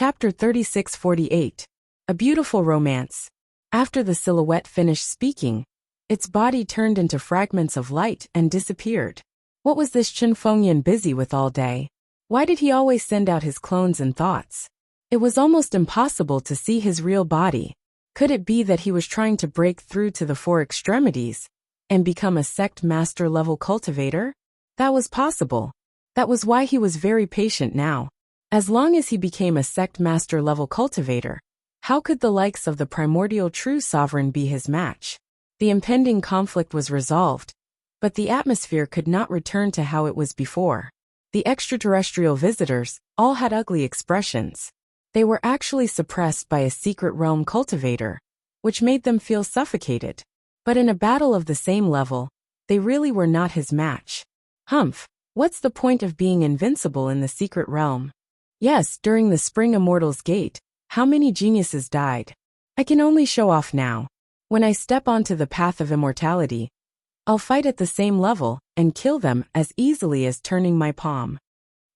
Chapter 3648. A Beautiful Romance. After the silhouette finished speaking, its body turned into fragments of light and disappeared. What was this Chen Fengyan busy with all day? Why did he always send out his clones and thoughts? It was almost impossible to see his real body. Could it be that he was trying to break through to the four extremities and become a sect master level cultivator? That was possible. That was why he was very patient now. As long as he became a sect master level cultivator, how could the likes of the primordial true sovereign be his match? The impending conflict was resolved, but the atmosphere could not return to how it was before. The extraterrestrial visitors all had ugly expressions. They were actually suppressed by a secret realm cultivator, which made them feel suffocated. But in a battle of the same level, they really were not his match. Humph, what's the point of being invincible in the secret realm? Yes, during the Spring Immortals Gate, how many geniuses died? I can only show off now. When I step onto the path of immortality, I'll fight at the same level and kill them as easily as turning my palm.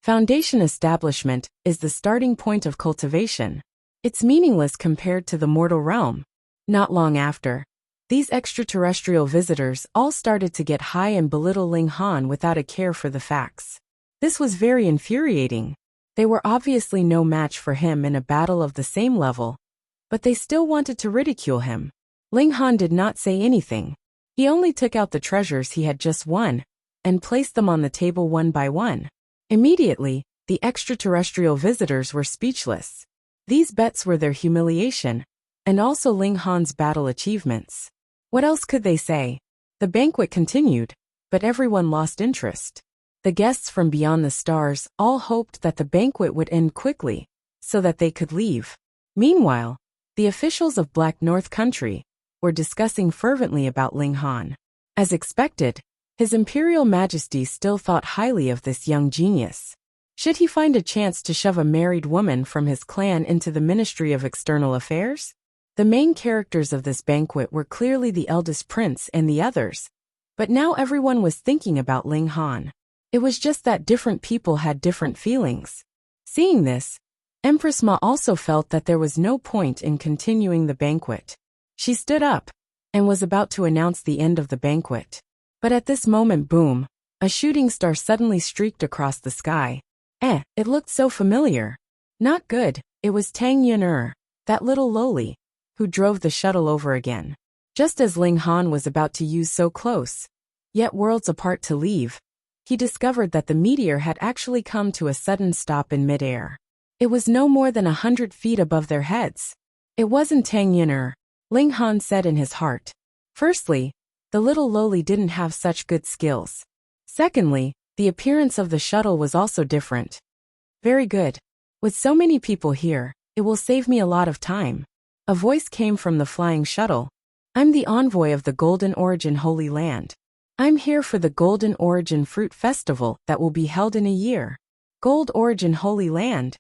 Foundation establishment is the starting point of cultivation. It's meaningless compared to the mortal realm. Not long after, these extraterrestrial visitors all started to get high and belittle Ling Han without a care for the facts. This was very infuriating. They were obviously no match for him in a battle of the same level, but they still wanted to ridicule him. Ling Han did not say anything. He only took out the treasures he had just won and placed them on the table one by one. Immediately, the extraterrestrial visitors were speechless. These bets were their humiliation, and also Ling Han's battle achievements. What else could they say? The banquet continued, but everyone lost interest. The guests from beyond the stars all hoped that the banquet would end quickly, so that they could leave. Meanwhile, the officials of Black North Country were discussing fervently about Ling Han. As expected, His Imperial Majesty still thought highly of this young genius. Should he find a chance to shove a married woman from his clan into the Ministry of External Affairs? The main characters of this banquet were clearly the eldest prince and the others, but now everyone was thinking about Ling Han. It was just that different people had different feelings. Seeing this, Empress Ma also felt that there was no point in continuing the banquet. She stood up and was about to announce the end of the banquet. But at this moment, boom, a shooting star suddenly streaked across the sky. It looked so familiar. Not good, it was Tang Yun'er, that little loli, who drove the shuttle over again. Just as Ling Han was about to use so close, yet worlds apart to leave, he discovered that the meteor had actually come to a sudden stop in midair. It was no more than 100 feet above their heads. It wasn't Tang Yun'er, Ling Han said in his heart. Firstly, the little loli didn't have such good skills. Secondly, the appearance of the shuttle was also different. Very good. With so many people here, it will save me a lot of time. A voice came from the flying shuttle. I'm the envoy of the Golden Origin Holy Land. I'm here for the Golden Origin Fruit Festival that will be held in a year. Gold Origin Holy Land.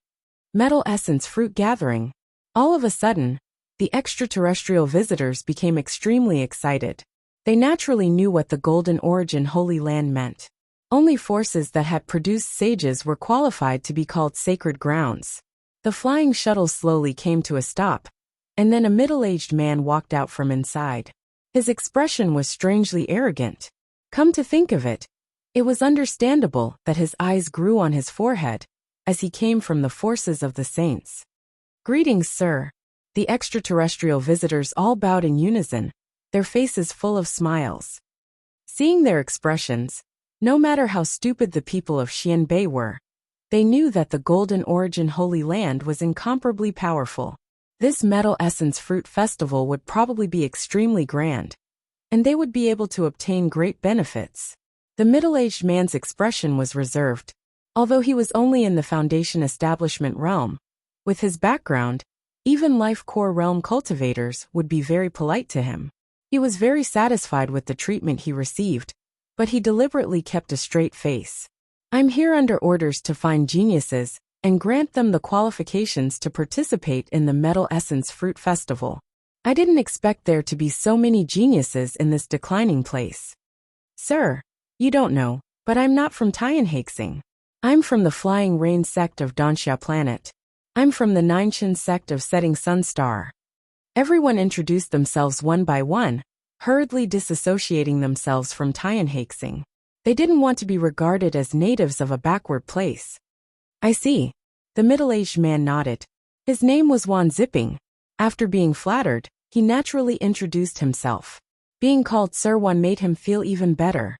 Metal Essence Fruit Gathering. All of a sudden, the extraterrestrial visitors became extremely excited. They naturally knew what the Golden Origin Holy Land meant. Only forces that had produced sages were qualified to be called sacred grounds. The flying shuttle slowly came to a stop, and then a middle-aged man walked out from inside. His expression was strangely arrogant. Come to think of it, it was understandable that his eyes grew on his forehead, as he came from the forces of the saints. Greetings, sir. The extraterrestrial visitors all bowed in unison, their faces full of smiles. Seeing their expressions, no matter how stupid the people of Xianbei were, they knew that the Golden Origin Holy Land was incomparably powerful. This Metal Essence Fruit Festival would probably be extremely grand, and they would be able to obtain great benefits. The middle-aged man's expression was reserved, although he was only in the Foundation Establishment realm. With his background, even Life Core realm cultivators would be very polite to him. He was very satisfied with the treatment he received, but he deliberately kept a straight face. I'm here under orders to find geniuses and grant them the qualifications to participate in the Metal Essence Fruit Festival. I didn't expect there to be so many geniuses in this declining place. Sir, you don't know, but I'm not from Tianhaixing. I'm from the Flying Rain sect of Danxia planet. I'm from the Ninechen sect of Setting Sun Star. Everyone introduced themselves one by one, hurriedly disassociating themselves from Tianhaixing. They didn't want to be regarded as natives of a backward place. I see. The middle-aged man nodded. His name was Wan Zipping. After being flattered, he naturally introduced himself. Being called Sir Wan made him feel even better.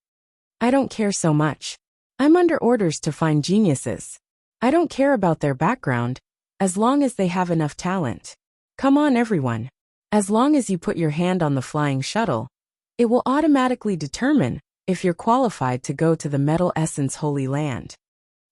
I don't care so much. I'm under orders to find geniuses. I don't care about their background, as long as they have enough talent. Come on everyone. As long as you put your hand on the flying shuttle, it will automatically determine if you're qualified to go to the Metal Essence Holy Land.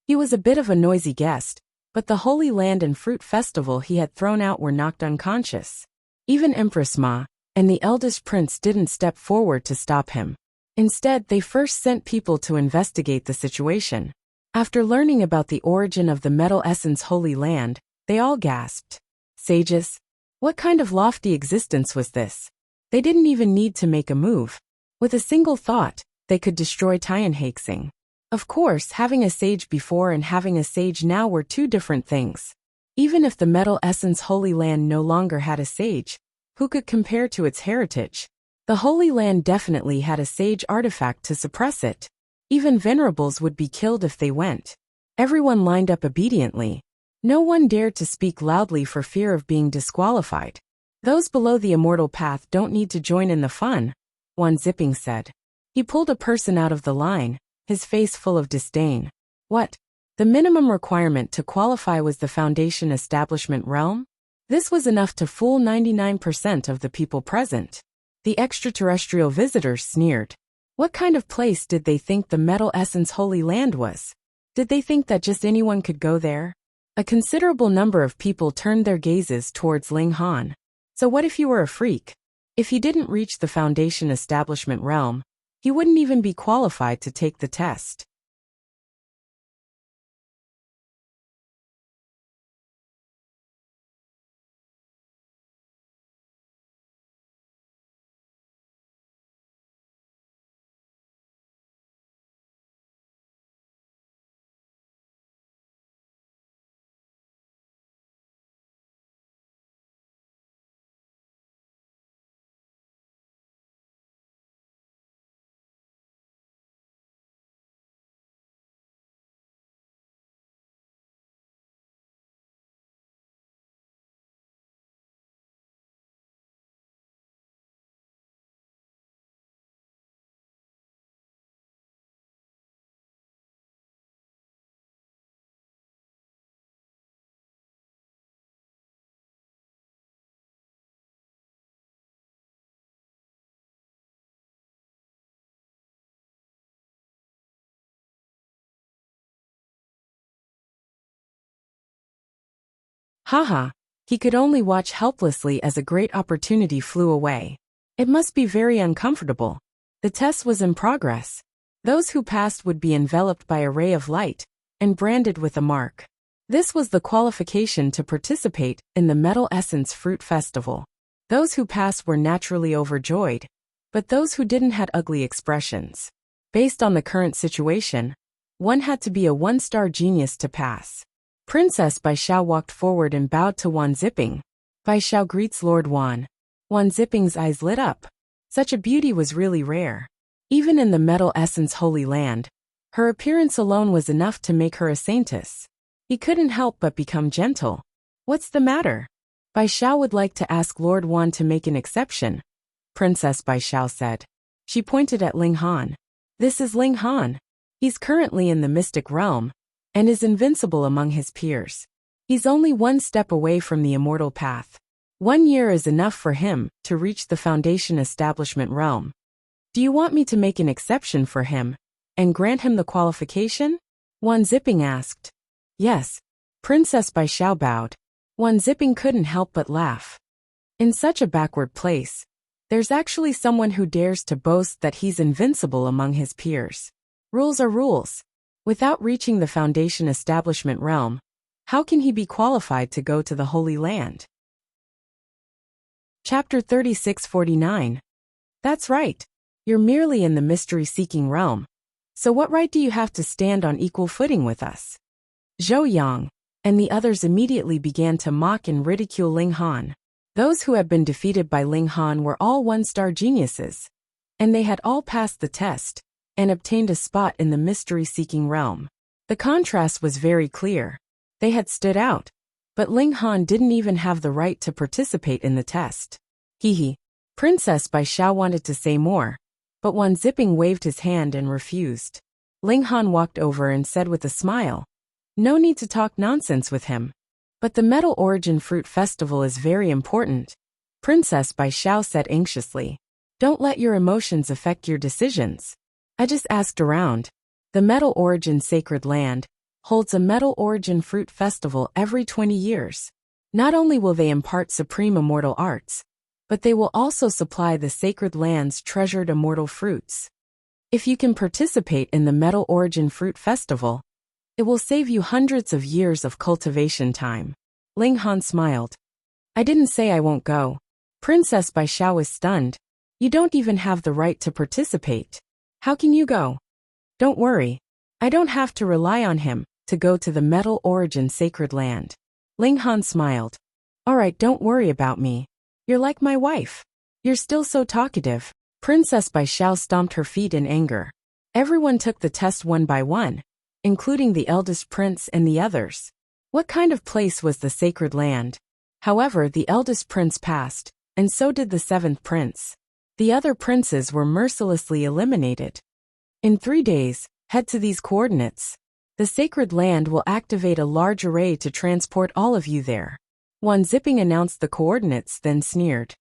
He was a bit of a noisy guest, but the Holy Land and Fruit Festival he had thrown out were knocked unconscious. Even Empress Ma and the eldest prince didn't step forward to stop him. Instead, they first sent people to investigate the situation. After learning about the origin of the Metal Essence Holy Land, they all gasped. Sages? What kind of lofty existence was this? They didn't even need to make a move. With a single thought, they could destroy Tianhaixing. Of course, having a sage before and having a sage now were two different things. Even if the Metal Essence Holy Land no longer had a sage, who could compare to its heritage? The Holy Land definitely had a sage artifact to suppress it. Even venerables would be killed if they went. Everyone lined up obediently. No one dared to speak loudly for fear of being disqualified. Those below the immortal path don't need to join in the fun, Wan Zipping said. He pulled a person out of the line, his face full of disdain. What? The minimum requirement to qualify was the Foundation Establishment realm? This was enough to fool 99% of the people present. The extraterrestrial visitors sneered. What kind of place did they think the Metal Essence Holy Land was? Did they think that just anyone could go there? A considerable number of people turned their gazes towards Ling Han. So what if you were a freak? If he didn't reach the Foundation Establishment realm, he wouldn't even be qualified to take the test. Haha, he could only watch helplessly as a great opportunity flew away. It must be very uncomfortable. The test was in progress. Those who passed would be enveloped by a ray of light and branded with a mark. This was the qualification to participate in the Metal Essence Fruit Festival. Those who passed were naturally overjoyed, but those who didn't had ugly expressions. Based on the current situation, one had to be a one-star genius to pass. Princess Baishao walked forward and bowed to Wan Zipping. Baishao greets Lord Wan. Wan Zipping's eyes lit up. Such a beauty was really rare. Even in the Metal Essence Holy Land, her appearance alone was enough to make her a saintess. He couldn't help but become gentle. What's the matter? Baishao would like to ask Lord Wan to make an exception, Princess Baishao said. She pointed at Ling Han. This is Ling Han. He's currently in the mystic realm and is invincible among his peers. He's only one step away from the immortal path. 1 year is enough for him to reach the Foundation Establishment realm. Do you want me to make an exception for him and grant him the qualification? Wan Zipping asked. Yes. Princess Baishao bowed. Wan Zipping couldn't help but laugh. In such a backward place, there's actually someone who dares to boast that he's invincible among his peers. Rules are rules. Without reaching the Foundation Establishment realm, how can he be qualified to go to the Holy Land? Chapter 3649. That's right. You're merely in the mystery-seeking realm. So what right do you have to stand on equal footing with us? Zhou Yang, and the others immediately began to mock and ridicule Ling Han. Those who had been defeated by Ling Han were all one-star geniuses, and they had all passed the test and obtained a spot in the mystery-seeking realm. The contrast was very clear. They had stood out, but Ling Han didn't even have the right to participate in the test. Hee. Princess Bai Xiao wanted to say more, but Wan Zipping waved his hand and refused. Ling Han walked over and said with a smile, "No need to talk nonsense with him. But the Metal Origin Fruit Festival is very important," Princess Bai Xiao said anxiously. "Don't let your emotions affect your decisions. I just asked around. The Metal Origin Sacred Land holds a Metal Origin Fruit Festival every 20 years. Not only will they impart supreme immortal arts, but they will also supply the sacred land's treasured immortal fruits. If you can participate in the Metal Origin Fruit Festival, it will save you hundreds of years of cultivation time." Ling Han smiled. "I didn't say I won't go." Princess Bai Xiao was stunned. "You don't even have the right to participate. How can you go?" "Don't worry. I don't have to rely on him to go to the Metal Origin Sacred Land." Ling Han smiled. "All right, don't worry about me. You're like my wife. You're still so talkative." Princess Bai Xiao stomped her feet in anger. Everyone took the test one by one, including the eldest prince and the others. What kind of place was the sacred land? However, the eldest prince passed, and so did the seventh prince. The other princes were mercilessly eliminated. In 3 days, head to these coordinates. The sacred land will activate a large array to transport all of you there. Wan Zipping announced the coordinates, then sneered.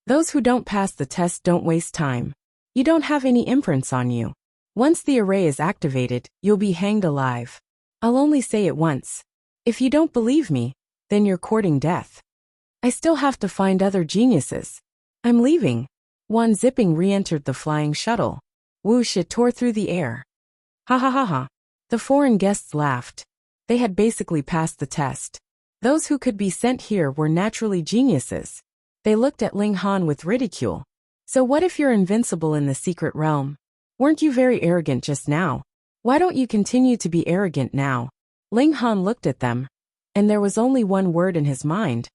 "Those who don't pass the test don't waste time. You don't have any imprints on you. Once the array is activated, you'll be hanged alive. I'll only say it once. If you don't believe me, then you're courting death. I still have to find other geniuses. I'm leaving." Wan Zipping re-entered the flying shuttle. Wuxia tore through the air. "Ha ha ha ha." The foreign guests laughed. They had basically passed the test. Those who could be sent here were naturally geniuses. They looked at Ling Han with ridicule. "So what if you're invincible in the secret realm? Weren't you very arrogant just now? Why don't you continue to be arrogant now?" Ling Han looked at them, and there was only one word in his mind: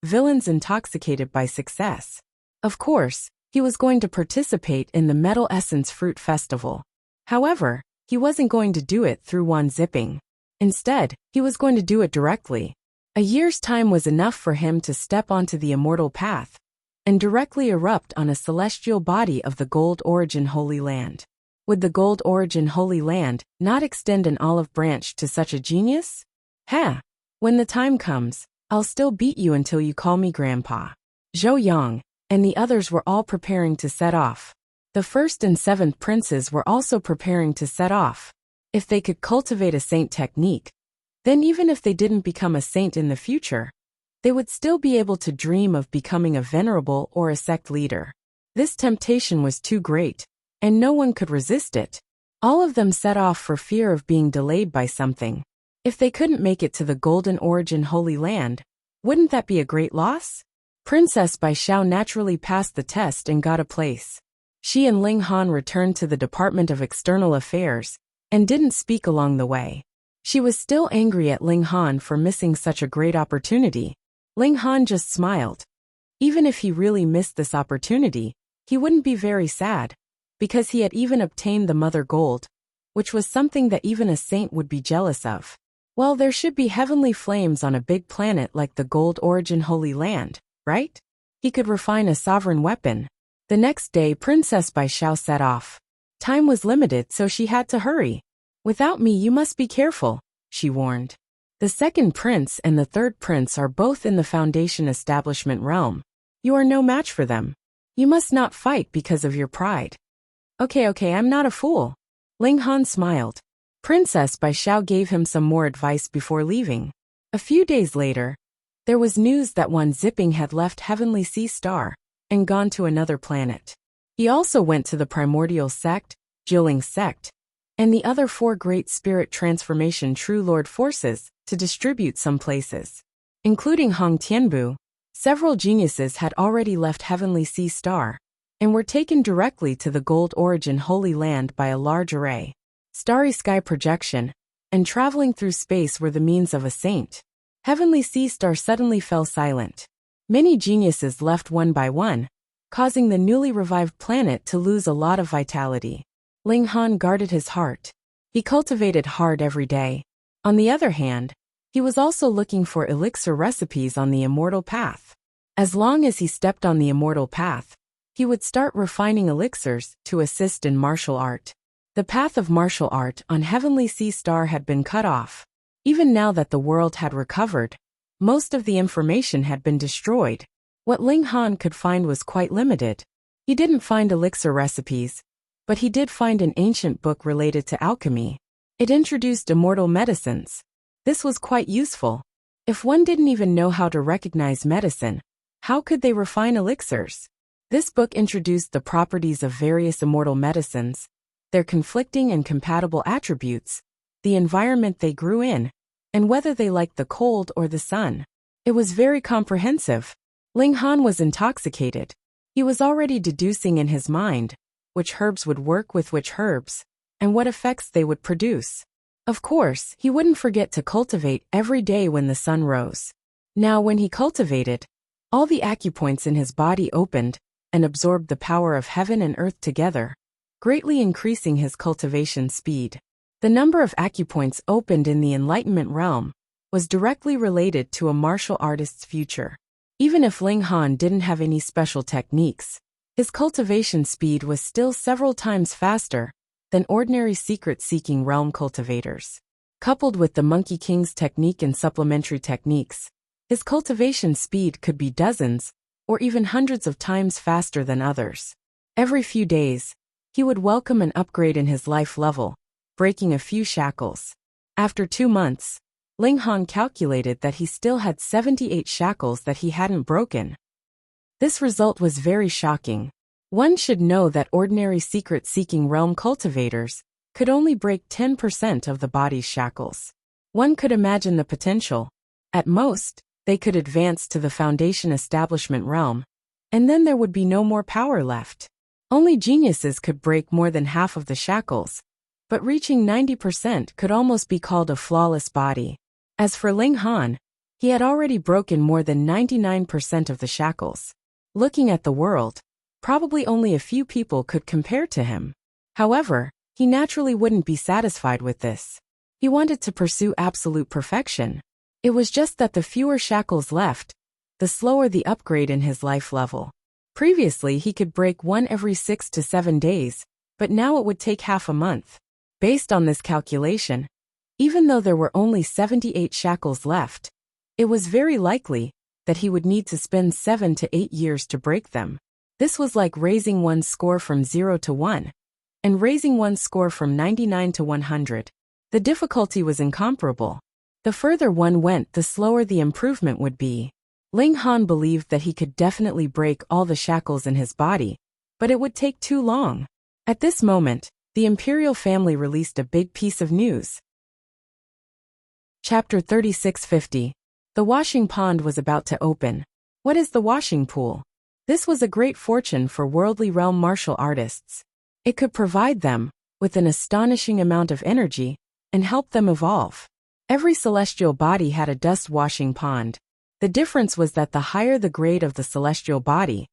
villains intoxicated by success. Of course, he was going to participate in the Metal Essence Fruit Festival. However, he wasn't going to do it through Wan Zipping. Instead, he was going to do it directly. A year's time was enough for him to step onto the immortal path and directly erupt on a celestial body of the Gold Origin Holy Land. Would the Gold Origin Holy Land not extend an olive branch to such a genius? "Heh! When the time comes, I'll still beat you until you call me Grandpa." Zhou Yang and the others were all preparing to set off. The first and seventh princes were also preparing to set off. If they could cultivate a saint technique, then even if they didn't become a saint in the future, they would still be able to dream of becoming a venerable or a sect leader. This temptation was too great, and no one could resist it. All of them set off for fear of being delayed by something. If they couldn't make it to the Golden Origin Holy Land, wouldn't that be a great loss? Princess Bai Xiao naturally passed the test and got a place. She and Ling Han returned to the Department of External Affairs and didn't speak along the way. She was still angry at Ling Han for missing such a great opportunity. Ling Han just smiled. Even if he really missed this opportunity, he wouldn't be very sad, because he had even obtained the Mother Gold, which was something that even a saint would be jealous of. Well, there should be heavenly flames on a big planet like the Gold Origin Holy Land, right? He could refine a sovereign weapon. The next day, Princess Bai Xiao set off. Time was limited, so she had to hurry. "Without me, you must be careful," she warned. "The second prince and the third prince are both in the Foundation establishment realm. You are no match for them. You must not fight because of your pride." Okay, I'm not a fool." Ling Han smiled. Princess Bai Xiao gave him some more advice before leaving. A few days later, there was news that Wan Zipping had left Heavenly Sea Star and gone to another planet. He also went to the Primordial Sect, Jiling Sect, and the other 4 Great Spirit Transformation True Lord forces to distribute some places. Including Hong Tianbu, several geniuses had already left Heavenly Sea Star and were taken directly to the Gold Origin Holy Land by a large array. Starry sky projection and traveling through space were the means of a saint. Heavenly Sea Star suddenly fell silent. Many geniuses left one by one, causing the newly revived planet to lose a lot of vitality. Ling Han guarded his heart. He cultivated hard every day. On the other hand, he was also looking for elixir recipes on the immortal path. As long as he stepped on the immortal path, he would start refining elixirs to assist in martial art. The path of martial art on Heavenly Sea Star had been cut off. Even now that the world had recovered, most of the information had been destroyed. What Ling Han could find was quite limited. He didn't find elixir recipes, but he did find an ancient book related to alchemy. It introduced immortal medicines. This was quite useful. If one didn't even know how to recognize medicine, how could they refine elixirs? This book introduced the properties of various immortal medicines, their conflicting and compatible attributes, the environment they grew in, and whether they liked the cold or the sun. It was very comprehensive. Ling Han was intoxicated. He was already deducing in his mind which herbs would work with which herbs, and what effects they would produce. Of course, he wouldn't forget to cultivate every day when the sun rose. Now when he cultivated, all the acupoints in his body opened and absorbed the power of heaven and earth together, greatly increasing his cultivation speed. The number of acupoints opened in the enlightenment realm was directly related to a martial artist's future. Even if Ling Han didn't have any special techniques, his cultivation speed was still several times faster than ordinary secret-seeking realm cultivators. Coupled with the Monkey King's technique and supplementary techniques, his cultivation speed could be dozens or even hundreds of times faster than others. Every few days, he would welcome an upgrade in his life level, breaking a few shackles. After 2 months, Ling Han calculated that he still had 78 shackles that he hadn't broken. This result was very shocking. One should know that ordinary secret-seeking realm cultivators could only break 10% of the body's shackles. One could imagine the potential. At most, they could advance to the foundation establishment realm, and then there would be no more power left. Only geniuses could break more than half of the shackles, but reaching 90% could almost be called a flawless body. As for Ling Han, he had already broken more than 99% of the shackles. Looking at the world, probably only a few people could compare to him. However, he naturally wouldn't be satisfied with this. He wanted to pursue absolute perfection. It was just that the fewer shackles left, the slower the upgrade in his life level. Previously he could break one every 6 to 7 days, but now it would take half a month. Based on this calculation, even though there were only 78 shackles left, it was very likely that he would need to spend 7 to 8 years to break them. This was like raising one's score from 0 to 1, and raising one's score from 99 to 100. The difficulty was incomparable. The further one went, the slower the improvement would be. Ling Han believed that he could definitely break all the shackles in his body, but it would take too long. At this moment, the imperial family released a big piece of news. Chapter 3650. The washing pond was about to open. What is the washing pool? This was a great fortune for worldly realm martial artists. It could provide them with an astonishing amount of energy and help them evolve. Every celestial body had a dust washing pond. The difference was that the higher the grade of the celestial body,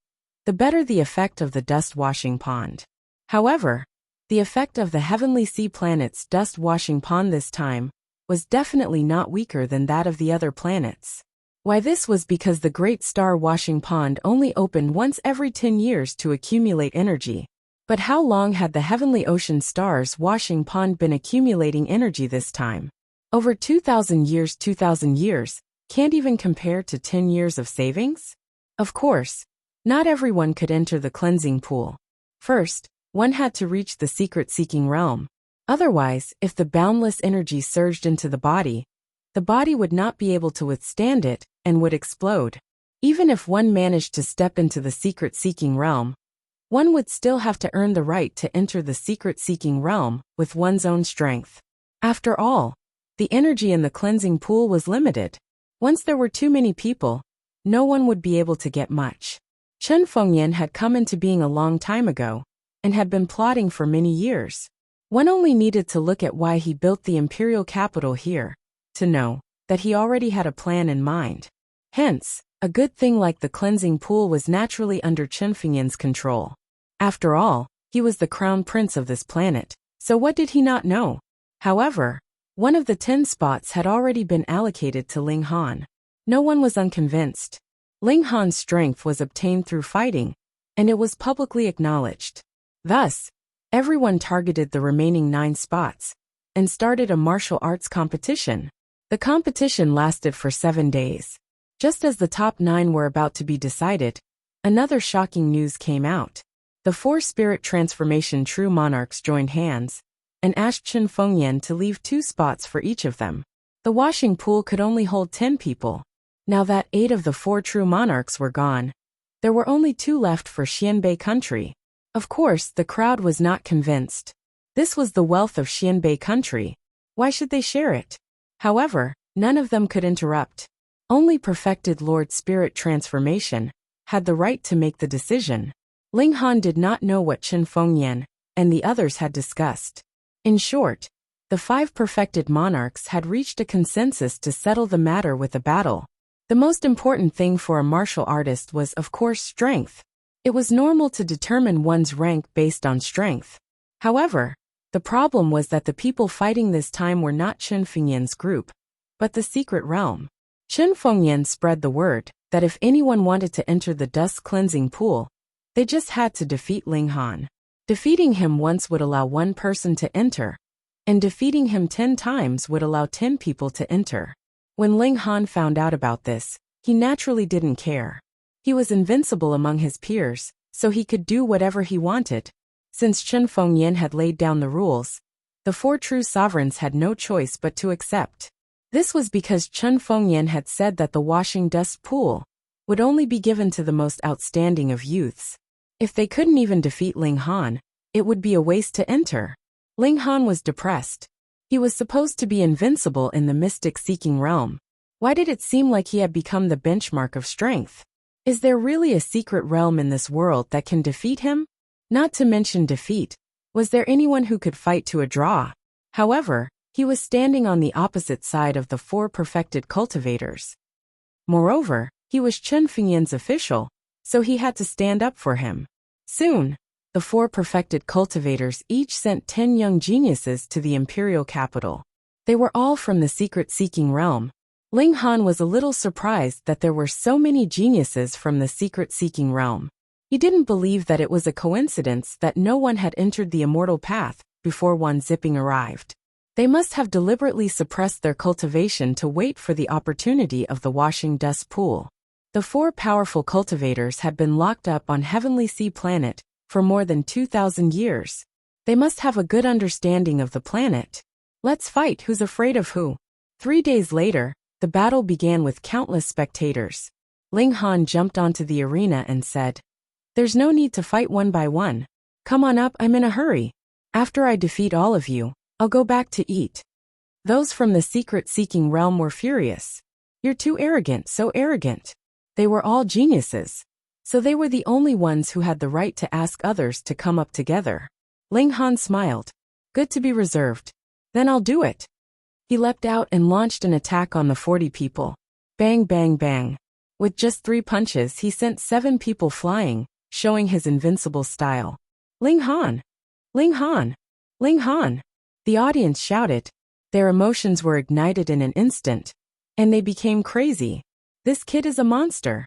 the better the effect of the dust washing pond. However, the effect of the heavenly sea planet's dust washing pond this time was definitely not weaker than that of the other planets. Why this was because the great star washing pond only opened once every 10 years to accumulate energy. But how long had the heavenly ocean stars washing pond been accumulating energy this time? Over 2,000 years. 2,000 years can't even compare to 10 years of savings? Of course, not everyone could enter the cleansing pool. First, one had to reach the secret-seeking realm. Otherwise, if the boundless energy surged into the body would not be able to withstand it and would explode. Even if one managed to step into the secret-seeking realm, one would still have to earn the right to enter the secret-seeking realm with one's own strength. After all, the energy in the cleansing pool was limited. Once there were too many people, no one would be able to get much. Chen Fengyan had come into being a long time ago and had been plotting for many years. One only needed to look at why he built the imperial capital here to know. that he already had a plan in mind. Hence, a good thing like the cleansing pool was naturally under Chen Fengyan's control. After all, he was the crown prince of this planet, so what did he not know? However, one of the 10 spots had already been allocated to Ling Han. No one was unconvinced. Ling Han's strength was obtained through fighting, and it was publicly acknowledged. Thus, everyone targeted the remaining 9 spots and started a martial arts competition. The competition lasted for 7 days. Just as the top 9 were about to be decided, another shocking news came out. The 4 spirit transformation true monarchs joined hands and asked Chen Fengyan to leave 2 spots for each of them. The washing pool could only hold 10 people. Now that 8 of the 4 true monarchs were gone, there were only 2 left for Xianbei country. Of course, the crowd was not convinced. This was the wealth of Xianbei country. Why should they share it? However, none of them could interrupt. Only perfected Lord Spirit Transformation had the right to make the decision. Ling Han did not know what Chen Fengyan and the others had discussed. In short, the 5 perfected monarchs had reached a consensus to settle the matter with a battle. The most important thing for a martial artist was, of course, strength. It was normal to determine one's rank based on strength. However, the problem was that the people fighting this time were not Chen Fengyan's group, but the secret realm. Chen Fengyan spread the word that if anyone wanted to enter the dust cleansing pool, they just had to defeat Ling Han. Defeating him once would allow 1 person to enter, and defeating him 10 times would allow 10 people to enter. When Ling Han found out about this, he naturally didn't care. He was invincible among his peers, so he could do whatever he wanted. Since Chen Fengyan had laid down the rules, the 4 true sovereigns had no choice but to accept. This was because Chen Fengyan had said that the washing dust pool would only be given to the most outstanding of youths. If they couldn't even defeat Ling Han, it would be a waste to enter. Ling Han was depressed. He was supposed to be invincible in the mystic-seeking realm. Why did it seem like he had become the benchmark of strength? Is there really a secret realm in this world that can defeat him? Not to mention defeat, was there anyone who could fight to a draw? However, he was standing on the opposite side of the 4 perfected cultivators. Moreover, he was Chen Fengyan's official, so he had to stand up for him. Soon, the 4 perfected cultivators each sent 10 young geniuses to the imperial capital. They were all from the secret-seeking realm. Ling Han was a little surprised that there were so many geniuses from the secret-seeking realm. He didn't believe that it was a coincidence that no one had entered the immortal path before Wan Zipping arrived. They must have deliberately suppressed their cultivation to wait for the opportunity of the washing dust pool. The 4 powerful cultivators had been locked up on Heavenly Sea Planet for more than 2,000 years. They must have a good understanding of the planet. Let's fight who's afraid of who. 3 days later, the battle began with countless spectators. Ling Han jumped onto the arena and said, "There's no need to fight one by one. Come on up, I'm in a hurry. After I defeat all of you, I'll go back to eat." Those from the secret-seeking realm were furious. "You're too arrogant, so arrogant." They were all geniuses, so they were the only ones who had the right to ask others to come up together. Ling Han smiled. "Good to be reserved. Then I'll do it." He leapt out and launched an attack on the 40 people. Bang, bang, bang. With just 3 punches, he sent 7 people flying, showing his invincible style. "Ling Han! Ling Han! Ling Han!" The audience shouted. Their emotions were ignited in an instant, and they became crazy. "This kid is a monster.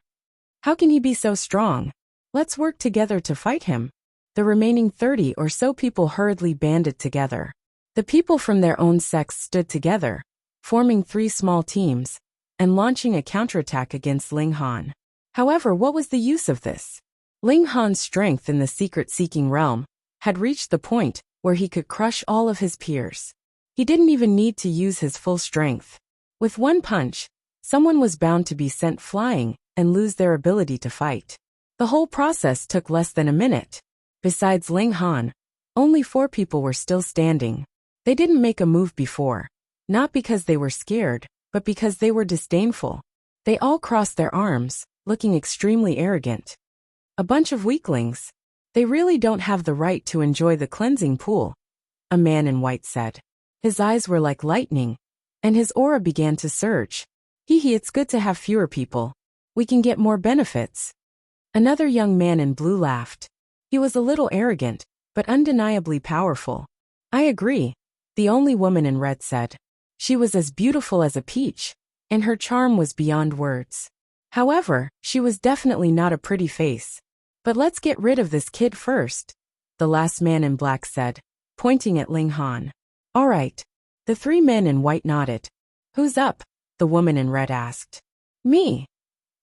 How can he be so strong? Let's work together to fight him." The remaining 30 or so people hurriedly banded together. The people from their own sects stood together, forming 3 small teams, and launching a counterattack against Ling Han. However, what was the use of this? Ling Han's strength in the secret-seeking realm had reached the point where he could crush all of his peers. He didn't even need to use his full strength. With 1 punch, someone was bound to be sent flying and lose their ability to fight. The whole process took less than a minute. Besides Ling Han, only 4 people were still standing. They didn't make a move before, not because they were scared, but because they were disdainful. They all crossed their arms, looking extremely arrogant. A bunch of weaklings. They really don't have the right to enjoy the cleansing pool, a man in white said. His eyes were like lightning, and his aura began to surge. It's good to have fewer people. We can get more benefits. Another young man in blue laughed. He was a little arrogant, but undeniably powerful. I agree, the only woman in red said. She was as beautiful as a peach, and her charm was beyond words. However, she was definitely not a pretty face. But let's get rid of this kid first, the last man in black said, pointing at Ling Han. All right. The three men in white nodded. Who's up? The woman in red asked. Me,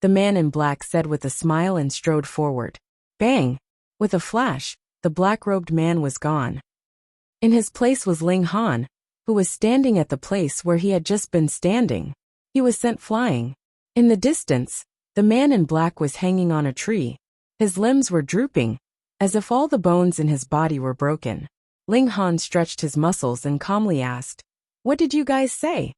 the man in black said with a smile and strode forward. Bang! With a flash, the black-robed man was gone. In his place was Ling Han, who was standing at the place where he had just been standing. He was sent flying. In the distance, the man in black was hanging on a tree. His limbs were drooping, as if all the bones in his body were broken. Ling Han stretched his muscles and calmly asked, What did you guys say?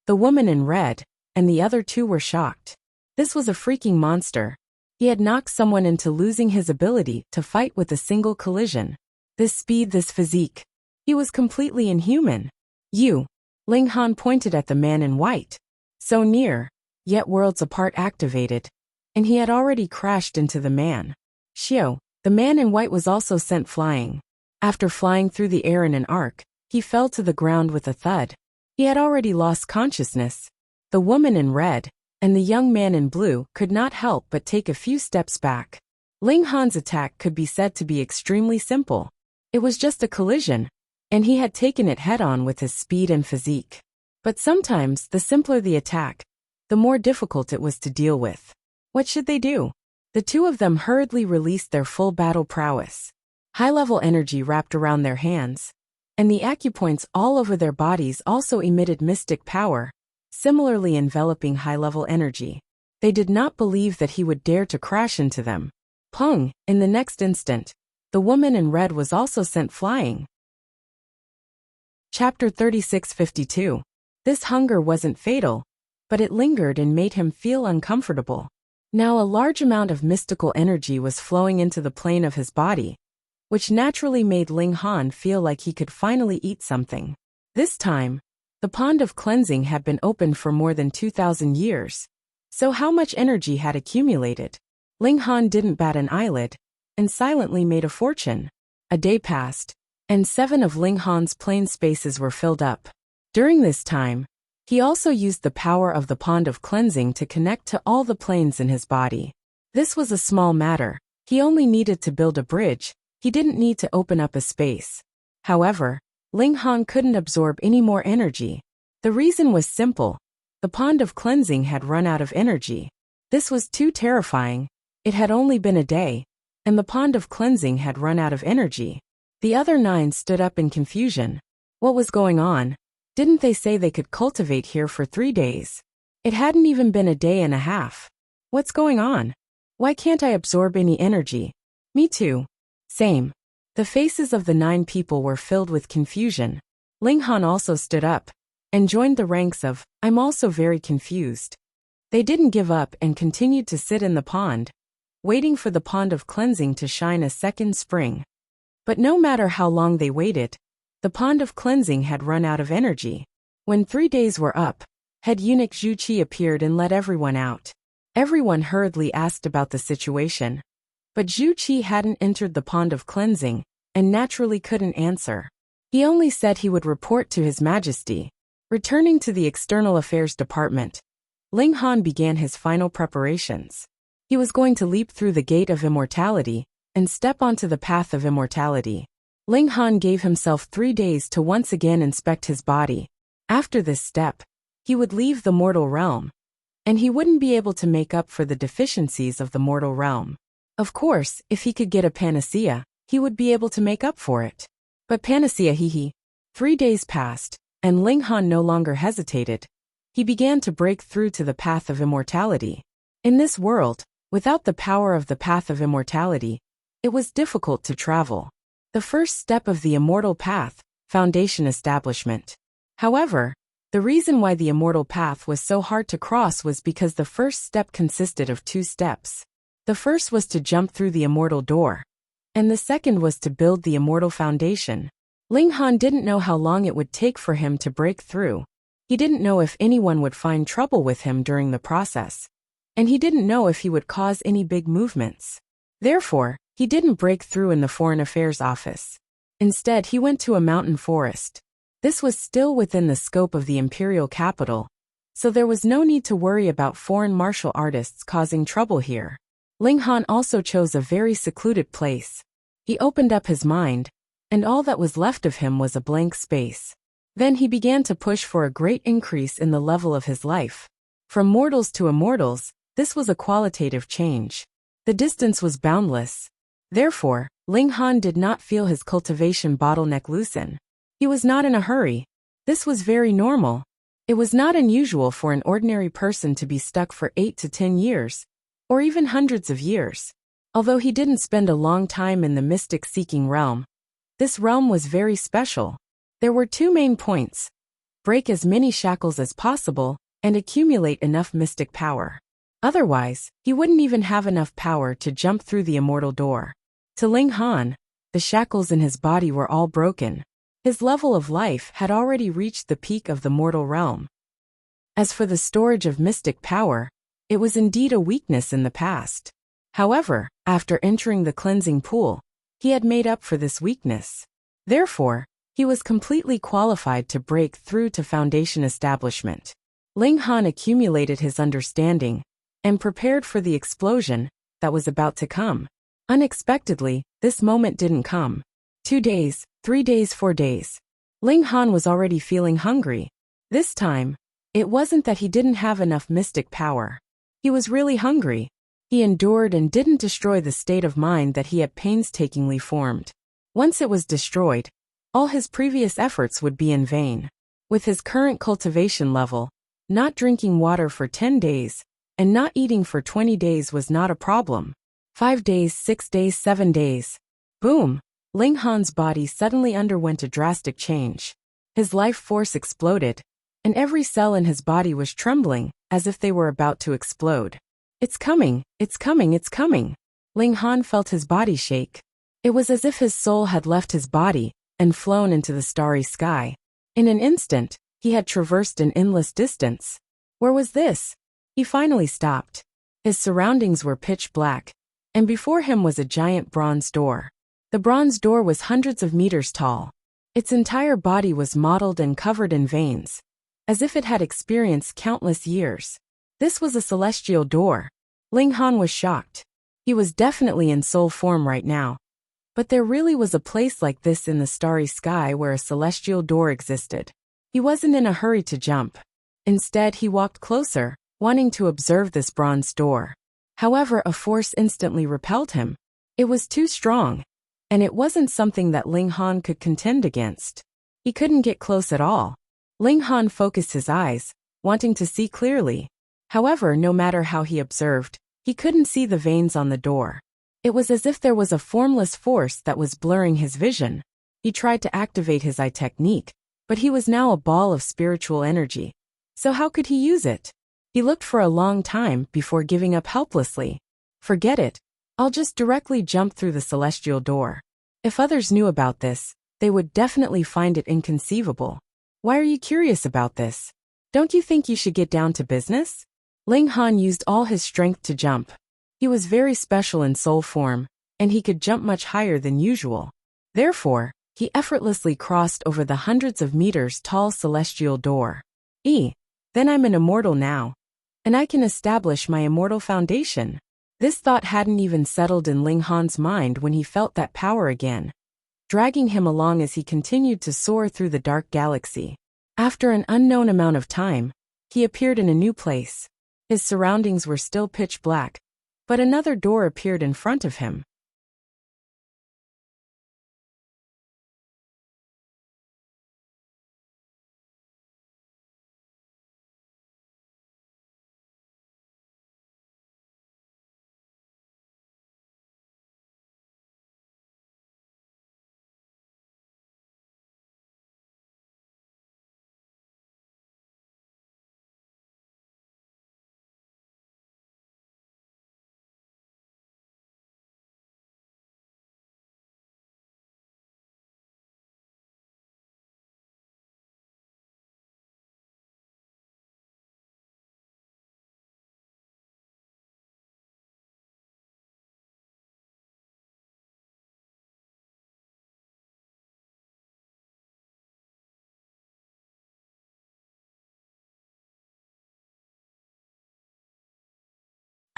The woman in red and the other two were shocked. This was a freaking monster. He had knocked someone into losing his ability to fight with a single collision. This speed, this physique. He was completely inhuman. You. Ling Han pointed at the man in white. So near, yet worlds apart activated. And he had already crashed into the man. Xiao, the man in white was also sent flying. After flying through the air in an arc, he fell to the ground with a thud. He had already lost consciousness. The woman in red and the young man in blue could not help but take a few steps back. Ling Han's attack could be said to be extremely simple. It was just a collision, and he had taken it head-on with his speed and physique. But sometimes, the simpler the attack, the more difficult it was to deal with. What should they do? The two of them hurriedly released their full battle prowess. High-level energy wrapped around their hands, and the acupoints all over their bodies also emitted mystic power, similarly enveloping high-level energy. They did not believe that he would dare to crash into them. Pung! In the next instant, the woman in red was also sent flying. Chapter 3652. This hunger wasn't fatal, but it lingered and made him feel uncomfortable. Now a large amount of mystical energy was flowing into the plane of his body, which naturally made Ling Han feel like he could finally eat something. This time, the pond of cleansing had been open for more than 2,000 years. So how much energy had accumulated? Ling Han didn't bat an eyelid, and silently made a fortune. A day passed, and 7 of Ling Han's plane spaces were filled up. During this time, he also used the power of the pond of cleansing to connect to all the planes in his body. This was a small matter. He only needed to build a bridge. He didn't need to open up a space. However, Ling Han couldn't absorb any more energy. The reason was simple. The pond of cleansing had run out of energy. This was too terrifying. It had only been a day, and the pond of cleansing had run out of energy. The other 9 stood up in confusion. What was going on? Didn't they say they could cultivate here for 3 days? It hadn't even been a day and a half. What's going on? Why can't I absorb any energy? Me too. Same. The faces of the 9 people were filled with confusion. Ling Han also stood up and joined the ranks of, I'm also very confused. They didn't give up and continued to sit in the pond, waiting for the pond of cleansing to shine a second spring. But no matter how long they waited, the pond of cleansing had run out of energy. When 3 days were up, head eunuch Zhu Qi appeared and let everyone out. Everyone hurriedly asked about the situation. But Zhu Qi hadn't entered the pond of cleansing, and naturally couldn't answer. He only said he would report to His Majesty. Returning to the External Affairs Department, Ling Han began his final preparations. He was going to leap through the gate of immortality and step onto the path of immortality. Ling Han gave himself 3 days to once again inspect his body. After this step, he would leave the mortal realm, and he wouldn't be able to make up for the deficiencies of the mortal realm. Of course, if he could get a panacea, he would be able to make up for it. But panacea 3 days passed, and Ling Han no longer hesitated. He began to break through to the path of immortality. In this world, without the power of the path of immortality, it was difficult to travel. The first step of the immortal path, foundation establishment. However, the reason why the immortal path was so hard to cross was because the first step consisted of 2 steps. The first was to jump through the immortal door, and the second was to build the immortal foundation. Ling Han didn't know how long it would take for him to break through. He didn't know if anyone would find trouble with him during the process, and he didn't know if he would cause any big movements. Therefore, he didn't break through in the Foreign Affairs office. Instead, he went to a mountain forest. This was still within the scope of the imperial capital, so there was no need to worry about foreign martial artists causing trouble here. Ling Han also chose a very secluded place. He opened up his mind, and all that was left of him was a blank space. Then he began to push for a great increase in the level of his life. From mortals to immortals, this was a qualitative change. The distance was boundless. Therefore, Ling Han did not feel his cultivation bottleneck loosen. He was not in a hurry. This was very normal. It was not unusual for an ordinary person to be stuck for 8 to 10 years, or even hundreds of years. Although he didn't spend a long time in the mystic-seeking realm, this realm was very special. There were two main points: break as many shackles as possible, and accumulate enough mystic power. Otherwise, he wouldn't even have enough power to jump through the immortal door. To Ling Han, the shackles in his body were all broken. His level of life had already reached the peak of the mortal realm. As for the storage of mystic power, it was indeed a weakness in the past. However, after entering the cleansing pool, he had made up for this weakness. Therefore, he was completely qualified to break through to foundation establishment. Ling Han accumulated his understanding and prepared for the explosion that was about to come. Unexpectedly, this moment didn't come. 2 days, 3 days, 4 days. Ling Han was already feeling hungry. This time, it wasn't that he didn't have enough mystic power. He was really hungry. He endured and didn't destroy the state of mind that he had painstakingly formed. Once it was destroyed, all his previous efforts would be in vain. With his current cultivation level, not drinking water for 10 days and not eating for 20 days was not a problem. 5 days, 6 days, 7 days. Boom! Ling Han's body suddenly underwent a drastic change. His life force exploded, and every cell in his body was trembling, as if they were about to explode. It's coming, it's coming, it's coming. Ling Han felt his body shake. It was as if his soul had left his body and flown into the starry sky. In an instant, he had traversed an endless distance. Where was this? He finally stopped. His surroundings were pitch black, and before him was a giant bronze door. The bronze door was hundreds of meters tall. Its entire body was mottled and covered in veins, as if it had experienced countless years. This was a celestial door. Ling Han was shocked. He was definitely in soul form right now. But there really was a place like this in the starry sky where a celestial door existed. He wasn't in a hurry to jump. Instead, he walked closer, wanting to observe this bronze door. However, a force instantly repelled him. It was too strong, and it wasn't something that Ling Han could contend against. He couldn't get close at all. Ling Han focused his eyes, wanting to see clearly. However, no matter how he observed, he couldn't see the veins on the door. It was as if there was a formless force that was blurring his vision. He tried to activate his eye technique, but he was now a ball of spiritual energy. So how could he use it? He looked for a long time before giving up helplessly. Forget it. I'll just directly jump through the celestial door. If others knew about this, they would definitely find it inconceivable. Why are you curious about this? Don't you think you should get down to business? Ling Han used all his strength to jump. He was very special in soul form, and he could jump much higher than usual. Therefore, he effortlessly crossed over the hundreds of meters tall celestial door. Then I'm an immortal now, and I can establish my immortal foundation. This thought hadn't even settled in Ling Han's mind when he felt that power again, dragging him along as he continued to soar through the dark galaxy. After an unknown amount of time, he appeared in a new place. His surroundings were still pitch black, but another door appeared in front of him.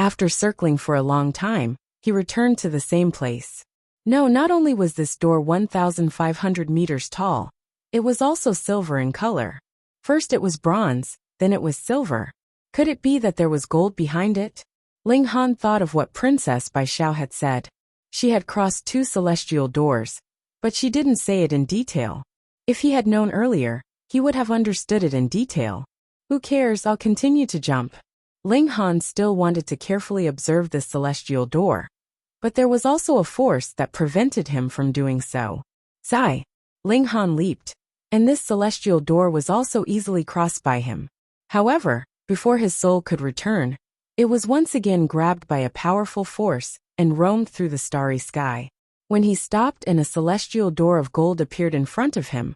After circling for a long time, he returned to the same place. No, not only was this door 1,500 meters tall, it was also silver in color. First it was bronze, then it was silver. Could it be that there was gold behind it? Ling Han thought of what Princess Bai Xiao had said. She had crossed 2 celestial doors, but she didn't say it in detail. If he had known earlier, he would have understood it in detail. Who cares, I'll continue to jump. Ling Han still wanted to carefully observe this celestial door, but there was also a force that prevented him from doing so. Sigh. Ling Han leaped, and this celestial door was also easily crossed by him. However, before his soul could return, it was once again grabbed by a powerful force and roamed through the starry sky. When he stopped and a celestial door of gold appeared in front of him,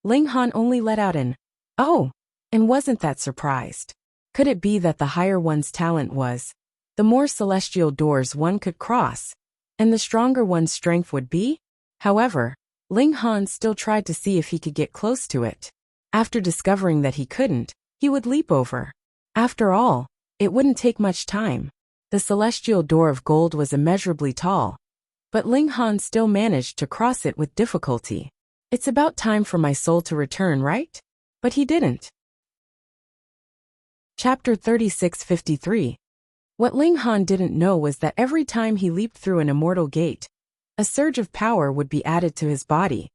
Ling Han only let out an "Oh!" and wasn't that surprised. Could it be that the higher one's talent was, the more celestial doors one could cross, and the stronger one's strength would be? However, Ling Han still tried to see if he could get close to it. After discovering that he couldn't, he would leap over. After all, it wouldn't take much time. The celestial door of gold was immeasurably tall, but Ling Han still managed to cross it with difficulty. It's about time for my soul to return, right? But he didn't. Chapter 3653. What Ling Han didn't know was that every time he leaped through an immortal gate, a surge of power would be added to his body,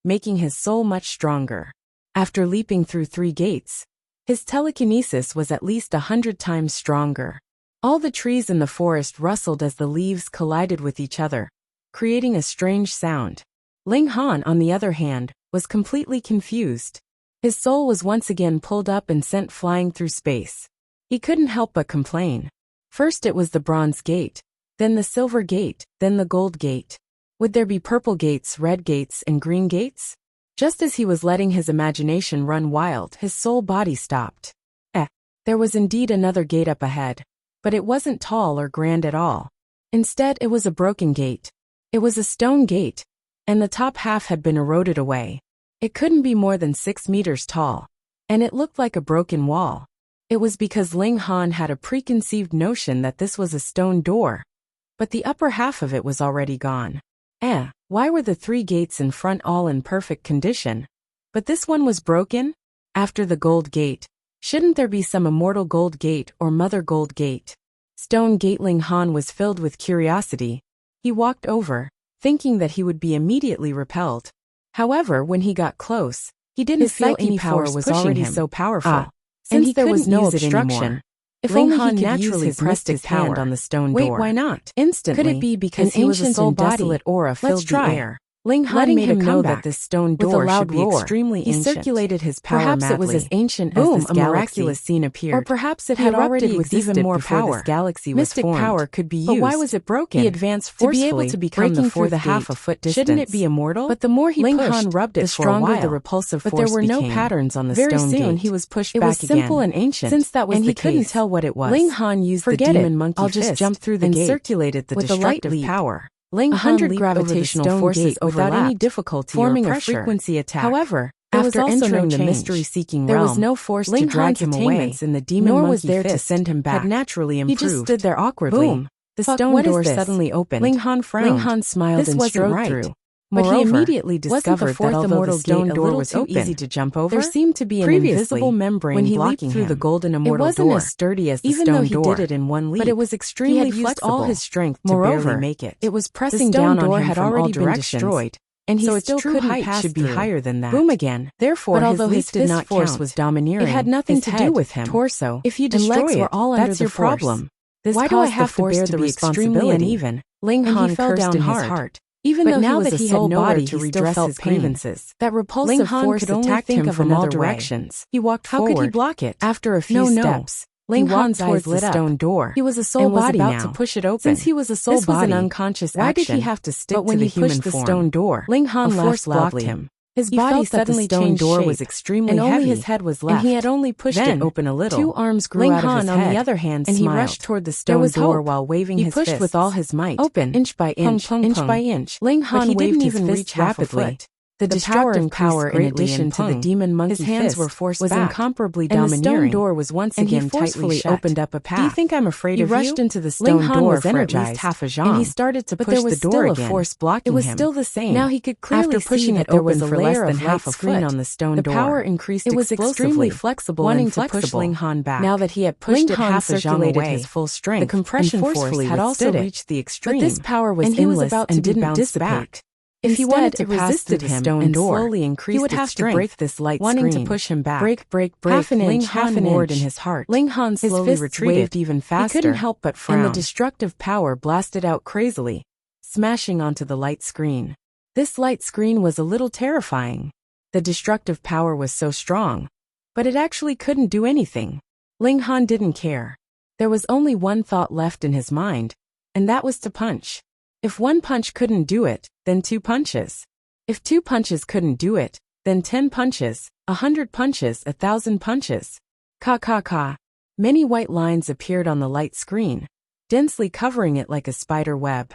making his soul much stronger. After leaping through 3 gates, his telekinesis was at least 100 times stronger. All the trees in the forest rustled as the leaves collided with each other, creating a strange sound. Ling Han, on the other hand, was completely confused. His soul was once again pulled up and sent flying through space. He couldn't help but complain. First it was the bronze gate, then the silver gate, then the gold gate. Would there be purple gates, red gates, and green gates? Just as he was letting his imagination run wild, his soul body stopped. There was indeed another gate up ahead, but it wasn't tall or grand at all. Instead, it was a broken gate. It was a stone gate, and the top half had been eroded away. It couldn't be more than 6 meters tall, and it looked like a broken wall. It was because Ling Han had a preconceived notion that this was a stone door, but the upper half of it was already gone. Why were the 3 gates in front all in perfect condition, but this one was broken? After the gold gate, shouldn't there be some immortal gold gate or mother gold gate? Stone gate. Ling Han was filled with curiosity. He walked over, thinking that he would be immediately repelled. However, when he got close, he didn't feel any power was already so powerful. Since there was no obstruction, if Ling Han naturally pressed his hand on the stone door. Wait, why not? Instantly, could it be because he was a soul desolate aura filled the air? Ling Han made him know that this stone door should be extremely ancient. He circulated his power madly. Perhaps it was as ancient as this galaxy. A miraculous scene appeared. Or perhaps it had already existed even more power. This galaxy was formed. Mystic power could be used. But why was it broken? He advanced forcefully, to be able to become the fourth half a foot distance. Shouldn't it be immortal? But the more he pushed, Han rubbed it the stronger the repulsive force became. But there were no patterns on the stone gate. Very soon he was pushed back again. It was simple and ancient. Since that was the case, and he couldn't tell what it was. Ling Han used the demon monkey fist. I'll just jump through the gate and circulated the destructive power. Ling Han leaped gravitational forces without any difficulty forming or pressure. A frequency attack. However, after entering the mystery-seeking realm, there was no force to drag him away, and the demon nor was there to send him back. Had naturally improved. He just stood there awkwardly. Boom! The stone door suddenly opened. Ling Han frowned. Ling Han smiled and strode through. But he immediately discovered that although the stone door was too easy to jump over, there seemed to be an invisible membrane when he leaped through the golden immortal door. It wasn't as sturdy as the stone door, even though he did it in one leap, but it was extremely flexible. He had used all his strength to barely make it. It was pressing down on him had already been destroyed, and so its true height should be higher than that. Boom again. Therefore, although his fist force was domineering, it had nothing to do with him. Torso, if you destroy it, that's your problem. Why do I have to bear the responsibility? Uneven. Ling Han cursed in his heart. Even though now that he had no body to redress his grievances, that repulsive force could attacked him from all directions. He walked forward. How could he block it? After a few steps, Ling Han's eyes lit up. Stone door. He was a soul body now. To push it open. Since he was a soul body, this was an unconscious action. Why did he have to stick to the human form? But when he pushed the stone door, Ling Han laughed loudly. His body suddenly changed shape, was extremely heavy, and only his head was left. And he had only pushed it open a little. 2 arms grew out of his head. On the other hand, and he rushed toward the stone door while waving his fist. He pushed with all his might, open, inch by inch, inch by inch. Ling Han waved his fist rapidly. The destructive power, in addition to the demon monkey his hands fist, were forced was back, incomparably and the domineering. stone door was once and again he tightly forcefully shut. opened up a path. Do you think I'm afraid He of rushed you? into the stone Han door was for at least energized, half a and zhang, he started to but push there was the still door a again. force blocking It was him. still the same. Now he could clearly After pushing see it that there open was a for layer less of than half a light screen foot, on the stone the door. power increased It was explosively, extremely flexible wanting and to push flexible. Ling Han back. Now that he had pushed Ling it Han half a zhang circulated away, his full strength, the compression and force forcefully had also withstood it. reached the extreme. But this power was and he was endless about to and didn't bounce dissipate. back. If he wanted Instead, to it pass resisted through the him stone and door, slowly increased he would its have to strength, break this light wanting screen. to push him back. Break. Half an Ling inch, Han half an roared in inch. his heart. Ling Han His slowly fists retreated. waved even faster, He couldn't help but frown. and the destructive power blasted out crazily, smashing onto the light screen. This light screen was a little terrifying. The destructive power was so strong, but it actually couldn't do anything. Ling Han didn't care. There was only one thought left in his mind, and that was to punch. If one punch couldn't do it, then 2 punches. If 2 punches couldn't do it, then 10 punches, 100 punches, 1,000 punches. Ka. Many white lines appeared on the light screen, densely covering it like a spider web.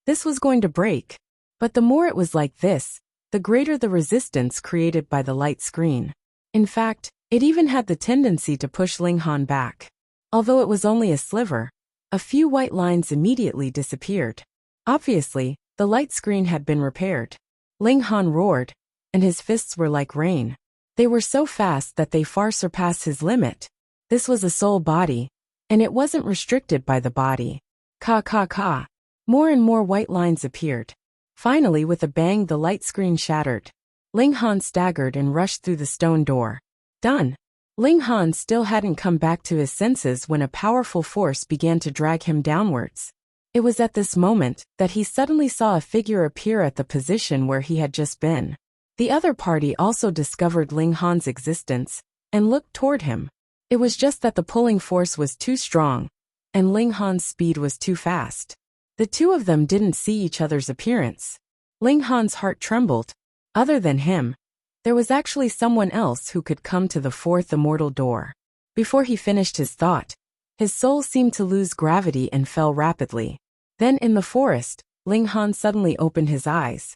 This was going to break, but the more it was like this, the greater the resistance created by the light screen. In fact, it even had the tendency to push Ling Han back. Although it was only a sliver, a few white lines immediately disappeared. Obviously, the light screen had been repaired. Ling Han roared, and his fists were like rain. They were so fast that they far surpassed his limit. This was a soul body, and it wasn't restricted by the body. Ka. More and more white lines appeared. Finally, with a bang, the light screen shattered. Ling Han staggered and rushed through the stone door. Done. Ling Han still hadn't come back to his senses when a powerful force began to drag him downwards. It was at this moment that he suddenly saw a figure appear at the position where he had just been. The other party also discovered Ling Han's existence and looked toward him. It was just that the pulling force was too strong, and Ling Han's speed was too fast. The two of them didn't see each other's appearance. Ling Han's heart trembled. Other than him, there was actually someone else who could come to the 4th immortal door. Before he finished his thought, his soul seemed to lose gravity and fell rapidly. Then in the forest, Ling Han suddenly opened his eyes.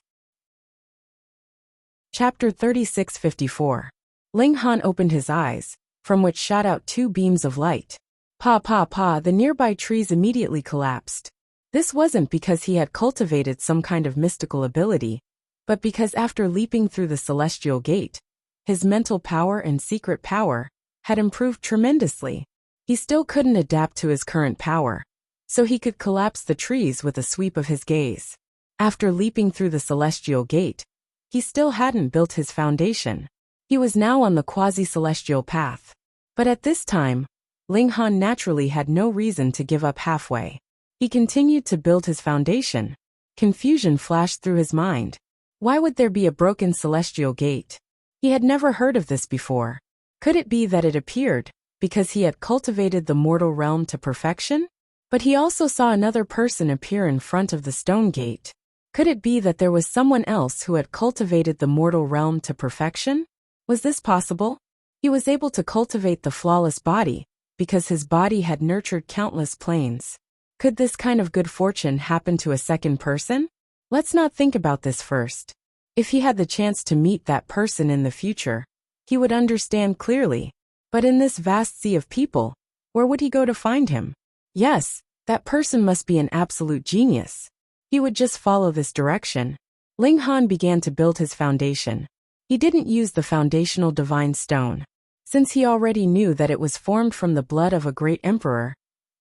Chapter 3654. Ling Han opened his eyes, from which shot out 2 beams of light. The nearby trees immediately collapsed. This wasn't because he had cultivated some kind of mystical ability, but because after leaping through the celestial gate, his mental power and secret power had improved tremendously. He still couldn't adapt to his current power, so he could collapse the trees with a sweep of his gaze. After leaping through the celestial gate, he still hadn't built his foundation. He was now on the quasi-celestial path. But at this time, Ling Han naturally had no reason to give up halfway. He continued to build his foundation. Confusion flashed through his mind. Why would there be a broken celestial gate? He had never heard of this before. Could it be that it appeared because he had cultivated the mortal realm to perfection? But he also saw another person appear in front of the stone gate. Could it be that there was someone else who had cultivated the mortal realm to perfection? Was this possible? He was able to cultivate the flawless body because his body had nurtured countless planes. Could this kind of good fortune happen to a second person? Let's not think about this first. If he had the chance to meet that person in the future, he would understand clearly. But in this vast sea of people, where would he go to find him? Yes, that person must be an absolute genius. He would just follow this direction. Ling Han began to build his foundation. He didn't use the foundational divine stone, since he already knew that it was formed from the blood of a great emperor.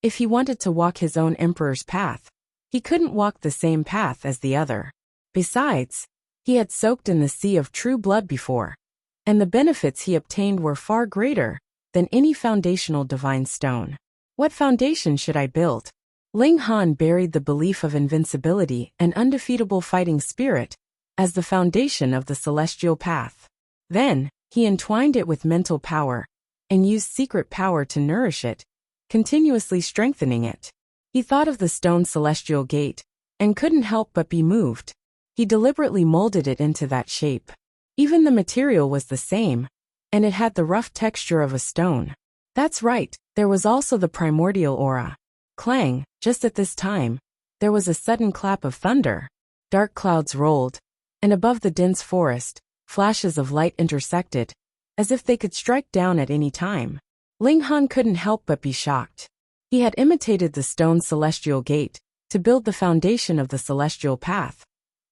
If he wanted to walk his own emperor's path, he couldn't walk the same path as the other. Besides, he had soaked in the sea of true blood before, and the benefits he obtained were far greater than any foundational divine stone. What foundation should I build? Ling Han buried the belief of invincibility and undefeatable fighting spirit as the foundation of the celestial path. Then, he entwined it with mental power and used secret power to nourish it, continuously strengthening it. He thought of the stone celestial gate and couldn't help but be moved. He deliberately molded it into that shape. Even the material was the same, and it had the rough texture of a stone. That's right, there was also the primordial aura. Clang, just at this time, there was a sudden clap of thunder. Dark clouds rolled, and above the dense forest, flashes of light intersected, as if they could strike down at any time. Ling Han couldn't help but be shocked. He had imitated the stone celestial gate to build the foundation of the celestial path,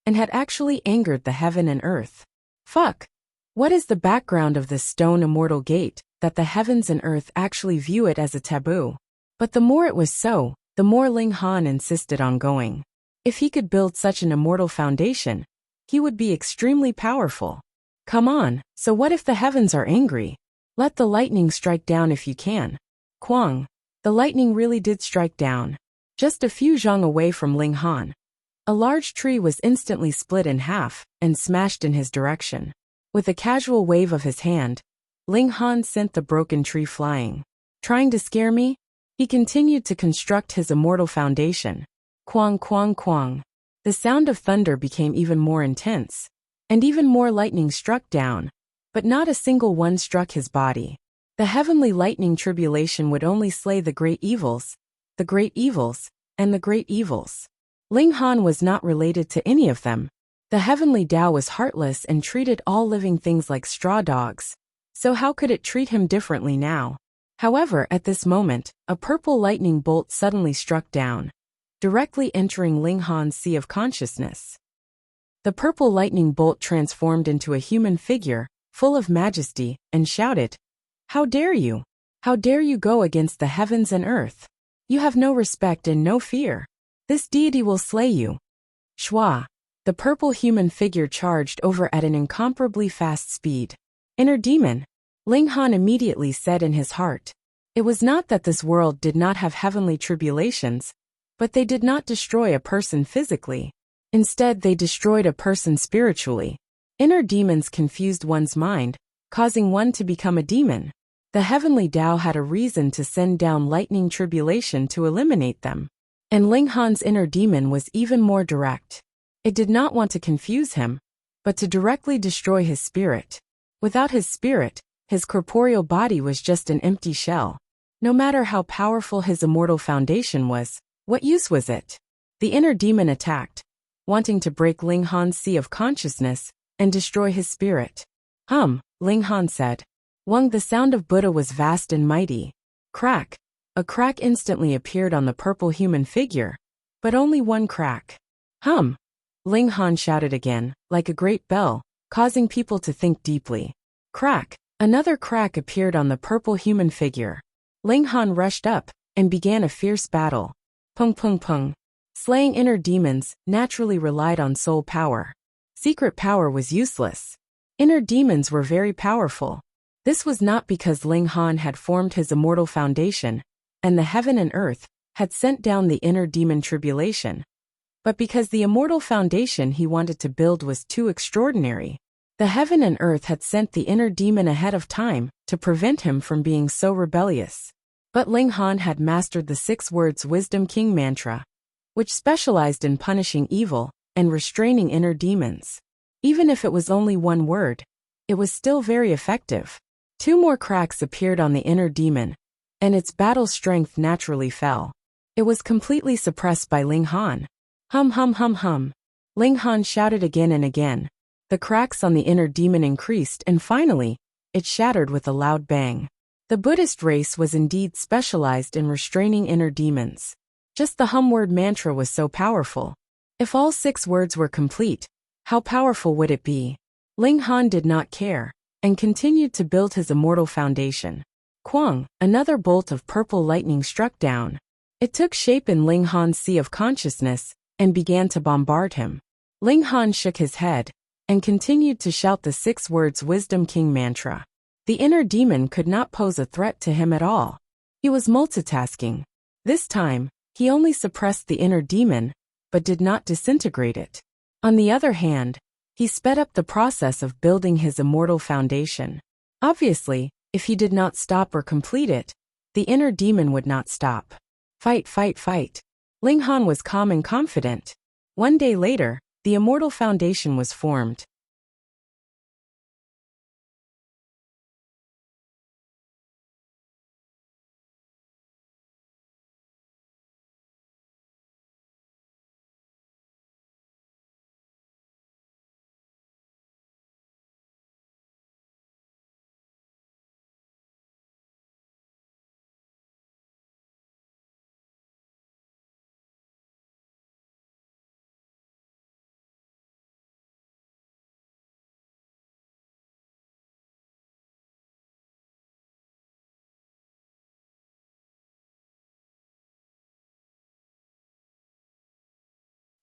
and had actually angered the heaven and earth. Fuck! What is the background of this stone immortal gate that the heavens and earth actually view it as a taboo? But the more it was so, the more Ling Han insisted on going. If he could build such an immortal foundation, he would be extremely powerful. Come on, so what if the heavens are angry? Let the lightning strike down if you can. Kwang. The lightning really did strike down. Just a few zhang away from Ling Han. A large tree was instantly split in half and smashed in his direction. With a casual wave of his hand, Ling Han sent the broken tree flying. Trying to scare me? He continued to construct his immortal foundation. Kwang kwang kwang. The sound of thunder became even more intense, and even more lightning struck down, but not a single one struck his body. The heavenly lightning tribulation would only slay the great evils, and the great evils. Ling Han was not related to any of them. The heavenly Tao was heartless and treated all living things like straw dogs, so how could it treat him differently now? However, at this moment, a purple lightning bolt suddenly struck down, directly entering Ling Han's sea of consciousness. The purple lightning bolt transformed into a human figure, full of majesty, and shouted, "How dare you? How dare you go against the heavens and earth? You have no respect and no fear. This deity will slay you." Shwa. The purple human figure charged over at an incomparably fast speed. Inner demon, Ling Han immediately said in his heart. It was not that this world did not have heavenly tribulations, but they did not destroy a person physically. Instead, they destroyed a person spiritually. Inner demons confused one's mind, causing one to become a demon. The heavenly Tao had a reason to send down lightning tribulation to eliminate them. And Ling Han's inner demon was even more direct. It did not want to confuse him, but to directly destroy his spirit. Without his spirit, his corporeal body was just an empty shell. No matter how powerful his immortal foundation was, what use was it? The inner demon attacked, wanting to break Ling Han's sea of consciousness and destroy his spirit. Ling Han said. Wang, the sound of Buddha was vast and mighty. Crack. A crack instantly appeared on the purple human figure, but only one crack. Ling Han shouted again, like a great bell, causing people to think deeply. Crack. Another crack appeared on the purple human figure. Ling Han rushed up and began a fierce battle. Pung pung pung. Slaying inner demons naturally relied on soul power. Secret power was useless. Inner demons were very powerful. This was not because Ling Han had formed his immortal foundation, and the heaven and earth had sent down the inner demon tribulation, but because the immortal foundation he wanted to build was too extraordinary. The heaven and earth had sent the inner demon ahead of time to prevent him from being so rebellious. But Ling Han had mastered the 6 words Wisdom King mantra, which specialized in punishing evil and restraining inner demons. Even if it was only one word, it was still very effective. 2 more cracks appeared on the inner demon, and its battle strength naturally fell. It was completely suppressed by Ling Han. Ling Han shouted again and again. The cracks on the inner demon increased and finally, it shattered with a loud bang. The Buddhist race was indeed specialized in restraining inner demons. Just the word mantra was so powerful. If all 6 words were complete, how powerful would it be? Ling Han did not care, and continued to build his immortal foundation. Kwang, another bolt of purple lightning struck down. It took shape in Ling Han's sea of consciousness, and began to bombard him. Ling Han shook his head, and continued to shout the 6 words Wisdom King mantra. The inner demon could not pose a threat to him at all. He was multitasking. This time, he only suppressed the inner demon, but did not disintegrate it. On the other hand, he sped up the process of building his immortal foundation. Obviously, if he did not stop or complete it, the inner demon would not stop. Fight, fight, fight. Ling Han was calm and confident. One day later, the immortal foundation was formed.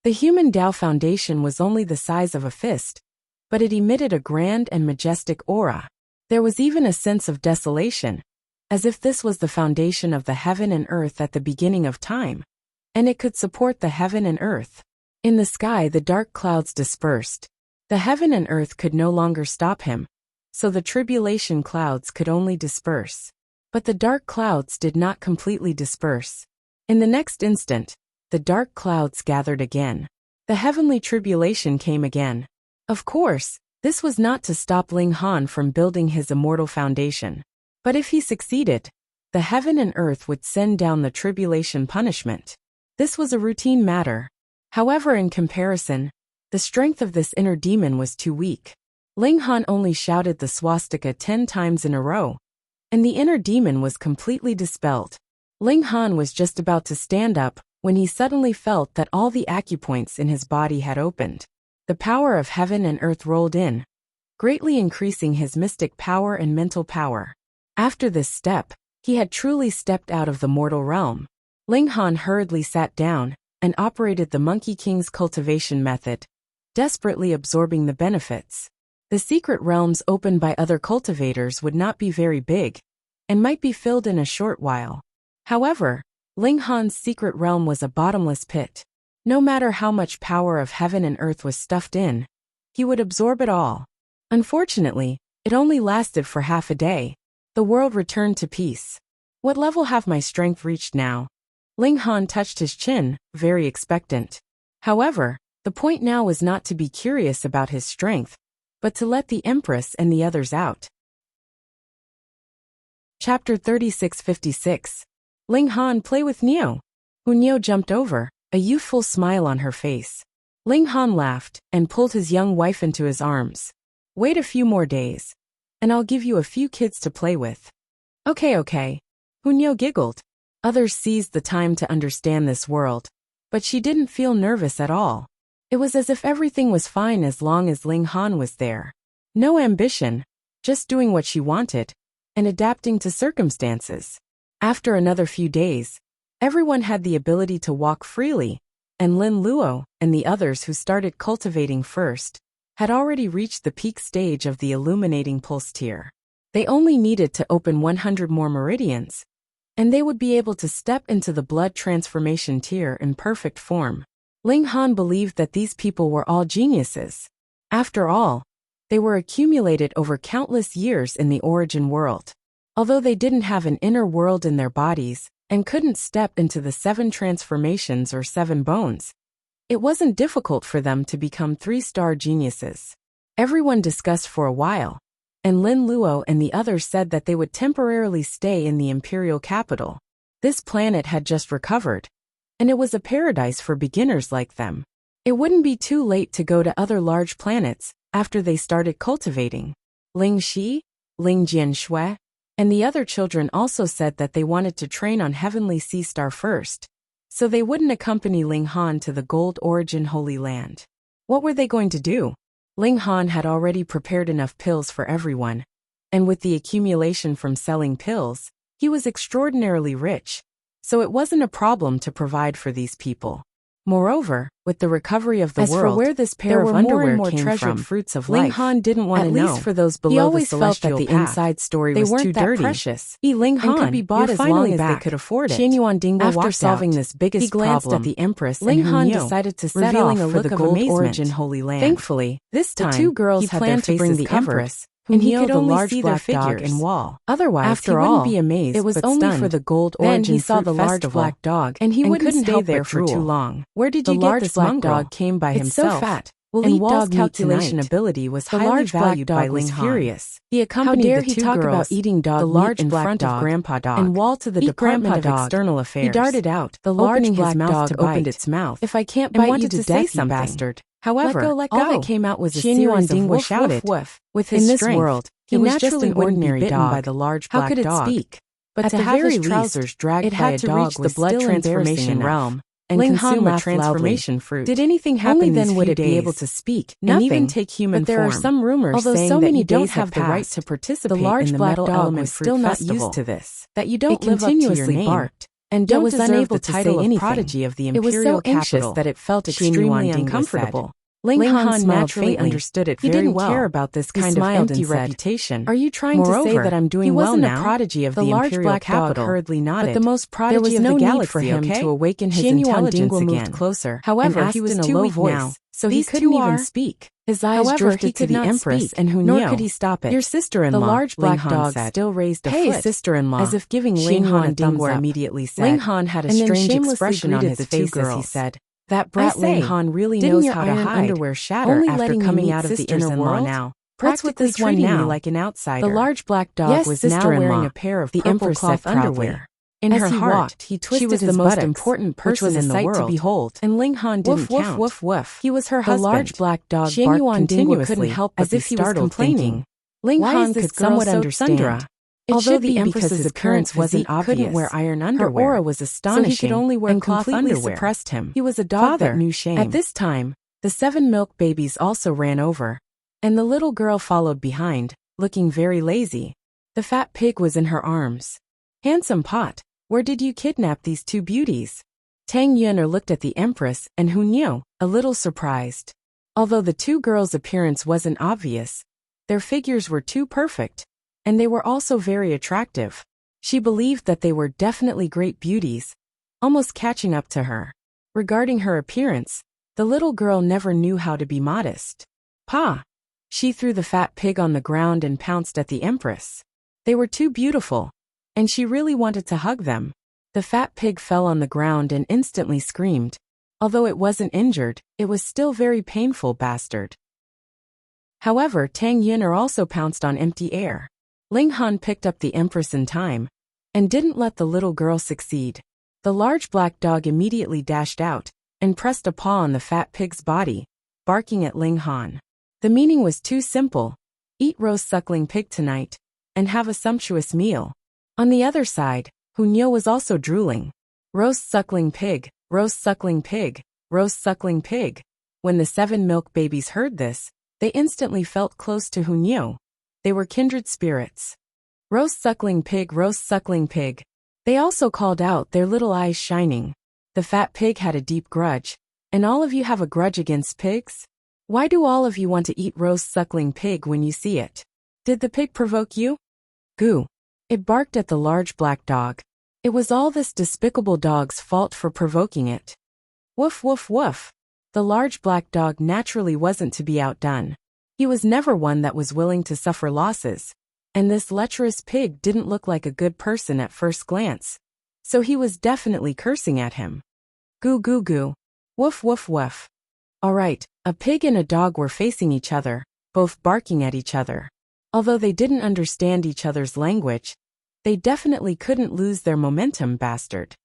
The human Tao foundation was only the size of a fist, but it emitted a grand and majestic aura. There was even a sense of desolation, as if this was the foundation of the heaven and earth at the beginning of time, and it could support the heaven and earth. In the sky the dark clouds dispersed. The heaven and earth could no longer stop him, so the tribulation clouds could only disperse. But the dark clouds did not completely disperse. In the next instant, the dark clouds gathered again. The heavenly tribulation came again. Of course, this was not to stop Ling Han from building his immortal foundation. But if he succeeded, the heaven and earth would send down the tribulation punishment. This was a routine matter. However, in comparison, the strength of this inner demon was too weak. Ling Han only shouted the swastika 10 times in a row, and the inner demon was completely dispelled. Ling Han was just about to stand up when he suddenly felt that all the acupoints in his body had opened. The power of heaven and earth rolled in, greatly increasing his mystic power and mental power. After this step, he had truly stepped out of the mortal realm. Ling Han hurriedly sat down and operated the Monkey King's cultivation method, desperately absorbing the benefits. The secret realms opened by other cultivators would not be very big, and might be filled in a short while. However, Ling Han's secret realm was a bottomless pit. No matter how much power of heaven and earth was stuffed in, he would absorb it all. Unfortunately, it only lasted for half a day. The world returned to peace. What level have my strength reached now? Ling Han touched his chin, very expectant. However, the point now was not to be curious about his strength, but to let the Empress and the others out. Chapter 3656. Ling Han play with Niu. Niu jumped over, a youthful smile on her face. Ling Han laughed and pulled his young wife into his arms. Wait a few more days, and I'll give you a few kids to play with. Okay. Niu giggled. Others seized the time to understand this world, but she didn't feel nervous at all. It was as if everything was fine as long as Ling Han was there. No ambition, just doing what she wanted, and adapting to circumstances. After another few days, everyone had the ability to walk freely, and Lin Luo and the others who started cultivating first had already reached the peak stage of the illuminating pulse tier. They only needed to open 100 more meridians, and they would be able to step into the blood transformation tier in perfect form. Ling Han believed that these people were all geniuses. After all, they were accumulated over countless years in the origin world. Although they didn't have an inner world in their bodies and couldn't step into the 7 transformations or 7 bones, it wasn't difficult for them to become 3-star geniuses. Everyone discussed for a while, and Lin Luo and the others said that they would temporarily stay in the imperial capital. This planet had just recovered, and it was a paradise for beginners like them. It wouldn't be too late to go to other large planets after they started cultivating. Ling Shi, Ling Jianshui, and the other children also said that they wanted to train on Heavenly Sea Star first, so they wouldn't accompany Ling Han to the Gold Origin Holy Land. What were they going to do? Ling Han had already prepared enough pills for everyone, and with the accumulation from selling pills, he was extraordinarily rich, so it wasn't a problem to provide for these people. Moreover, with the recovery of the world, for where this pair there of were underwear more and came more treasured from, fruits of Ling life. Han didn't want to At know. least for those below He always the felt that celestial the path. inside story They was weren't too that dirty. precious. Ling Han, and could be bought you're as long finally as back. they could afford it. Qian Yuan Dingbo After walked solving out. this biggest He glanced problem, at the Empress Ling and Han Niu, decided to set revealing off a for look the of Gold amazement. Origin Holy Land. Thankfully, this the time, two girls he had planned their to bring faces the covered, Empress, who and he knew could the only large see their black dog figures. and wall. Otherwise, After he wouldn't all, be amazed it was but only stunned. for the Gold Then Origin he saw fruit the large festival, black dog, and he wouldn't couldn't stay help there but for drool. too long. Where did The you get large this black mongrel? dog came by It's himself. so fat. We'll And eat Wall's dog meat calculation tonight. ability was The highly large black valued by dog Ling was Han. furious. He accompanied How dare the he 2 talk girls, about eating dog the meat large in black front of dog, Grandpa Dog, and Wall to the Eat Department Grandpa of Dog. External Affairs. He darted out, The opening large his black mouth dog to opened bite. its mouth. If I can't and bite you wanted to to say say something. bastard. However, Let all go. that came out was a Qian Yuan series of Dingbo woof shouted. woof woof. With In his this strength, world, he it was naturally just an wouldn't be ordinary bitten dog. by the large How black could it dog. speak? But At to the have very his least, trousers dragged it by had a to dog reach the was blood still transformation embarrassing realm enough. and Ling consume Han a laughed transformation loudly. fruit. Did anything happen Only these then would few it be able days? to speak, Nothing. and even take human But there are form. some rumors Although saying so that many you don't days have have the right passed, to participate the large in the black metal dog element was fruit still not festival. used to this. That you don't It live up to your continuously name. barked. and yet don't was deserve unable the to title say of anything. prodigy of the It was imperial so anxious capital that it felt Xin extremely Yuan Dingguo uncomfortable. said. Ling Han naturally naturally understood it He very didn't well. care about this He kind of smiled empty and said, reputation. "Are you trying Moreover, to say that I'm doing he wasn't well a now?" prodigy of the the large imperial black capital, dog hurriedly nodded. but the most prodigy there was of no the need galaxy, for him okay? to awaken his Xin Yuan intelligence Dingguo again. moved closer. However, and he asked was in a too low weak voice, now, so he "These couldn't two even are?" speak. His eyes However, drifted he to could the not Empress speak, and Hu nor Niu. could he stop it. "Your sister-in-law," The large Ling black Han dog said. still raised a "Hey, foot, sister-in-law," as if giving Xin Ling Han Yuan a thumbs Dingguo up. immediately said. Ling Han had a and then strange shamelessly expression on greeted his the face two as he girls. said, "That brat Ling Han really knows how to hide. underwear shatter Only after letting you coming meet out of the sisters-in-law inner world? now. What's with Practically this one treating me now?" like an outsider." The large black dog "Yes, was now sister-in-law," wearing a pair of the purple Empress cloth said proudly. underwear. In As her he heart, walked, he she twisted was the his most buttocks, important which person was a in the sight world. to behold. And Ling Han didn't Woof, count. woof, woof. He was her The husband. large black dog Xin barked Yuan Dingguo continuously, couldn't help but as be if he was startled, complaining. thinking, Ling Why Han is this could girl somewhat so understand. thundera? It Although should the be Empress's because his appearance current wasn't physique couldn't obvious. wear iron Her underwear, aura was so he astonishing, could only wear and cloth completely underwear. suppressed him. He was a dog that Father, knew shame. At this time, the 7 milk babies also ran over, and the little girl followed behind, looking very lazy. The fat pig was in her arms. "Handsome pot, where did you kidnap these 2 beauties?" Tang Yuner looked at the Empress and Hu Niu, a little surprised. Although the 2 girls' appearance wasn't obvious, their figures were too perfect, and they were also very attractive. She believed that they were definitely great beauties, almost catching up to her. Regarding her appearance, the little girl never knew how to be modest. "Pa!" She threw the fat pig on the ground and pounced at the Empress. They were too beautiful, and she really wanted to hug them. The fat pig fell on the ground and instantly screamed. Although it wasn't injured, it was still very painful, bastard. However, Tang Yuner also pounced on empty air. Ling Han picked up the Empress in time, and didn't let the little girl succeed. The large black dog immediately dashed out, and pressed a paw on the fat pig's body, barking at Ling Han. The meaning was too simple: eat roast suckling pig tonight, and have a sumptuous meal. On the other side, Hu Niu was also drooling. Roast suckling pig, roast suckling pig, roast suckling pig. When the 7 milk babies heard this, they instantly felt close to Hu Niu. They were kindred spirits. Roast suckling pig, roast suckling pig. They also called out, their little eyes shining. The fat pig had a deep grudge. And all of you have a grudge against pigs? Why do all of you want to eat roast suckling pig when you see it? Did the pig provoke you? Goo. It barked at the large black dog. It was all this despicable dog's fault for provoking it. Woof woof woof. The large black dog naturally wasn't to be outdone. He was never one that was willing to suffer losses. And this lecherous pig didn't look like a good person at first glance. So he was definitely cursing at him. Goo goo goo. Woof woof woof. Alright, a pig and a dog were facing each other, both barking at each other. Although they didn't understand each other's language, they definitely couldn't lose their momentum, bastard.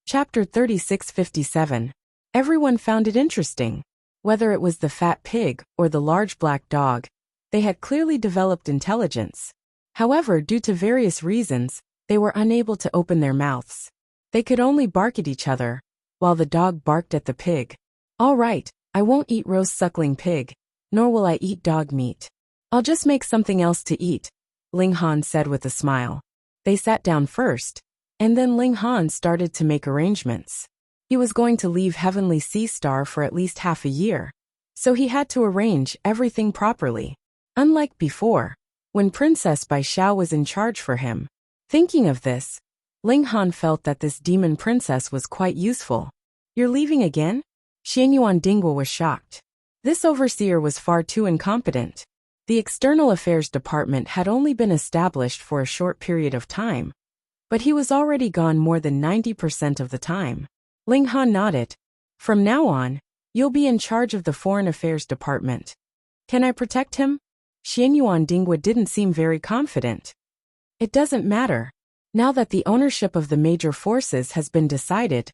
Chapter 3657. Everyone found it interesting. Whether it was the fat pig or the large black dog, they had clearly developed intelligence. However, due to various reasons, they were unable to open their mouths. They could only bark at each other, while the dog barked at the pig. All right, I won't eat roast suckling pig, nor will I eat dog meat. I'll just make something else to eat, Ling Han said with a smile. They sat down first, and then Ling Han started to make arrangements. He was going to leave Heavenly Sea Star for at least half a year, so he had to arrange everything properly. Unlike before, when Princess Bai Xiao was in charge for him. Thinking of this, Ling Han felt that this demon princess was quite useful. You're leaving again? Xianyuan Dingwa was shocked. This overseer was far too incompetent. The External Affairs Department had only been established for a short period of time, but he was already gone more than 90% of the time. Ling Han nodded. From now on, you'll be in charge of the Foreign Affairs Department. Can I protect him? Xianyuan Dingwa didn't seem very confident. It doesn't matter. Now that the ownership of the major forces has been decided,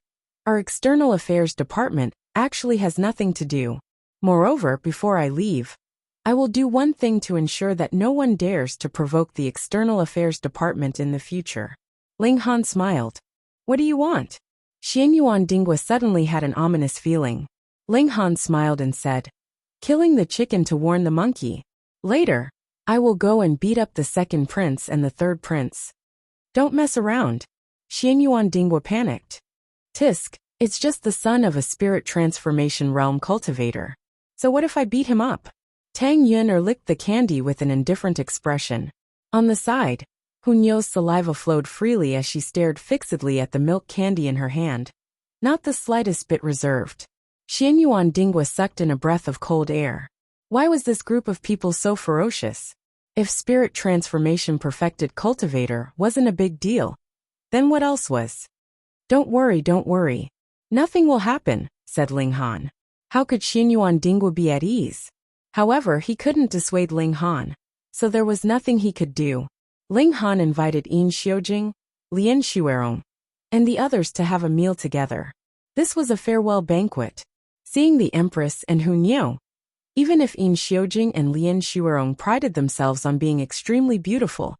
our External Affairs Department actually has nothing to do. Moreover, before I leave, I will do one thing to ensure that no one dares to provoke the External Affairs Department in the future. Ling Han smiled. What do you want? Xianyuan Dingwa suddenly had an ominous feeling. Ling Han smiled and said, killing the chicken to warn the monkey. Later, I will go and beat up the second prince and the third prince. Don't mess around. Xianyuan Dingwa panicked. Tisk, it's just the son of a spirit transformation realm cultivator. So what if I beat him up? Tang Yun licked the candy with an indifferent expression. On the side, Hunyo's saliva flowed freely as she stared fixedly at the milk candy in her hand. Not the slightest bit reserved. Xianyuan Dingwa sucked in a breath of cold air. Why was this group of people so ferocious? If spirit transformation perfected cultivator wasn't a big deal, then what else was? Don't worry. Nothing will happen, said Ling Han. How could Xianyuan Dingwa be at ease? However, he couldn't dissuade Ling Han, so there was nothing he could do. Ling Han invited Yin Xiujing, Lien Xuerong, and the others to have a meal together. This was a farewell banquet. Seeing the Empress and Hunyo, even if Yin Xiujing and Lien Xuerong prided themselves on being extremely beautiful,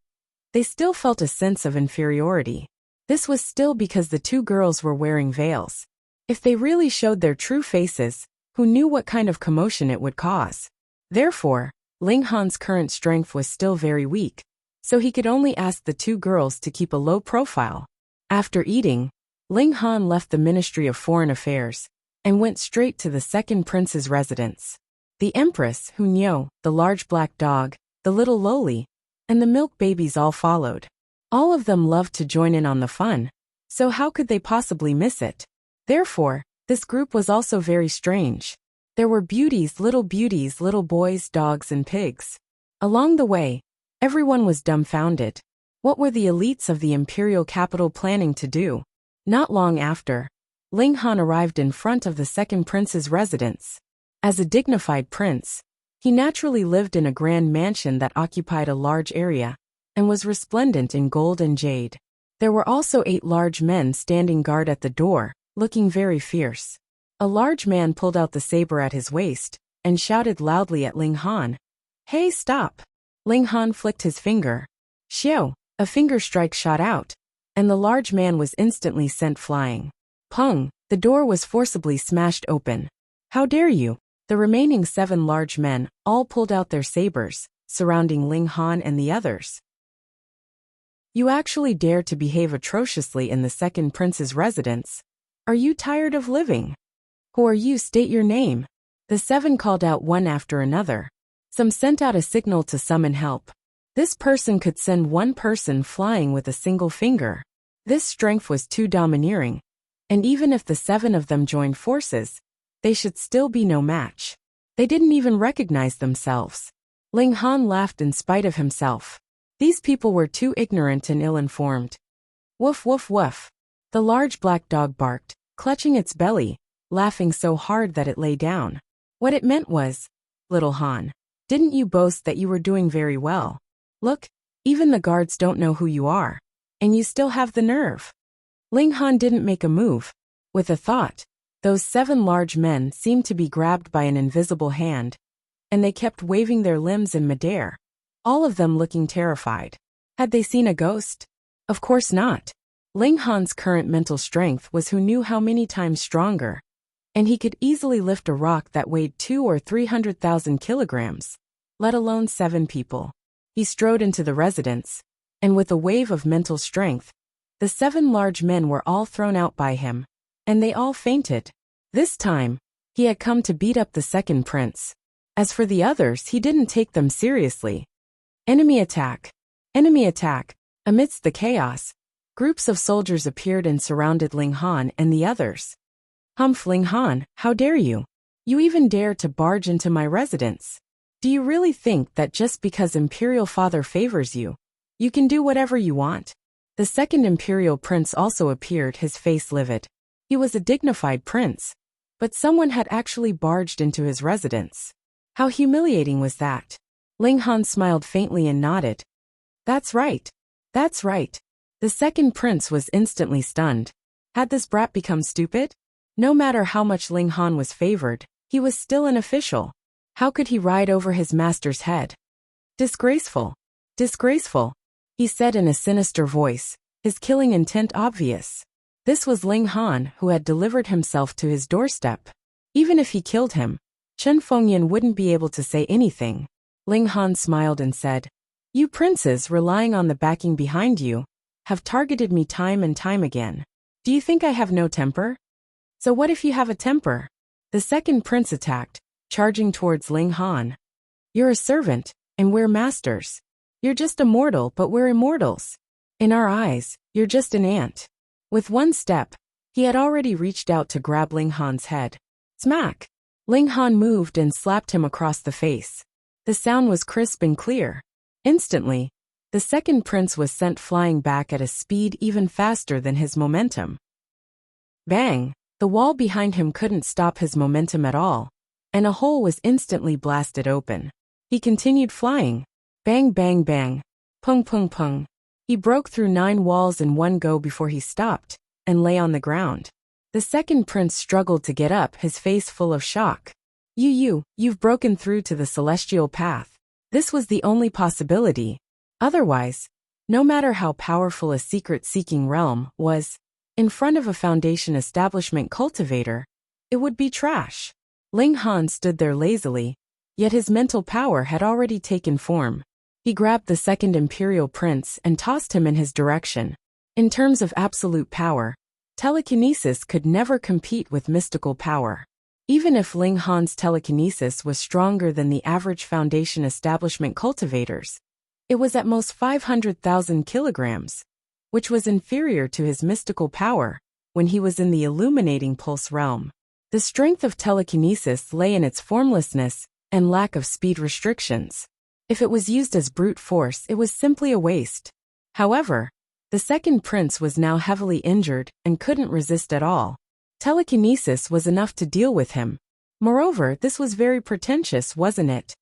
they still felt a sense of inferiority. This was still because the two girls were wearing veils. If they really showed their true faces, who knew what kind of commotion it would cause? Therefore, Ling Han's current strength was still very weak, so he could only ask the two girls to keep a low profile. After eating, Ling Han left the Ministry of Foreign Affairs and went straight to the second prince's residence. The Empress, Hunyo, the large black dog, the little Loli, and the milk babies all followed. All of them loved to join in on the fun, so how could they possibly miss it? Therefore, this group was also very strange. There were beauties, little boys, dogs, and pigs. Along the way, everyone was dumbfounded. What were the elites of the imperial capital planning to do? Not long after, Ling Han arrived in front of the second prince's residence. As a dignified prince, he naturally lived in a grand mansion that occupied a large area and was resplendent in gold and jade. There were also 8 large men standing guard at the door, looking very fierce. A large man pulled out the saber at his waist and shouted loudly at Ling Han. Hey, stop! Ling Han flicked his finger. Xiao, a finger strike shot out, and the large man was instantly sent flying. Pung, the door was forcibly smashed open. How dare you? The remaining 7 large men all pulled out their sabers, surrounding Ling Han and the others. You actually dare to behave atrociously in the second prince's residence? Are you tired of living? Who are you? State your name. The 7 called out one after another. Some sent out a signal to summon help. This person could send one person flying with a single finger. This strength was too domineering, and even if the 7 of them joined forces, they should still be no match. They didn't even recognize themselves. Ling Han laughed in spite of himself. These people were too ignorant and ill-informed. Woof woof woof. The large black dog barked, clutching its belly, laughing so hard that it lay down. What it meant was, Little Han, didn't you boast that you were doing very well? Look, even the guards don't know who you are, and you still have the nerve. Ling Han didn't make a move. With a thought, Those 7 large men seemed to be grabbed by an invisible hand, and they kept waving their limbs in midair, all of them looking terrified. Had they seen a ghost? Of course not. Ling Han's current mental strength was who knew how many times stronger, and he could easily lift a rock that weighed 200,000 or 300,000 kilograms, let alone 7 people. He strode into the residence, and with a wave of mental strength, the 7 large men were all thrown out by him, and they all fainted. This time, he had come to beat up the second prince. As for the others, he didn't take them seriously. Enemy attack! Enemy attack! Amidst the chaos, groups of soldiers appeared and surrounded Ling Han and the others. Humph, Ling Han, how dare you? You even dare to barge into my residence. Do you really think that just because Imperial Father favors you, you can do whatever you want? The second Imperial Prince also appeared, his face livid. He was a dignified prince, but someone had actually barged into his residence. How humiliating was that? Ling Han smiled faintly and nodded. That's right. That's right. The second prince was instantly stunned. Had this brat become stupid? No matter how much Ling Han was favored, he was still an official. How could he ride over his master's head? Disgraceful. Disgraceful, he said in a sinister voice, his killing intent obvious. This was Ling Han who had delivered himself to his doorstep. Even if he killed him, Chen Fengyan wouldn't be able to say anything. Ling Han smiled and said, You princes relying on the backing behind you have targeted me time and time again. Do you think I have no temper? So what if you have a temper? The second prince attacked, charging towards Ling Han. You're a servant, and we're masters. You're just a mortal, but we're immortals. In our eyes, you're just an ant. With one step, he had already reached out to grab Ling Han's head. Smack! Ling Han moved and slapped him across the face. The sound was crisp and clear. Instantly, the second prince was sent flying back at a speed even faster than his momentum. Bang! The wall behind him couldn't stop his momentum at all, and a hole was instantly blasted open. He continued flying. Bang, bang, bang. Pung, pung, pung. He broke through 9 walls in one go before he stopped and lay on the ground. The second prince struggled to get up, his face full of shock. You've broken through to the celestial path. This was the only possibility. Otherwise, no matter how powerful a secret-seeking realm was, in front of a Foundation establishment cultivator, it would be trash. Ling Han stood there lazily, yet his mental power had already taken form. He grabbed the second Imperial Prince and tossed him in his direction. In terms of absolute power, telekinesis could never compete with mystical power. Even if Ling Han's telekinesis was stronger than the average Foundation establishment cultivators, it was at most 500,000 kilograms, which was inferior to his mystical power when he was in the illuminating pulse realm. The strength of telekinesis lay in its formlessness and lack of speed restrictions. If it was used as brute force, it was simply a waste. However, the second prince was now heavily injured and couldn't resist at all. Telekinesis was enough to deal with him. Moreover, this was very pretentious, wasn't it?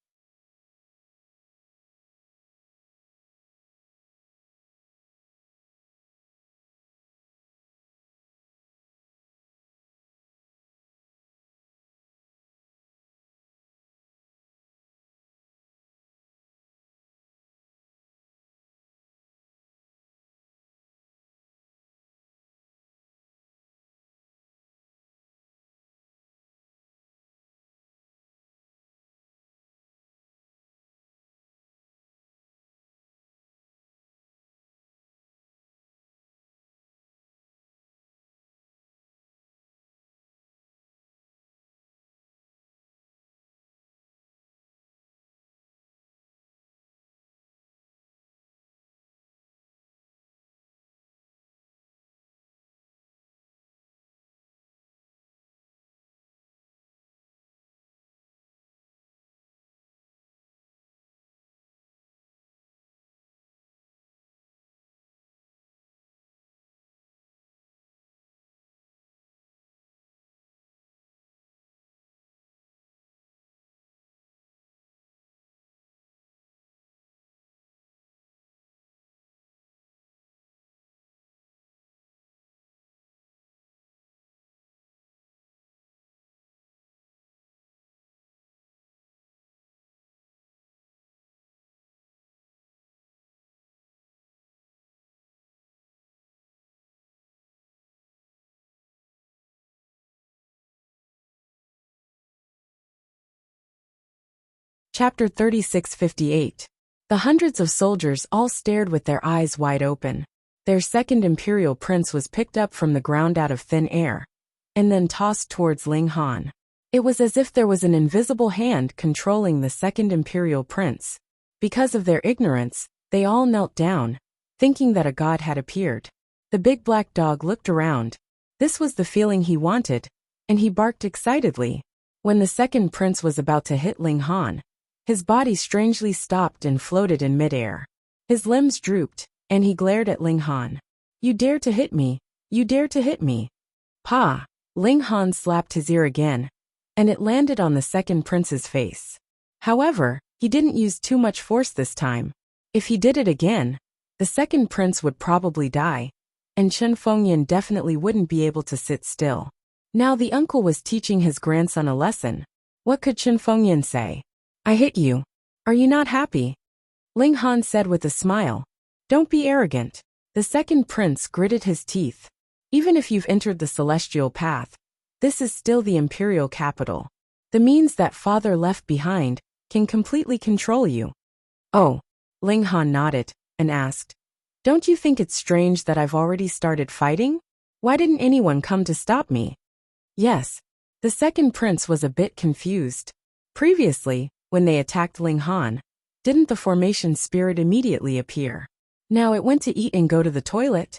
Chapter 3658. The hundreds of soldiers all stared with their eyes wide open. Their second imperial prince was picked up from the ground out of thin air, and then tossed towards Ling Han. It was as if there was an invisible hand controlling the second imperial prince. Because of their ignorance, they all knelt down, thinking that a god had appeared. The big black dog looked around. This was the feeling he wanted, and he barked excitedly. When the second prince was about to hit Ling Han, his body strangely stopped and floated in midair. His limbs drooped, and he glared at Ling Han. "You dare to hit me! You dare to hit me!" "Pa!" Ling Han slapped his ear again, and it landed on the second prince's face. However, he didn't use too much force this time. If he did it again, the second prince would probably die, and Chen Fengyan definitely wouldn't be able to sit still. Now the uncle was teaching his grandson a lesson. What could Chen Fengyan say? "I hit you. Are you not happy?" Ling Han said with a smile. "Don't be arrogant." The second prince gritted his teeth. "Even if you've entered the celestial path, this is still the imperial capital. The means that father left behind can completely control you." "Oh." Ling Han nodded and asked, "Don't you think it's strange that I've already started fighting? Why didn't anyone come to stop me?" "Yes." The second prince was a bit confused. Previously, when they attacked Ling Han, didn't the formation spirit immediately appear? Now it went to eat and go to the toilet?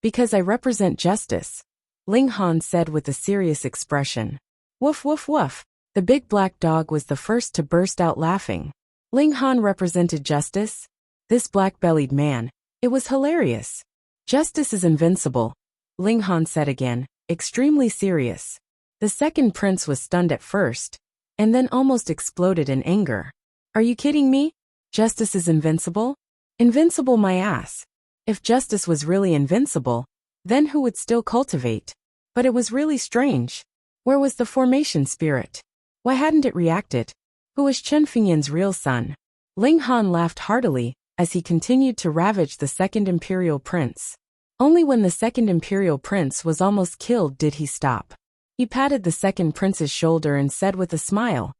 "Because I represent justice," Ling Han said with a serious expression. "Woof woof woof." The big black dog was the first to burst out laughing. Ling Han represented justice? This black-bellied man. It was hilarious. "Justice is invincible," Ling Han said again, extremely serious. The second prince was stunned at first, and then almost exploded in anger. "Are you kidding me? Justice is invincible? Invincible my ass. If justice was really invincible, then who would still cultivate?" But it was really strange. Where was the formation spirit? Why hadn't it reacted? Who was Chen Fengyan's real son? Ling Han laughed heartily as he continued to ravage the second imperial prince. Only when the second imperial prince was almost killed did he stop. He patted the second prince's shoulder and said with a smile,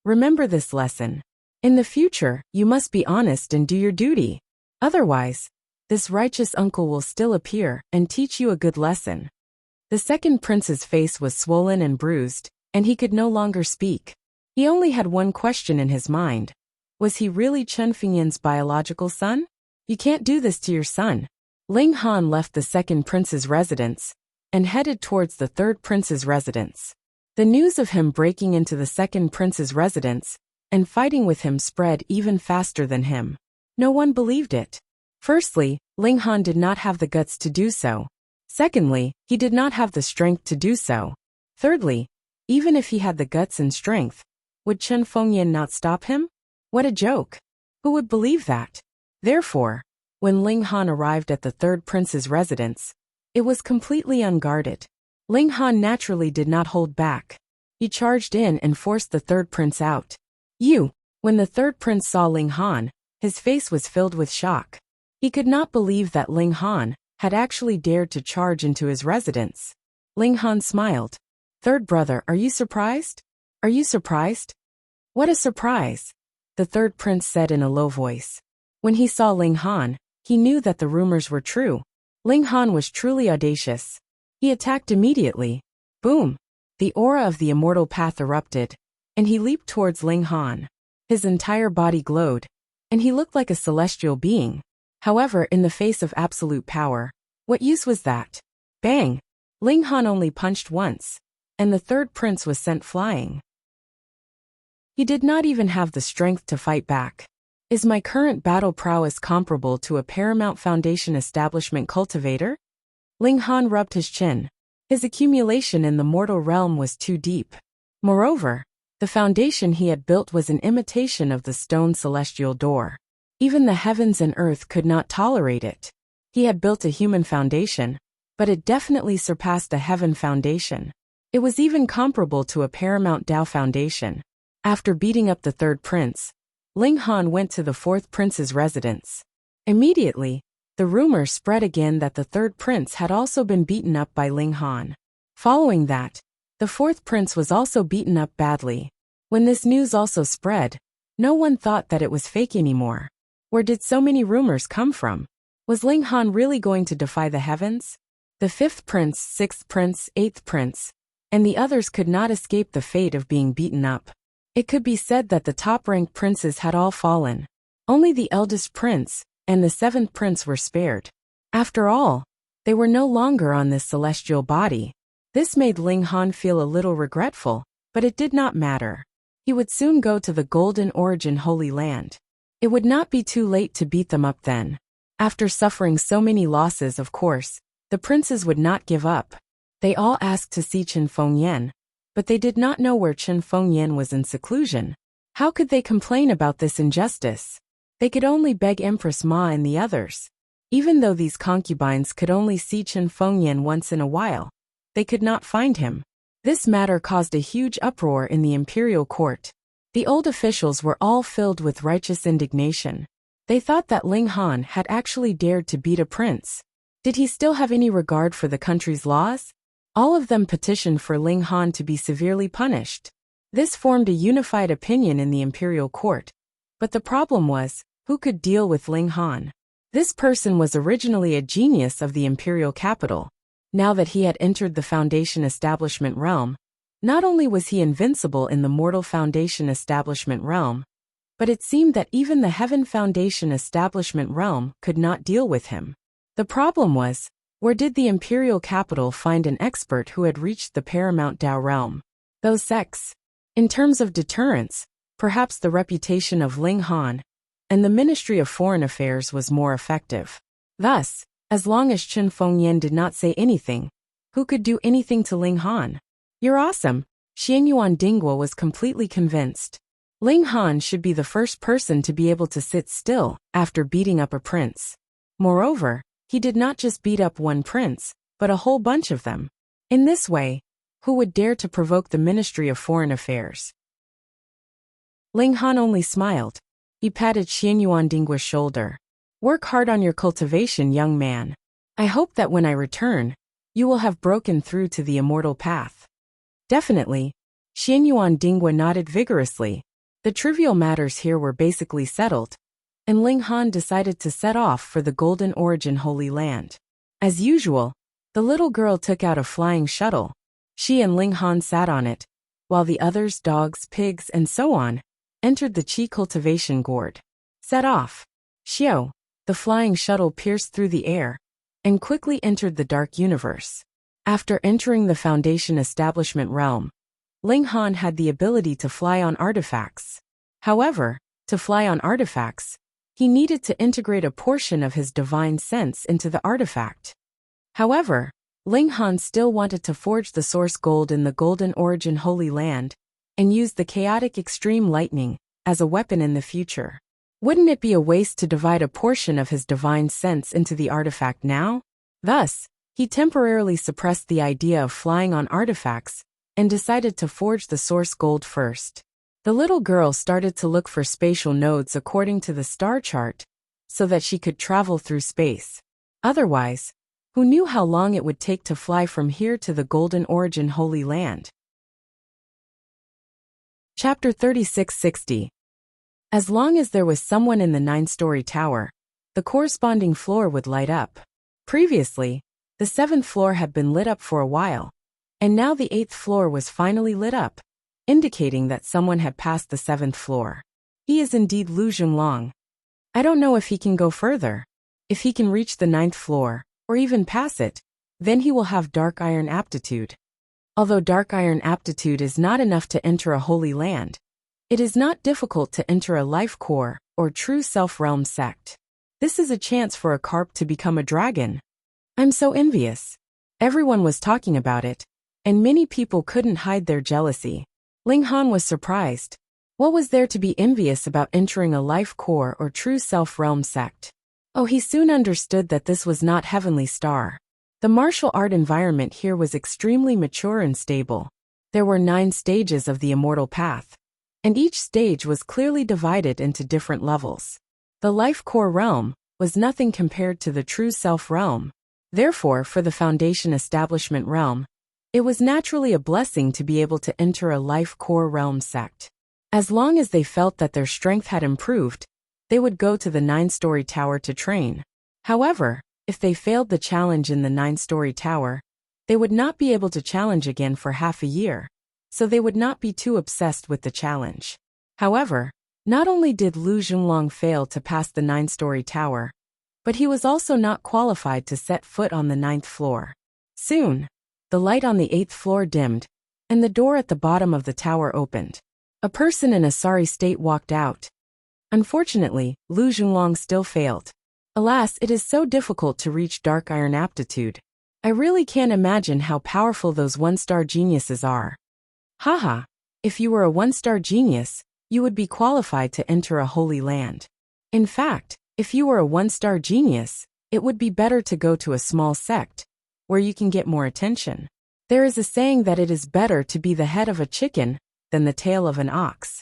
"Remember this lesson. In the future, you must be honest and do your duty. Otherwise, this righteous uncle will still appear and teach you a good lesson." The second prince's face was swollen and bruised, and he could no longer speak. He only had one question in his mind. Was he really Chen Fengyan's biological son? "You can't do this to your son." Ling Han left the second prince's residence and headed towards the third prince's residence. The news of him breaking into the second prince's residence and fighting with him spread even faster than him. No one believed it. Firstly, Ling Han did not have the guts to do so. Secondly, he did not have the strength to do so. Thirdly, even if he had the guts and strength, would Chen Fengyan not stop him? What a joke. Who would believe that? Therefore, when Ling Han arrived at the third prince's residence, it was completely unguarded. Ling Han naturally did not hold back. He charged in and forced the third prince out. "You!" When the third prince saw Ling Han, his face was filled with shock. He could not believe that Ling Han had actually dared to charge into his residence. Ling Han smiled. "Third brother, are you surprised? Are you surprised?" "What a surprise," the third prince said in a low voice. When he saw Ling Han, he knew that the rumors were true. Ling Han was truly audacious. He attacked immediately. Boom! The aura of the immortal path erupted, and he leaped towards Ling Han. His entire body glowed, and he looked like a celestial being. However, in the face of absolute power, what use was that? Bang! Ling Han only punched once, and the third prince was sent flying. He did not even have the strength to fight back. Is my current battle prowess comparable to a Paramount Foundation establishment cultivator? Ling Han rubbed his chin. His accumulation in the mortal realm was too deep. Moreover, the foundation he had built was an imitation of the stone celestial door. Even the heavens and earth could not tolerate it. He had built a human foundation, but it definitely surpassed a heaven foundation. It was even comparable to a Paramount Tao foundation. After beating up the third prince, Ling Han went to the fourth prince's residence. Immediately, the rumor spread again that the third prince had also been beaten up by Ling Han. Following that, the fourth prince was also beaten up badly. When this news also spread, No one thought that it was fake anymore. Where did so many rumors come from? Was Ling Han really going to defy the heavens? The 5th prince, 6th prince, 8th prince, and the others could not escape the fate of being beaten up. It could be said that the top-ranked princes had all fallen. Only the eldest prince and the 7th prince were spared. After all, they were no longer on this celestial body. This made Ling Han feel a little regretful, but it did not matter. He would soon go to the Golden Origin Holy Land. It would not be too late to beat them up then. After suffering so many losses, of course, the princes would not give up. They all asked to see Chen Fengyan, but they did not know where Chen Fengyan was in seclusion. How could they complain about this injustice? They could only beg Empress Ma and the others. Even though these concubines could only see Chen Fengyan once in a while, they could not find him. This matter caused a huge uproar in the imperial court. The old officials were all filled with righteous indignation. They thought that Ling Han had actually dared to beat a prince. Did he still have any regard for the country's laws? All of them petitioned for Ling Han to be severely punished. This formed a unified opinion in the imperial court. But the problem was, who could deal with Ling Han? This person was originally a genius of the imperial capital. Now that he had entered the Foundation Establishment realm, not only was he invincible in the mortal Foundation Establishment realm, but it seemed that even the Heaven Foundation Establishment realm could not deal with him. The problem was, where did the imperial capital find an expert who had reached the paramount Dao realm? Those sects. In terms of deterrence, perhaps the reputation of Ling Han and the Ministry of Foreign Affairs was more effective. Thus, as long as Chen Fengyan did not say anything, who could do anything to Ling Han? You're awesome. Xianyuan Dingguo was completely convinced. Ling Han should be the first person to be able to sit still after beating up a prince. Moreover, he did not just beat up one prince, but a whole bunch of them. In this way, who would dare to provoke the Ministry of Foreign Affairs? Ling Han only smiled. He patted Xianyuan Dingguo's shoulder. Work hard on your cultivation, young man. I hope that when I return, you will have broken through to the immortal path. Definitely. Xianyuan Dingguo nodded vigorously. The trivial matters here were basically settled, and Ling Han decided to set off for the Golden Origin Holy Land. As usual, the little girl took out a flying shuttle. She and Ling Han sat on it, while the others, dogs, pigs, and so on, entered the Qi cultivation gourd. Set off. Xiao, the flying shuttle pierced through the air and quickly entered the dark universe. After entering the Foundation Establishment realm, Ling Han had the ability to fly on artifacts. However, to fly on artifacts, he needed to integrate a portion of his divine sense into the artifact. However, Ling Han still wanted to forge the source gold in the Golden Origin Holy Land and use the chaotic extreme lightning as a weapon in the future. Wouldn't it be a waste to divide a portion of his divine sense into the artifact now? Thus, he temporarily suppressed the idea of flying on artifacts and decided to forge the source gold first. The little girl started to look for spatial nodes according to the star chart so that she could travel through space. Otherwise, who knew how long it would take to fly from here to the Golden Origin Holy Land? Chapter 3660. As long as there was someone in the 9-story tower, the corresponding floor would light up. Previously, the 7th floor had been lit up for a while, and now the 8th floor was finally lit up, indicating that someone had passed the 7th floor. He is indeed Lu Zhonglong. I don't know if he can go further. If he can reach the 9th floor, or even pass it, then he will have dark iron aptitude. Although dark iron aptitude is not enough to enter a holy land, it is not difficult to enter a life core or true self-realm sect. This is a chance for a carp to become a dragon. I'm so envious. Everyone was talking about it, and many people couldn't hide their jealousy. Ling Han was surprised. What was there to be envious about entering a life core or true self-realm sect? Oh, he soon understood that this was not Heavenly Star. The martial art environment here was extremely mature and stable. There were 9 stages of the immortal path, and each stage was clearly divided into different levels. The life core realm was nothing compared to the true self realm. Therefore, for the Foundation Establishment realm, it was naturally a blessing to be able to enter a life core realm sect. As long as they felt that their strength had improved, they would go to the 9-story tower to train. However, if they failed the challenge in the 9-story tower, they would not be able to challenge again for half a year, so they would not be too obsessed with the challenge. However, not only did Lu Junlong fail to pass the 9-story tower, but he was also not qualified to set foot on the 9th floor. Soon, the light on the 8th floor dimmed, and the door at the bottom of the tower opened. A person in a sorry state walked out. Unfortunately, Lu Junlong still failed. Alas, it is so difficult to reach dark iron aptitude. I really can't imagine how powerful those 1-star geniuses are. Haha, if you were a 1-star genius, you would be qualified to enter a holy land. In fact, if you were a 1-star genius, it would be better to go to a small sect, where you can get more attention. There is a saying that it is better to be the head of a chicken than the tail of an ox.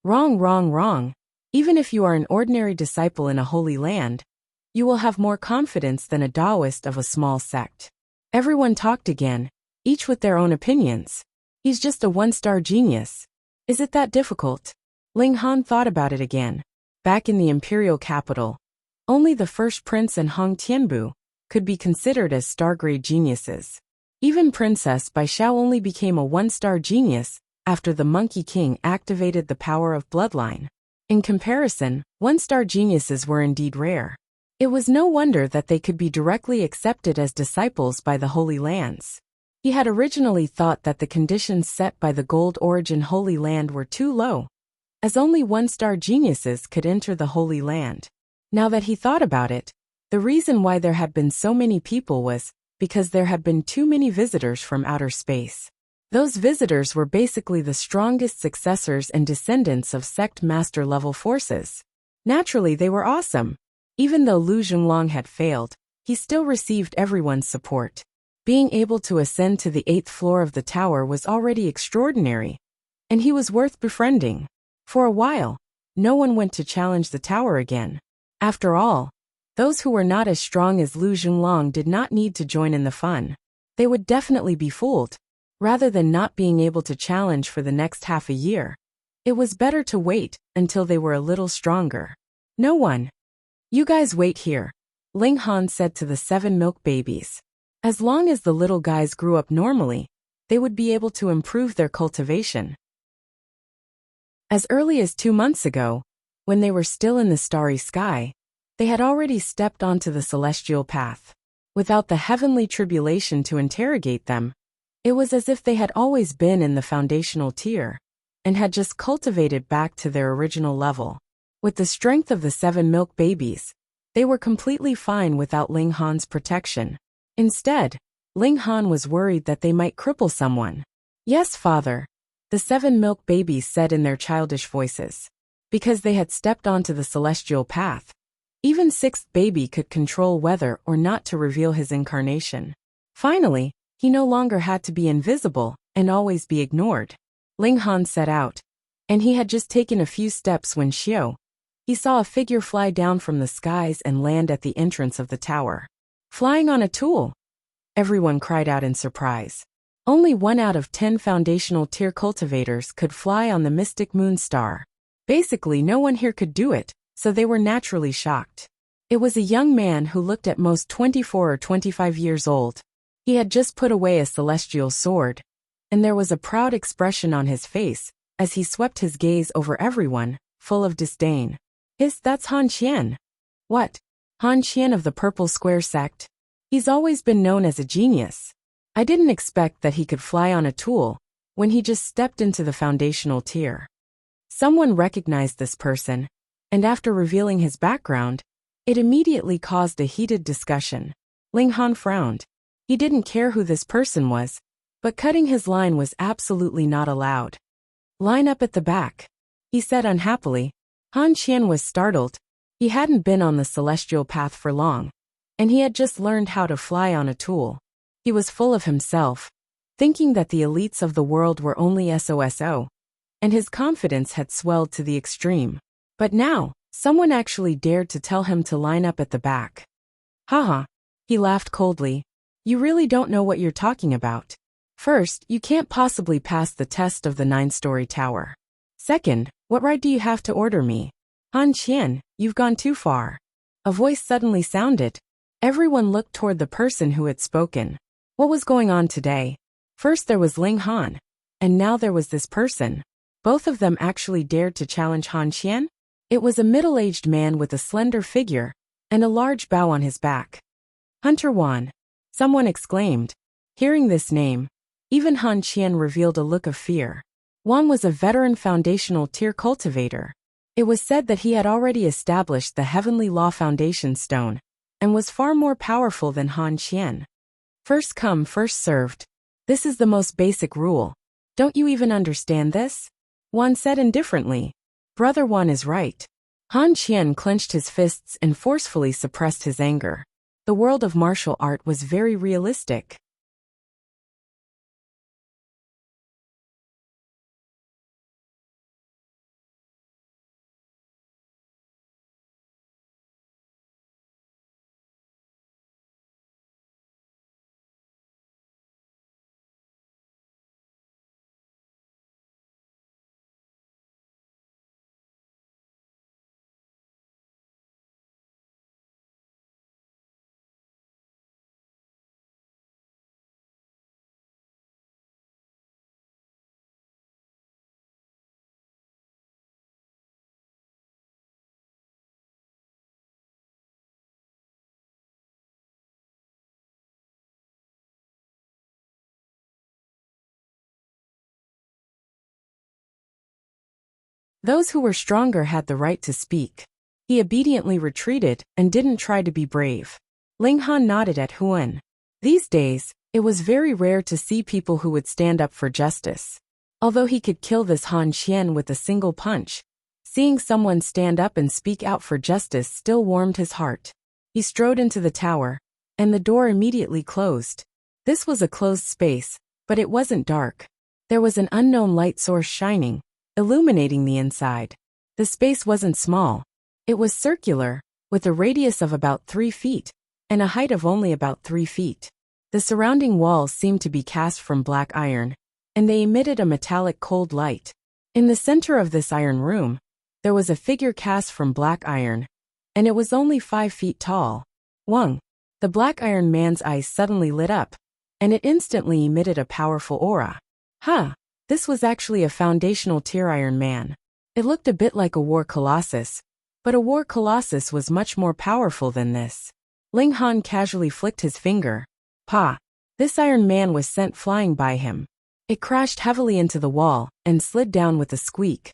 Wrong, wrong, wrong. Even if you are an ordinary disciple in a holy land, you will have more confidence than a Taoist of a small sect. Everyone talked again, each with their own opinions. He's just a 1-star genius. Is it that difficult? Ling Han thought about it again. Back in the imperial capital, only the first prince and Hong Tianbu could be considered as star-grade geniuses. Even Princess Bai Xiao only became a 1-star genius after the Monkey King activated the power of bloodline. In comparison, 1-star geniuses were indeed rare. It was no wonder that they could be directly accepted as disciples by the Holy Lands. He had originally thought that the conditions set by the Gold Origin Holy Land were too low, as only 1-star geniuses could enter the Holy Land. Now that he thought about it, the reason why there had been so many people was because there had been too many visitors from outer space. Those visitors were basically the strongest successors and descendants of sect master level forces. Naturally, they were awesome. Even though Lu Junlong had failed, he still received everyone's support. Being able to ascend to the 8th floor of the tower was already extraordinary, and he was worth befriending. For a while, no one went to challenge the tower again. After all, those who were not as strong as Lu Junlong did not need to join in the fun. They would definitely be fooled. Rather than not being able to challenge for the next half a year, it was better to wait until they were a little stronger. No one. You guys wait here, Ling Han said to the 7 milk babies. As long as the little guys grew up normally, they would be able to improve their cultivation. As early as 2 months ago, when they were still in the starry sky, they had already stepped onto the celestial path. Without the heavenly tribulation to interrogate them, it was as if they had always been in the foundational tier, and had just cultivated back to their original level. With the strength of the 7 milk babies, they were completely fine without Ling Han's protection. Instead, Ling Han was worried that they might cripple someone. Yes, father, the 7 milk babies said in their childish voices. Because they had stepped onto the celestial path, even 6th baby could control whether or not to reveal his incarnation. Finally, he no longer had to be invisible and always be ignored. Ling Han set out, and he had just taken a few steps when he saw a figure fly down from the skies and land at the entrance of the tower. Flying on a tool! Everyone cried out in surprise. Only 1 out of 10 foundational tier cultivators could fly on the mystic moon star. Basically, no one here could do it, so they were naturally shocked. It was a young man who looked at most 24 or 25 years old. He had just put away a celestial sword, and there was a proud expression on his face as he swept his gaze over everyone, full of disdain. That's Han Qian. What? Han Qian of the Purple Square sect? He's always been known as a genius. I didn't expect that he could fly on a tool when he just stepped into the foundational tier. Someone recognized this person, and after revealing his background, it immediately caused a heated discussion. Ling Han frowned. He didn't care who this person was, but cutting his line was absolutely not allowed. Line up at the back, he said unhappily. Han Qian was startled. He hadn't been on the celestial path for long, and he had just learned how to fly on a tool. He was full of himself, thinking that the elites of the world were only SOSO, and his confidence had swelled to the extreme. But now, someone actually dared to tell him to line up at the back. Haha, he laughed coldly. You really don't know what you're talking about. First, you can't possibly pass the test of the 9-story tower. Second, what right do you have to order me? Han Qian, you've gone too far. A voice suddenly sounded. Everyone looked toward the person who had spoken. What was going on today? First there was Ling Han, and now there was this person. Both of them actually dared to challenge Han Qian? It was a middle-aged man with a slender figure and a large bow on his back. Hunter Wan, someone exclaimed. Hearing this name, even Han Qian revealed a look of fear. Wan was a veteran foundational tier cultivator. It was said that he had already established the Heavenly Law Foundation Stone and was far more powerful than Han Qian. First come, first served. This is the most basic rule. Don't you even understand this? Wan said indifferently. Brother Wan is right. Han Qian clenched his fists and forcefully suppressed his anger. The world of martial art was very realistic. Those who were stronger had the right to speak. He obediently retreated and didn't try to be brave. Ling Han nodded at Huan. These days, it was very rare to see people who would stand up for justice. Although he could kill this Han Qian with a single punch, seeing someone stand up and speak out for justice still warmed his heart. He strode into the tower, and the door immediately closed. This was a closed space, but it wasn't dark. There was an unknown light source shining, illuminating the inside. The space wasn't small. It was circular, with a radius of about 3 feet, and a height of only about 3 feet. The surrounding walls seemed to be cast from black iron, and they emitted a metallic cold light. In the center of this iron room, there was a figure cast from black iron, and it was only 5 feet tall. Wang, the black iron man's eyes suddenly lit up, and it instantly emitted a powerful aura. Huh! This was actually a foundational tier Iron Man. It looked a bit like a war colossus, but a war colossus was much more powerful than this. Ling Han casually flicked his finger. Pa! This Iron Man was sent flying by him. It crashed heavily into the wall and slid down with a squeak.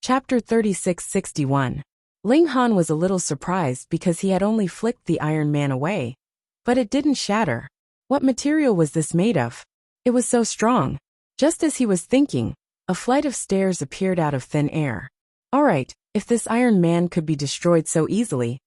Chapter 3661. Ling Han was a little surprised because he had only flicked the Iron Man away. But it didn't shatter. What material was this made of? It was so strong. Just as he was thinking, a flight of stairs appeared out of thin air. Alright, if this Iron Man could be destroyed so easily,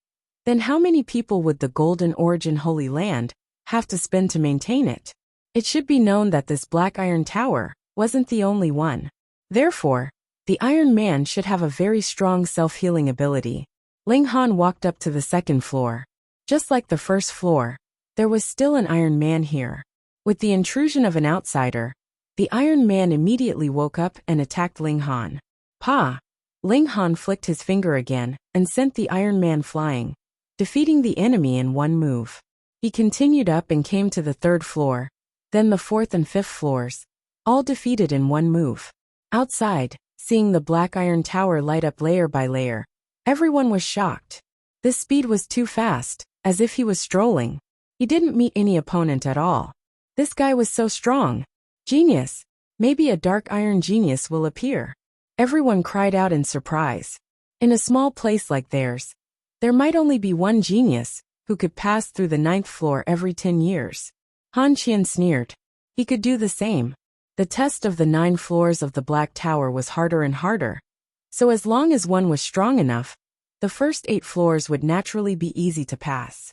then how many people would the Golden Origin Holy Land have to spend to maintain it? It should be known that this Black Iron Tower wasn't the only one. Therefore, the Iron Man should have a very strong self-healing ability. Ling Han walked up to the second floor. Just like the first floor, there was still an Iron Man here. With the intrusion of an outsider, the Iron Man immediately woke up and attacked Ling Han. Pa! Ling Han flicked his finger again and sent the Iron Man flying, defeating the enemy in one move. He continued up and came to the third floor, then the fourth and fifth floors, all defeated in one move. Outside, seeing the Black Iron Tower light up layer by layer, everyone was shocked. This speed was too fast, as if he was strolling. He didn't meet any opponent at all. This guy was so strong. Genius. Maybe a dark iron genius will appear. Everyone cried out in surprise. In a small place like theirs, there might only be one genius who could pass through the 9th floor every 10 years. Han Qian sneered. He could do the same. The test of the 9 floors of the Black Tower was harder and harder. So as long as one was strong enough, the first 8 floors would naturally be easy to pass.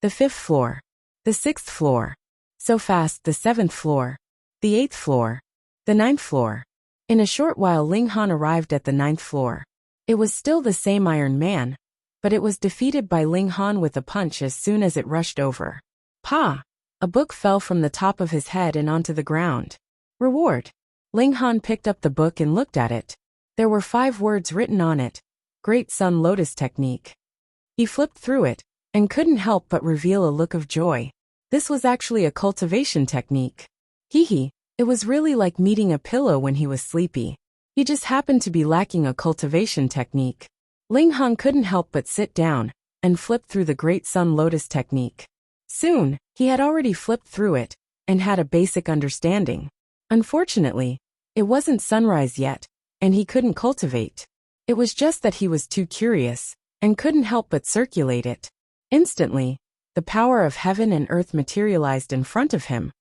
The 5th floor. The 6th floor. So fast the 7th floor. The 8th floor. The 9th floor. In a short while Ling Han arrived at the 9th floor. It was still the same Iron Man, but it was defeated by Ling Han with a punch as soon as it rushed over. Pa! A book fell from the top of his head and onto the ground. Reward. Ling Han picked up the book and looked at it. There were 5 words written on it. Great Sun Lotus Technique. He flipped through it, and couldn't help but reveal a look of joy. This was actually a cultivation technique. Hee. It was really like meeting a pillow when he was sleepy. He just happened to be lacking a cultivation technique. Ling Han couldn't help but sit down and flip through the Great Sun Lotus Technique. Soon, he had already flipped through it and had a basic understanding. Unfortunately, it wasn't sunrise yet, and he couldn't cultivate. It was just that he was too curious and couldn't help but circulate it. Instantly, the power of heaven and earth materialized in front of him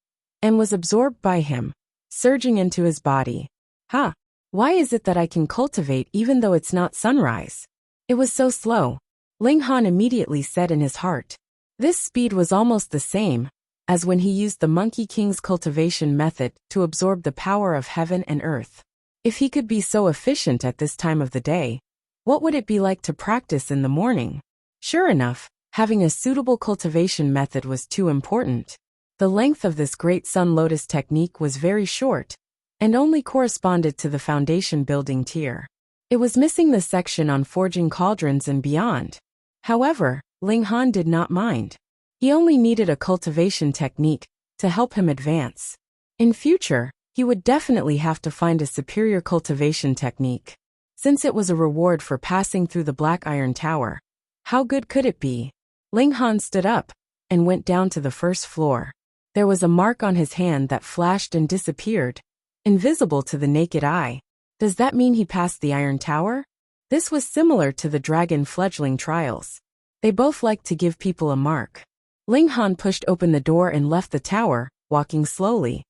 and was absorbed by him, surging into his body. Ha! Why is it that I can cultivate even though it's not sunrise? It was so slow. Ling Han immediately said in his heart. This speed was almost the same as when he used the Monkey King's cultivation method to absorb the power of heaven and earth. If he could be so efficient at this time of the day, what would it be like to practice in the morning? Sure enough, having a suitable cultivation method was too important. The length of this Great Sun Lotus technique was very short, and only corresponded to the foundation building tier. It was missing the section on forging cauldrons and beyond. However, Ling Han did not mind. He only needed a cultivation technique to help him advance. In future, he would definitely have to find a superior cultivation technique. Since it was a reward for passing through the Black Iron Tower, how good could it be? Ling Han stood up and went down to the first floor. There was a mark on his hand that flashed and disappeared, invisible to the naked eye. Does that mean he passed the Iron Tower? This was similar to the Dragon Fledgling trials. They both liked to give people a mark. Ling Han pushed open the door and left the tower, walking slowly.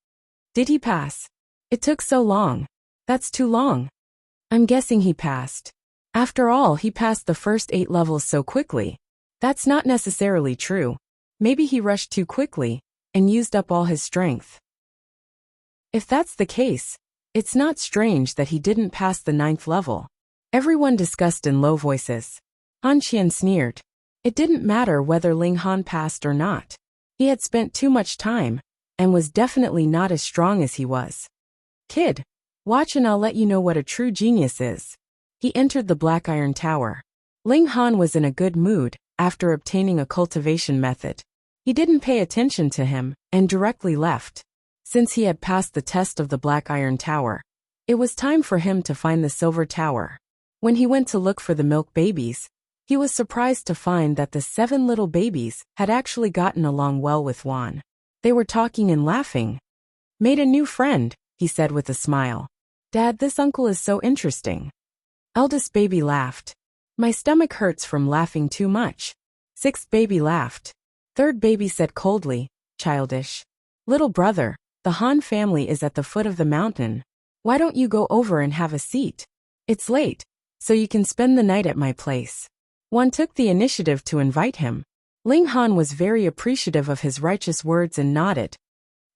Did he pass? It took so long. That's too long. I'm guessing he passed. After all, he passed the first 8 levels so quickly. That's not necessarily true. Maybe he rushed too quickly and used up all his strength. If that's the case, it's not strange that he didn't pass the 9th level. Everyone discussed in low voices. Han Qian sneered. It didn't matter whether Ling Han passed or not. He had spent too much time, and was definitely not as strong as he was. Kid, watch and I'll let you know what a true genius is. He entered the Black Iron Tower. Ling Han was in a good mood after obtaining a cultivation method. He didn't pay attention to him and directly left. Since he had passed the test of the Black Iron Tower, it was time for him to find the Silver Tower. When he went to look for the milk babies, he was surprised to find that the 7 little babies had actually gotten along well with Wan. They were talking and laughing. Made a new friend, he said with a smile. Dad, this uncle is so interesting. Eldest baby laughed. My stomach hurts from laughing too much. Sixth baby laughed. Third baby said coldly, childish. Little brother, the Han family is at the foot of the mountain. Why don't you go over and have a seat? It's late, so you can spend the night at my place. One took the initiative to invite him. Ling Han was very appreciative of his righteous words and nodded.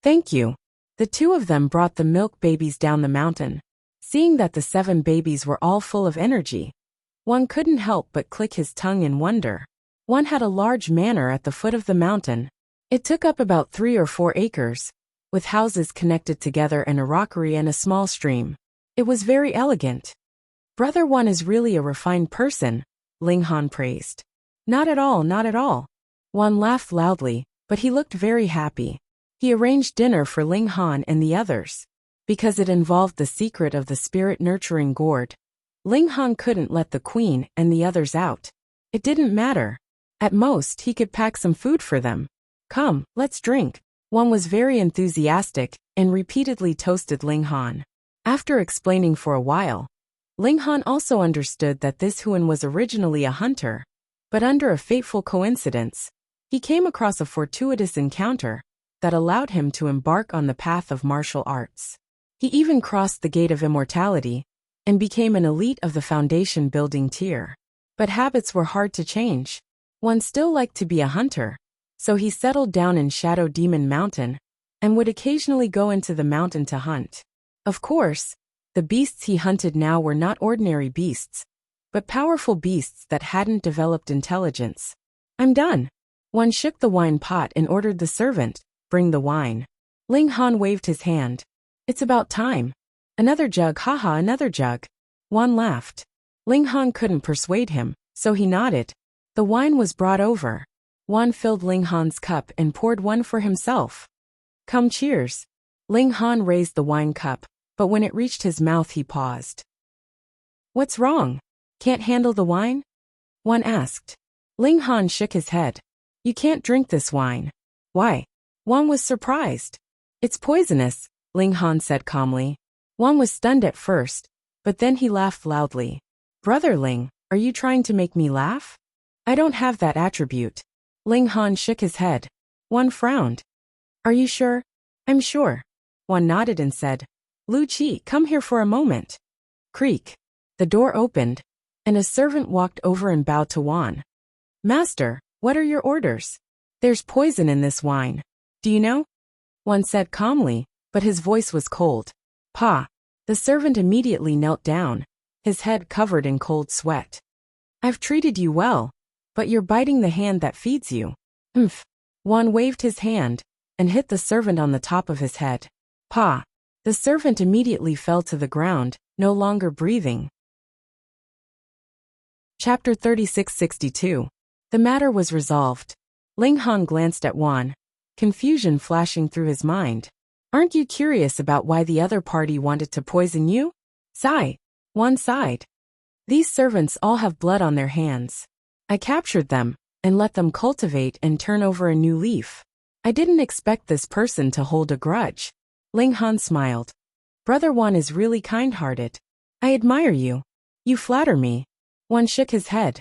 Thank you. The two of them brought the milk babies down the mountain. Seeing that the 7 babies were all full of energy, one couldn't help but click his tongue in wonder. One had a large manor at the foot of the mountain. It took up about 3 or 4 acres, with houses connected together and a rockery and a small stream. It was very elegant. Brother One is really a refined person, Ling Han praised. Not at all, not at all. One laughed loudly, but he looked very happy. He arranged dinner for Ling Han and the others. Because it involved the secret of the spirit-nurturing gourd, Ling Han couldn't let the queen and the others out. It didn't matter. At most, he could pack some food for them. Come, let's drink. One was very enthusiastic and repeatedly toasted Ling Han. After explaining for a while, Ling Han also understood that this Huan was originally a hunter, but under a fateful coincidence, he came across a fortuitous encounter that allowed him to embark on the path of martial arts. He even crossed the gate of immortality and became an elite of the foundation building tier. But habits were hard to change. One still liked to be a hunter, so he settled down in Shadow Demon Mountain and would occasionally go into the mountain to hunt. Of course, the beasts he hunted now were not ordinary beasts, but powerful beasts that hadn't developed intelligence. I'm done. One shook the wine pot and ordered the servant, bring the wine. Ling Han waved his hand. It's about time. Another jug, haha, another jug. One laughed. Ling Han couldn't persuade him, so he nodded. The wine was brought over. One filled Ling Han's cup and poured one for himself. Come, cheers. Ling Han raised the wine cup, but when it reached his mouth he paused. What's wrong? Can't handle the wine? One asked. Ling Han shook his head. You can't drink this wine. Why? One was surprised. It's poisonous, Ling Han said calmly. One was stunned at first, but then he laughed loudly. Brother Ling, are you trying to make me laugh? I don't have that attribute. Ling Han shook his head. One frowned. Are you sure? I'm sure. One nodded and said, Lu Qi, come here for a moment. Creak. The door opened, and a servant walked over and bowed to Wan. Master, what are your orders? There's poison in this wine. Do you know? One said calmly, but his voice was cold. Pa. The servant immediately knelt down, his head covered in cold sweat. I've treated you well, but you're biting the hand that feeds you. Humph. One waved his hand and hit the servant on the top of his head. Pa. The servant immediately fell to the ground, no longer breathing. Chapter 3662. The matter was resolved. Ling Han glanced at Wan, confusion flashing through his mind. Aren't you curious about why the other party wanted to poison you? Sigh. Wan sighed. These servants all have blood on their hands. I captured them and let them cultivate and turn over a new leaf. I didn't expect this person to hold a grudge. Ling Han smiled. Brother Wan is really kind-hearted. I admire you. You flatter me. Wan shook his head.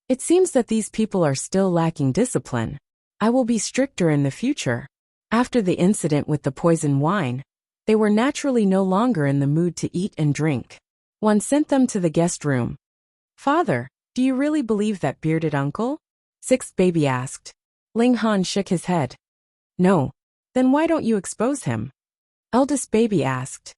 It seems that these people are still lacking discipline. I will be stricter in the future. After the incident with the poison wine, they were naturally no longer in the mood to eat and drink. One sent them to the guest room. Father, do you really believe that bearded uncle? Sixth baby asked. Ling Han shook his head. No. Then why don't you expose him? Eldest baby asked.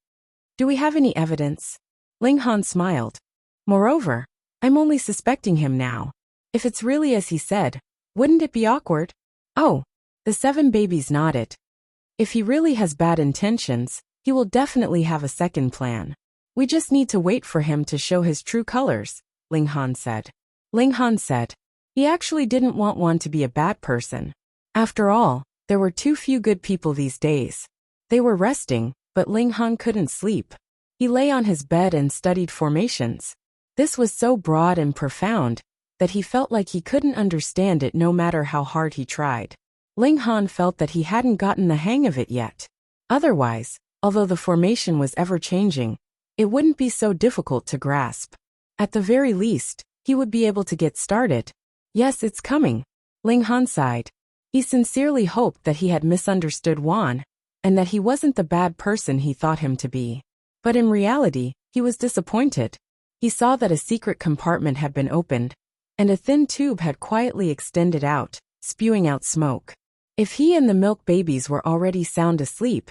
Do we have any evidence? Ling Han smiled. Moreover, I'm only suspecting him now. If it's really as he said, wouldn't it be awkward? Oh. The 7 babies nodded. If he really has bad intentions, he will definitely have a second plan. We just need to wait for him to show his true colors, Ling Han said. Ling Han said. He actually didn't want one to be a bad person. After all, there were too few good people these days. They were resting, but Ling Han couldn't sleep. He lay on his bed and studied formations. This was so broad and profound that he felt like he couldn't understand it no matter how hard he tried. Ling Han felt that he hadn't gotten the hang of it yet. Otherwise, although the formation was ever-changing, it wouldn't be so difficult to grasp. At the very least, he would be able to get started. Yes, it's coming. Ling Han sighed. He sincerely hoped that he had misunderstood Wan, and that he wasn't the bad person he thought him to be. But in reality, he was disappointed. He saw that a secret compartment had been opened, and a thin tube had quietly extended out, spewing out smoke. If he and the milk babies were already sound asleep,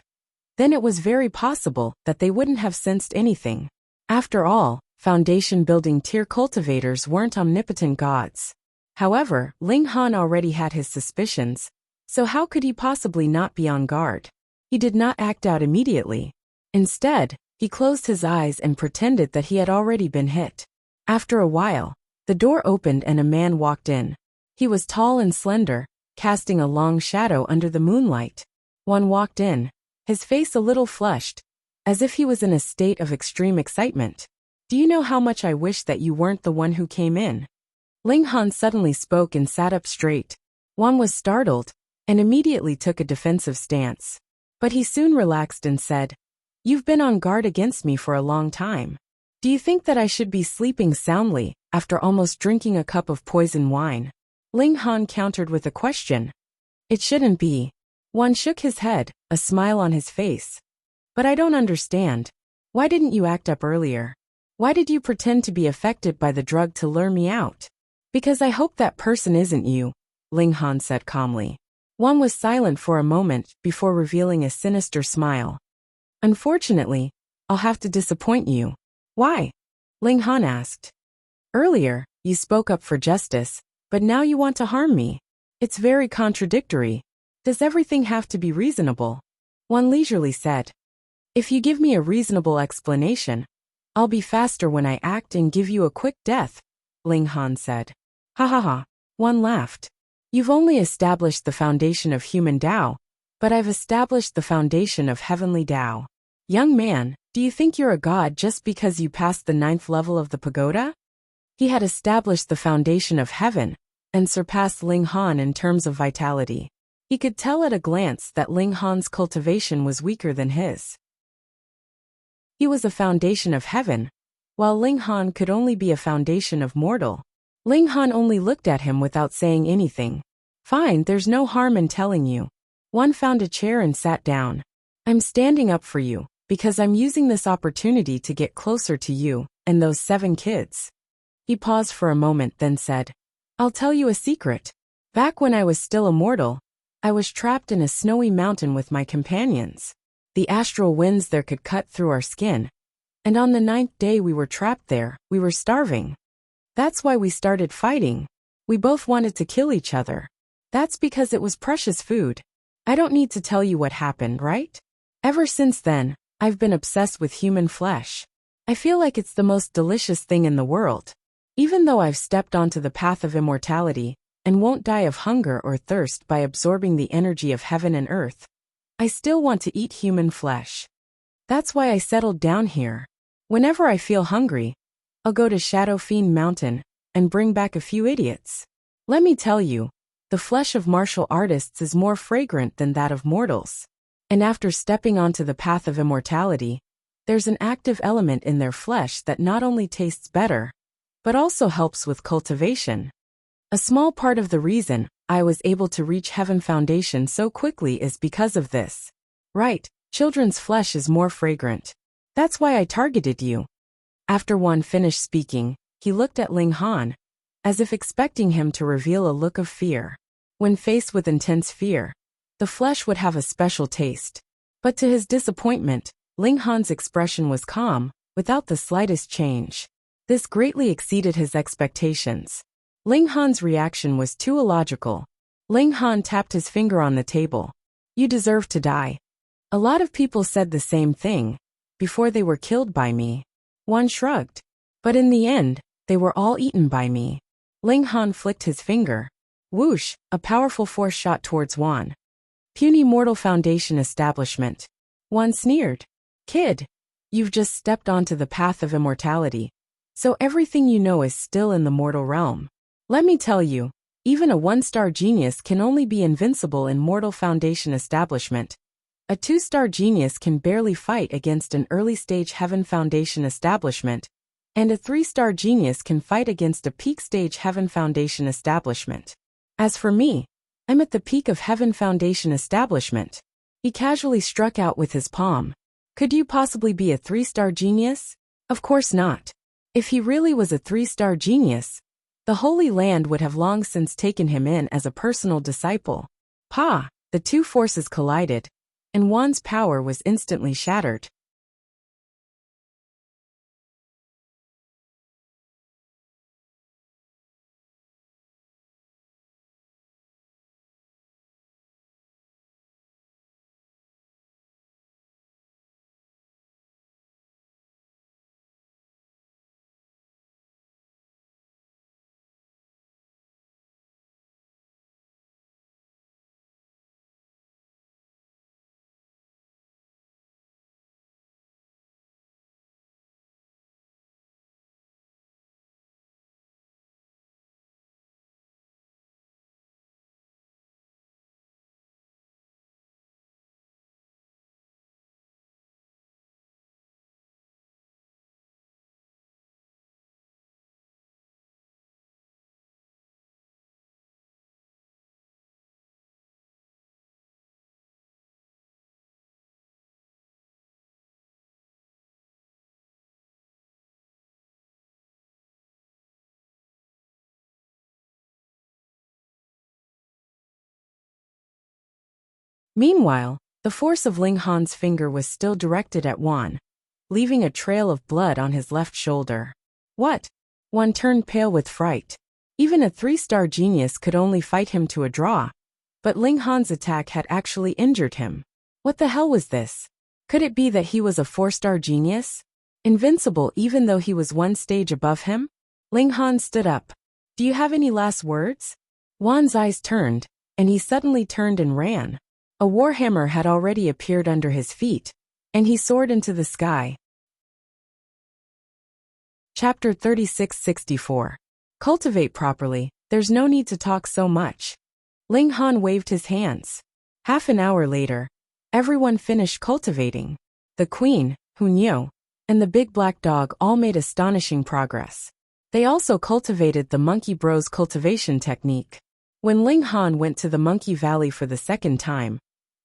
then it was very possible that they wouldn't have sensed anything. After all, foundation-building tier cultivators weren't omnipotent gods. However, Ling Han already had his suspicions, so how could he possibly not be on guard? He did not act out immediately. Instead, he closed his eyes and pretended that he had already been hit. After a while, the door opened and a man walked in. He was tall and slender, casting a long shadow under the moonlight. One walked in, his face a little flushed, as if he was in a state of extreme excitement. Do you know how much I wish that you weren't the one who came in? Ling Han suddenly spoke and sat up straight. Wan was startled, and immediately took a defensive stance. But he soon relaxed and said, "You've been on guard against me for a long time. Do you think that I should be sleeping soundly, after almost drinking a cup of poison wine?" Ling Han countered with a question. "It shouldn't be." Wan shook his head, a smile on his face. "But I don't understand. Why didn't you act up earlier? Why did you pretend to be affected by the drug to lure me out?" "Because I hope that person isn't you," Ling Han said calmly. Wan was silent for a moment before revealing a sinister smile. "Unfortunately, I'll have to disappoint you." "Why?" Ling Han asked. "Earlier, you spoke up for justice, but now you want to harm me. It's very contradictory. Does everything have to be reasonable?" Wan leisurely said. "If you give me a reasonable explanation, I'll be faster when I act and give you a quick death," Ling Han said. "Ha ha ha." Wan laughed. "You've only established the foundation of human Tao, but I've established the foundation of heavenly Tao. Young man, do you think you're a god just because you passed the 9th level of the pagoda?" He had established the foundation of heaven, and surpassed Ling Han in terms of vitality. He could tell at a glance that Ling Han's cultivation was weaker than his. He was a foundation of heaven, while Ling Han could only be a foundation of mortal. Ling Han only looked at him without saying anything. "Fine, there's no harm in telling you." Wan found a chair and sat down. "I'm standing up for you, because I'm using this opportunity to get closer to you, and those 7 kids. He paused for a moment then said, "I'll tell you a secret. Back when I was still a mortal, I was trapped in a snowy mountain with my companions. The astral winds there could cut through our skin, and on the 9th day we were trapped there, we were starving. That's why we started fighting. We both wanted to kill each other. That's because it was precious food. I don't need to tell you what happened, right? Ever since then, I've been obsessed with human flesh. I feel like it's the most delicious thing in the world. Even though I've stepped onto the path of immortality, and won't die of hunger or thirst by absorbing the energy of heaven and earth, I still want to eat human flesh. That's why I settled down here. Whenever I feel hungry, I'll go to Shadow Fiend Mountain, and bring back a few idiots. Let me tell you, the flesh of martial artists is more fragrant than that of mortals. And after stepping onto the path of immortality, there's an active element in their flesh that not only tastes better, but also helps with cultivation. A small part of the reason I was able to reach Heaven Foundation so quickly is because of this. Right, children's flesh is more fragrant. That's why I targeted you." After Wan finished speaking, he looked at Ling Han, as if expecting him to reveal a look of fear. When faced with intense fear, the flesh would have a special taste. But to his disappointment, Ling Han's expression was calm, without the slightest change. This greatly exceeded his expectations. Ling Han's reaction was too illogical. Ling Han tapped his finger on the table. "You deserve to die. A lot of people said the same thing, before they were killed by me." Wan shrugged. "But in the end, they were all eaten by me." Ling Han flicked his finger. Whoosh, a powerful force shot towards Wan. "Puny Mortal Foundation Establishment." Wan sneered. "Kid, you've just stepped onto the path of immortality, so everything you know is still in the mortal realm. Let me tell you, even a 1-star genius can only be invincible in Mortal Foundation Establishment. A 2-star genius can barely fight against an early-stage Heaven Foundation establishment, And a 3-star genius can fight against a peak stage Heaven Foundation establishment. As for me, I'm at the peak of Heaven Foundation establishment. He casually struck out with his palm. Could you possibly be a 3-star genius? Of course not. If he really was a 3-star genius, the Holy Land would have long since taken him in as a personal disciple. Pa! The two forces collided, and Wan's power was instantly shattered. Meanwhile, the force of Ling Han's finger was still directed at Wan, leaving a trail of blood on his left shoulder. What? Wan turned pale with fright. Even a 3-star genius could only fight him to a draw, but Ling Han's attack had actually injured him. What the hell was this? Could it be that he was a 4-star genius? Invincible even though he was one stage above him? Ling Han stood up. Do you have any last words? Wan's eyes turned, and he suddenly turned and ran. A warhammer had already appeared under his feet, and he soared into the sky. Chapter 3664. Cultivate properly, there's no need to talk so much. Ling Han waved his hands. Half an hour later, everyone finished cultivating. The queen, Hunyo, and the big black dog all made astonishing progress. They also cultivated the Monkey Bros cultivation technique. When Ling Han went to the Monkey Valley for the second time,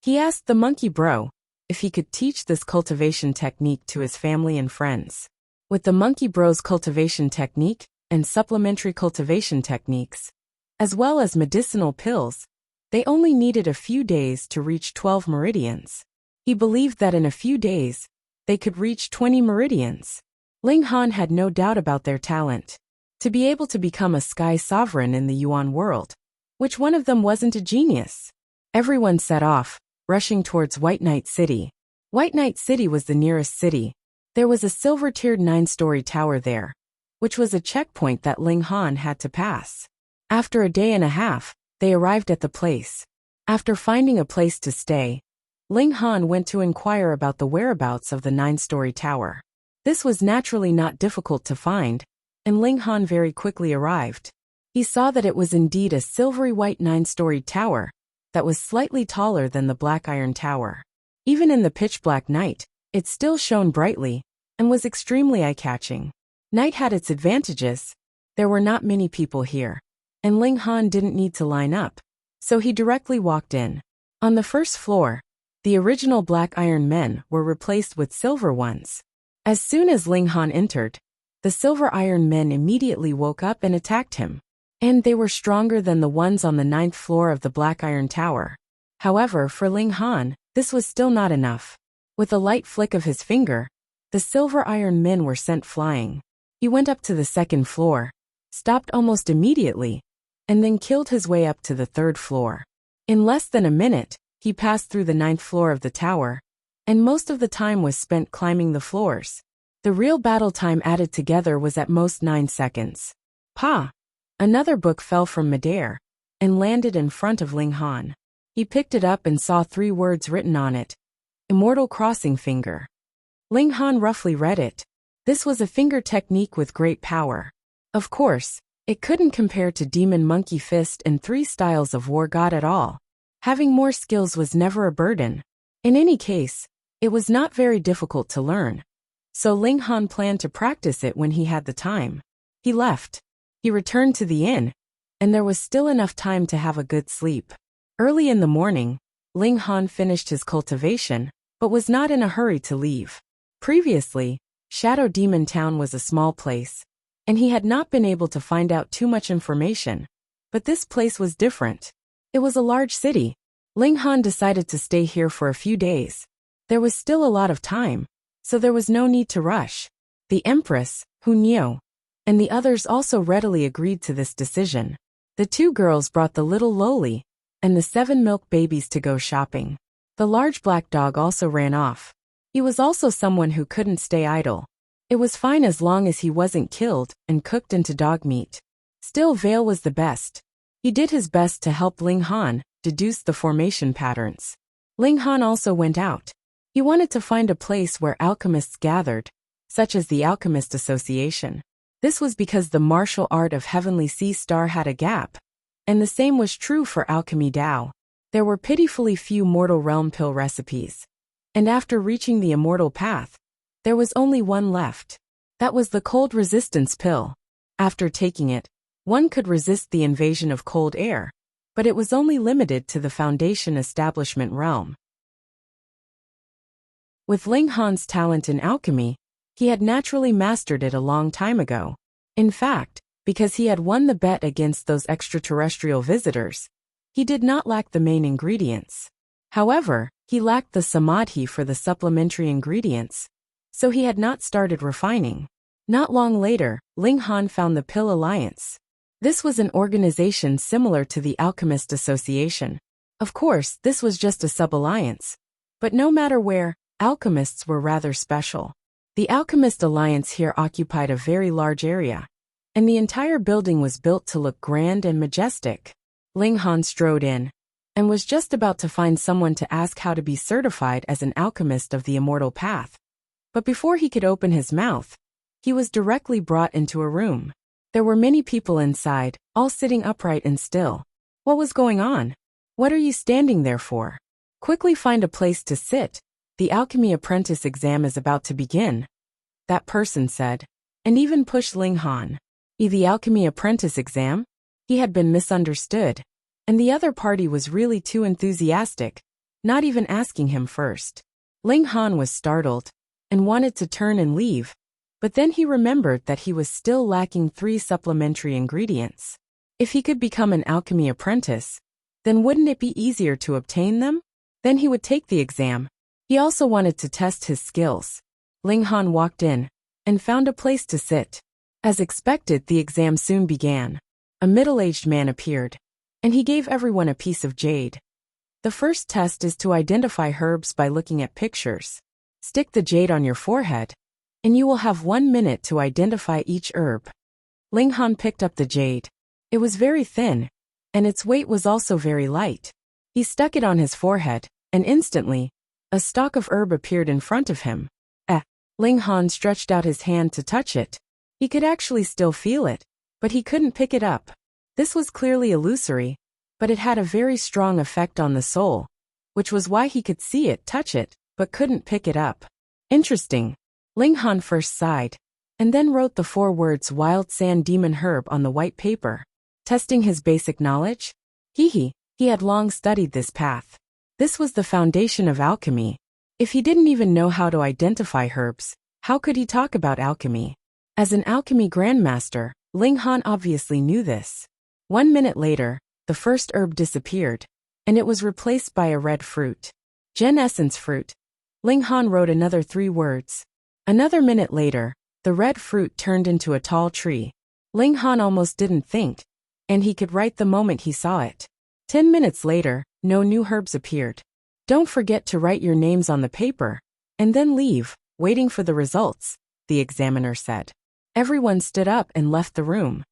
he asked the Monkey Bro if he could teach this cultivation technique to his family and friends. With the Monkey Bros cultivation technique and supplementary cultivation techniques, as well as medicinal pills, they only needed a few days to reach 12 meridians. He believed that in a few days, they could reach 20 meridians. Ling Han had no doubt about their talent. To be able to become a sky sovereign in the Yuan world, which one of them wasn't a genius? Everyone set off, rushing towards White Knight City. White Knight City was the nearest city. There was a silver-tiered 9-story tower there, which was a checkpoint that Ling Han had to pass. After a day and a half, they arrived at the place. After finding a place to stay, Ling Han went to inquire about the whereabouts of the 9-story tower. This was naturally not difficult to find, and Ling Han very quickly arrived. He saw that it was indeed a silvery white 9-storied tower that was slightly taller than the Black Iron Tower. Even in the pitch-black night, it still shone brightly and was extremely eye-catching. Night had its advantages. There were not many people here, and Ling Han didn't need to line up, so he directly walked in. On the first floor, the original Black Iron men were replaced with silver ones. As soon as Ling Han entered, the Silver Iron men immediately woke up and attacked him. And they were stronger than the ones on the 9th floor of the Black Iron Tower. However, for Ling Han, this was still not enough. With a light flick of his finger, the Silver Iron men were sent flying. He went up to the 2nd floor, stopped almost immediately, and then killed his way up to the 3rd floor. In less than a minute, he passed through the 9th floor of the tower, and most of the time was spent climbing the floors. The real battle time added together was at most 9 seconds. Pa! Another book fell from midair and landed in front of Ling Han. He picked it up and saw 3 words written on it. Immortal Crossing Finger. Ling Han roughly read it. This was a finger technique with great power. Of course, it couldn't compare to Demon Monkey Fist and 3 styles of War God at all. Having more skills was never a burden. In any case, it was not very difficult to learn. so Ling Han planned to practice it when he had the time. He left. He returned to the inn, and there was still enough time to have a good sleep. Early in the morning, Ling Han finished his cultivation, but was not in a hurry to leave. Previously, Shadow Demon Town was a small place, and he had not been able to find out too much information. But this place was different. It was a large city. Ling Han decided to stay here for a few days. There was still a lot of time, so there was no need to rush. The Empress, Hunyo, and the others also readily agreed to this decision. The two girls brought the little Loli and the 7 milk babies to go shopping. The large black dog also ran off. He was also someone who couldn't stay idle. It was fine as long as he wasn't killed and cooked into dog meat. Still, Vale was the best. He did his best to help Ling Han deduce the formation patterns. Ling Han also went out. He wanted to find a place where alchemists gathered, such as the Alchemist Association. This was because the martial art of Heavenly Sea Star had a gap, and the same was true for Alchemy Dao. There were pitifully few mortal realm pill recipes. And after reaching the immortal path, there was only one left. That was the cold resistance pill. After taking it, one could resist the invasion of cold air, but it was only limited to the Foundation Establishment realm. With Ling Han's talent in alchemy, he had naturally mastered it a long time ago. In fact, because he had won the bet against those extraterrestrial visitors, he did not lack the main ingredients. However, he lacked the samadhi for the supplementary ingredients, so he had not started refining. Not long later, Ling Han found the Pill Alliance. This was an organization similar to the Alchemist Association. Of course, this was just a sub-alliance. But no matter where, alchemists were rather special. The Alchemist Alliance here occupied a very large area, and the entire building was built to look grand and majestic. Ling Han strode in, and was just about to find someone to ask how to be certified as an alchemist of the immortal path. But before he could open his mouth, he was directly brought into a room. There were many people inside, all sitting upright and still. What was going on? What are you standing there for? Quickly find a place to sit. The alchemy apprentice exam is about to begin, that person said, and even pushed Ling Han. The alchemy apprentice exam? He had been misunderstood, and the other party was really too enthusiastic, not even asking him first. Ling Han was startled, and wanted to turn and leave, but then he remembered that he was still lacking 3 supplementary ingredients. If he could become an alchemy apprentice, then wouldn't it be easier to obtain them? Then he would take the exam. He also wanted to test his skills. Ling Han walked in, and found a place to sit. As expected, the exam soon began. A middle-aged man appeared, and he gave everyone a piece of jade. The first test is to identify herbs by looking at pictures. Stick the jade on your forehead, and you will have 1 minute to identify each herb. Ling Han picked up the jade. It was very thin, and its weight was also very light. He stuck it on his forehead, and instantly, a stalk of herb appeared in front of him. Ling Han stretched out his hand to touch it. He could actually still feel it, but he couldn't pick it up. This was clearly illusory, but it had a very strong effect on the soul, which was why he could see it, touch it, but couldn't pick it up. Interesting. Ling Han first sighed, and then wrote the 4 words Wild Sand Demon Herb on the white paper. Testing his basic knowledge? He had long studied this path. This was the foundation of alchemy. If he didn't even know how to identify herbs, how could he talk about alchemy? As an alchemy grandmaster, Ling Han obviously knew this. 1 minute later, the first herb disappeared, and it was replaced by a red fruit. Gen Essence Fruit. Ling Han wrote another 3 words. Another minute later, the red fruit turned into a tall tree. Ling Han almost didn't think, and he could write the moment he saw it. 10 minutes later, no new herbs appeared. Don't forget to write your names on the paper, and then leave, waiting for the results, the examiner said. Everyone stood up and left the room.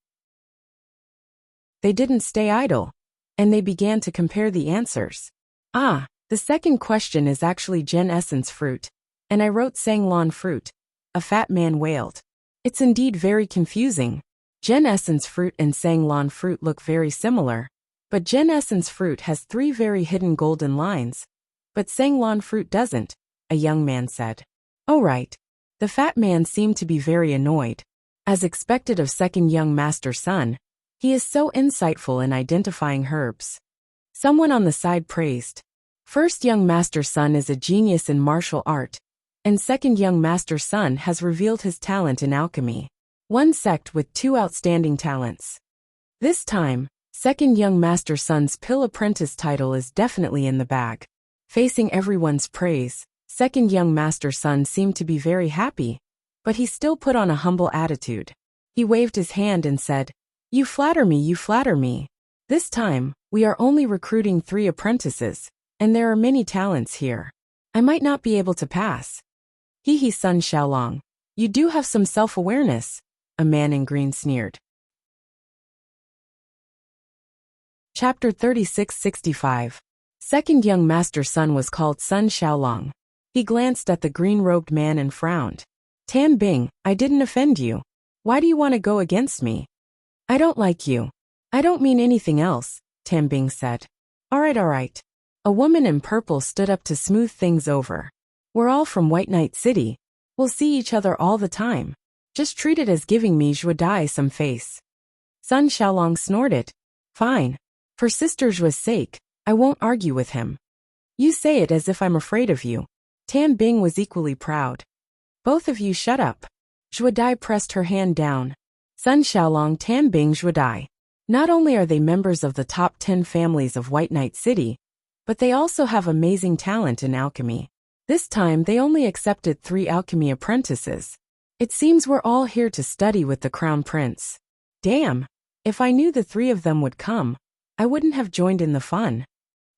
They didn't stay idle, and they began to compare the answers. The second question is actually Gen Essence Fruit, and I wrote Sanglon Fruit. A fat man wailed. It's indeed very confusing. Gen Essence Fruit and Sanglon Fruit look very similar, but Gen Essence Fruit has 3 very hidden golden lines, but Sanglon Fruit doesn't, a young man said. Oh right. The fat man seemed to be very annoyed. As expected of second young master Sun, he is so insightful in identifying herbs. Someone on the side praised. First young master Sun is a genius in martial art, and second young master Sun has revealed his talent in alchemy. One sect with two outstanding talents. This time, second young master Sun's pill apprentice title is definitely in the bag. Facing everyone's praise, second young master Sun seemed to be very happy, but he still put on a humble attitude. He waved his hand and said, "You flatter me, you flatter me. This time, we are only recruiting 3 apprentices, and there are many talents here. I might not be able to pass." "Hee Sun Xiaolong, you do have some self-awareness," a man in green sneered. Chapter 3665. Second young master Sun was called Sun Xiaolong. He glanced at the green-robed man and frowned. "Tan Bing, I didn't offend you. Why do you want to go against me?" "I don't like you." "I don't mean anything else," Tan Bing said. All right. A woman in purple stood up to smooth things over. "We're all from White Knight City. We'll see each other all the time. Just treat it as giving me Zhuodai some face." Sun Xiaolong snorted. "Fine. For Sister Zhuo's sake, I won't argue with him." "You say it as if I'm afraid of you." Tan Bing was equally proud. "Both of you shut up." Zhuodai pressed her hand down. Sun Xiaolong, Tan Bing, Zhuodai. Not only are they members of the top 10 families of White Knight City, but they also have amazing talent in alchemy. This time they only accepted 3 alchemy apprentices. It seems we're all here to study with the Crown Prince. Damn, if I knew the 3 of them would come, I wouldn't have joined in the fun.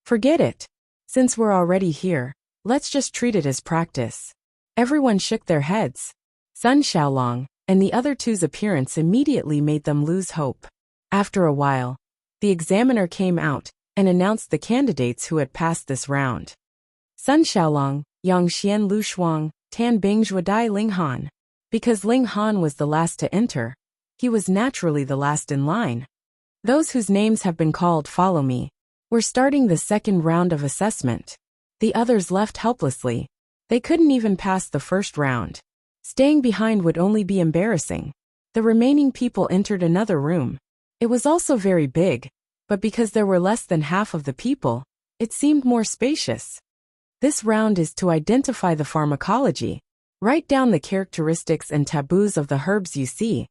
Forget it. Since we're already here, let's just treat it as practice. Everyone shook their heads. Sun Xiaolong and the other 2's appearance immediately made them lose hope. After a while, the examiner came out and announced the candidates who had passed this round. Sun Xiaolong, Yang Xian Lu Shuang, Tan Bing Zhuodai Ling Han. Because Ling Han was the last to enter, he was naturally the last in line. "Those whose names have been called follow me. We're starting the second round of assessment." The others left helplessly. They couldn't even pass the first round. Staying behind would only be embarrassing. The remaining people entered another room. It was also very big, but because there were less than half of the people, it seemed more spacious. "This round is to identify the pharmacology. Write down the characteristics and taboos of the herbs you see,"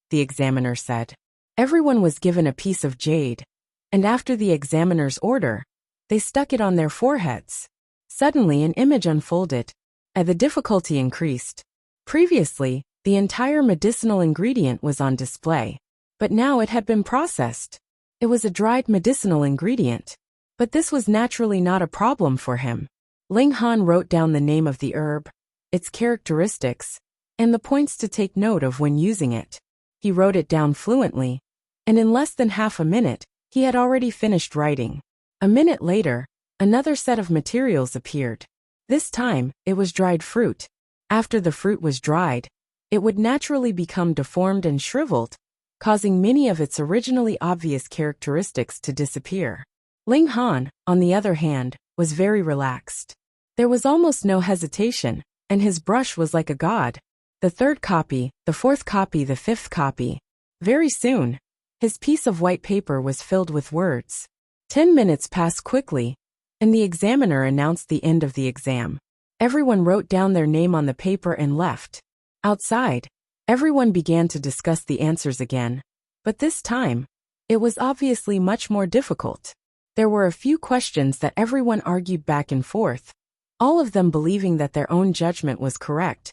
the examiner said. Everyone was given a piece of jade, and after the examiner's order, they stuck it on their foreheads. Suddenly an image unfolded, and the difficulty increased. Previously, the entire medicinal ingredient was on display, but now it had been processed. It was a dried medicinal ingredient, but this was naturally not a problem for him. Ling Han wrote down the name of the herb, its characteristics, and the points to take note of when using it. He wrote it down fluently, and in less than half a minute, he had already finished writing. A minute later, another set of materials appeared. This time, it was dried fruit. After the fruit was dried, it would naturally become deformed and shriveled, causing many of its originally obvious characteristics to disappear. Ling Han, on the other hand, was very relaxed. There was almost no hesitation, and his brush was like a god. The 3rd copy, the 4th copy, the 5th copy. Very soon, his piece of white paper was filled with words. 10 minutes passed quickly, and the examiner announced the end of the exam. Everyone wrote down their name on the paper and left. Outside, everyone began to discuss the answers again, but this time, it was obviously much more difficult. There were a few questions that everyone argued back and forth, all of them believing that their own judgment was correct,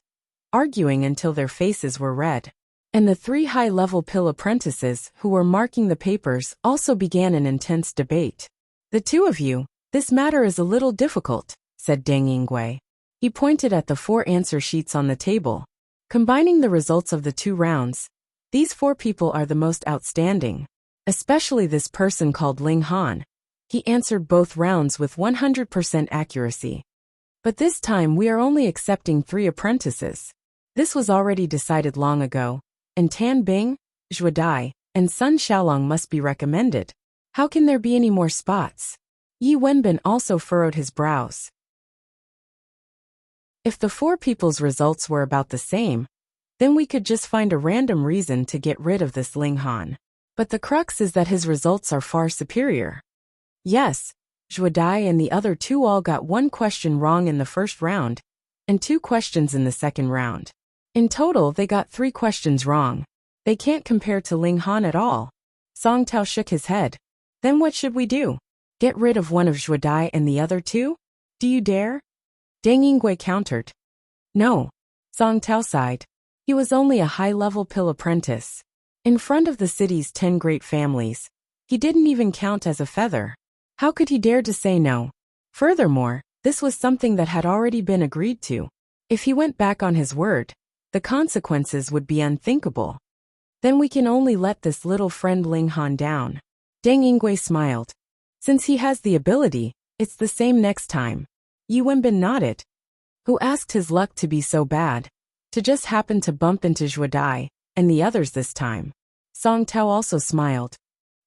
arguing until their faces were red. And the 3 high-level pill apprentices who were marking the papers also began an intense debate. "The 2 of you, this matter is a little difficult," said Deng Yingwei. He pointed at the 4 answer sheets on the table. "Combining the results of the 2 rounds, these 4 people are the most outstanding. Especially this person called Ling Han. He answered both rounds with 100% accuracy. But this time we are only accepting 3 apprentices. This was already decided long ago, and Tan Bing, Zhuodai, and Sun Xiaolong must be recommended. How can there be any more spots?" Yi Wenbin also furrowed his brows. If the four people's results were about the same, then we could just find a random reason to get rid of this Ling Han. But the crux is that his results are far superior. Yes, Zhuodai and the other two all got one question wrong in the first round, and 2 questions in the second round. In total, they got 3 questions wrong. They can't compare to Ling Han at all. Song Tao shook his head. Then what should we do? Get rid of one of Zhuodai and the other 2? Do you dare? Deng Yingui countered. No. Song Tao sighed. He was only a high-level pill apprentice. In front of the city's 10 great families, he didn't even count as a feather. How could he dare to say no? Furthermore, this was something that had already been agreed to. If he went back on his word, the consequences would be unthinkable. Then we can only let this little friend Ling Han down. Deng Yingui smiled. Since he has the ability, it's the same next time. Yi Wenbin nodded. Who asked his luck to be so bad? To just happen to bump into Zhuodai and the others this time. Song Tao also smiled.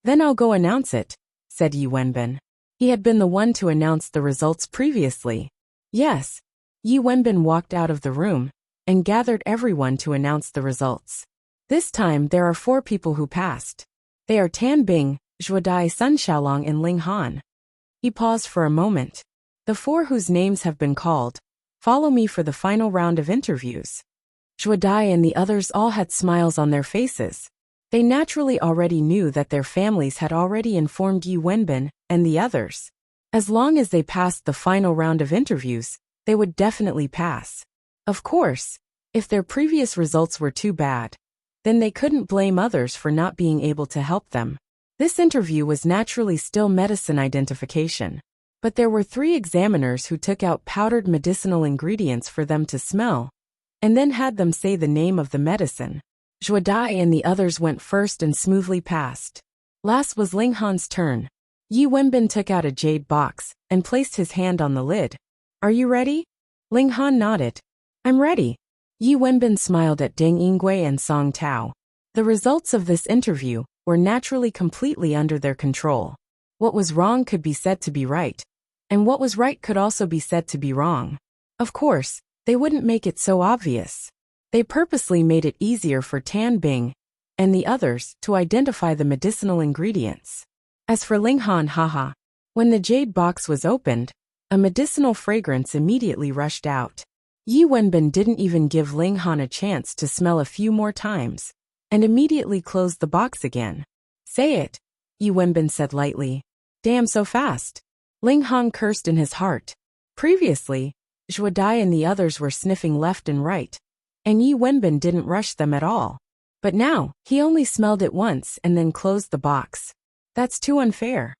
Then I'll go announce it, said Yi Wenbin. He had been the one to announce the results previously. Yes. Yi Wenbin walked out of the room and gathered everyone to announce the results. This time there are 4 people who passed. They are Tan Bing, Zhuodai, Sun Xiaolong, and Ling Han. He paused for a moment. The 4 whose names have been called, follow me for the final round of interviews. Zhuodai and the others all had smiles on their faces. They naturally already knew that their families had already informed Yi Wenbin and the others. As long as they passed the final round of interviews, they would definitely pass. Of course, if their previous results were too bad, then they couldn't blame others for not being able to help them. This interview was naturally still medicine identification. But there were 3 examiners who took out powdered medicinal ingredients for them to smell, and then had them say the name of the medicine. Zhuodai and the others went first and smoothly passed. Last was Ling Han's turn. Yi Wenbin took out a jade box and placed his hand on the lid. Are you ready? Ling Han nodded. I'm ready. Yi Wenbin smiled at Deng Yingui and Song Tao. The results of this interview were naturally completely under their control. What was wrong could be said to be right, and what was right could also be said to be wrong. Of course, they wouldn't make it so obvious. They purposely made it easier for Tan Bing and the others to identify the medicinal ingredients. As for Ling Han, when the jade box was opened, a medicinal fragrance immediately rushed out. Yi Wenbin didn't even give Ling Han a chance to smell a few more times, and immediately closed the box again. Say it, Yi Wenbin said lightly. Damn, so fast. Ling Han cursed in his heart. Previously, Zhuodai and the others were sniffing left and right, and Yi Wenbin didn't rush them at all. But now, he only smelled it once and then closed the box. That's too unfair.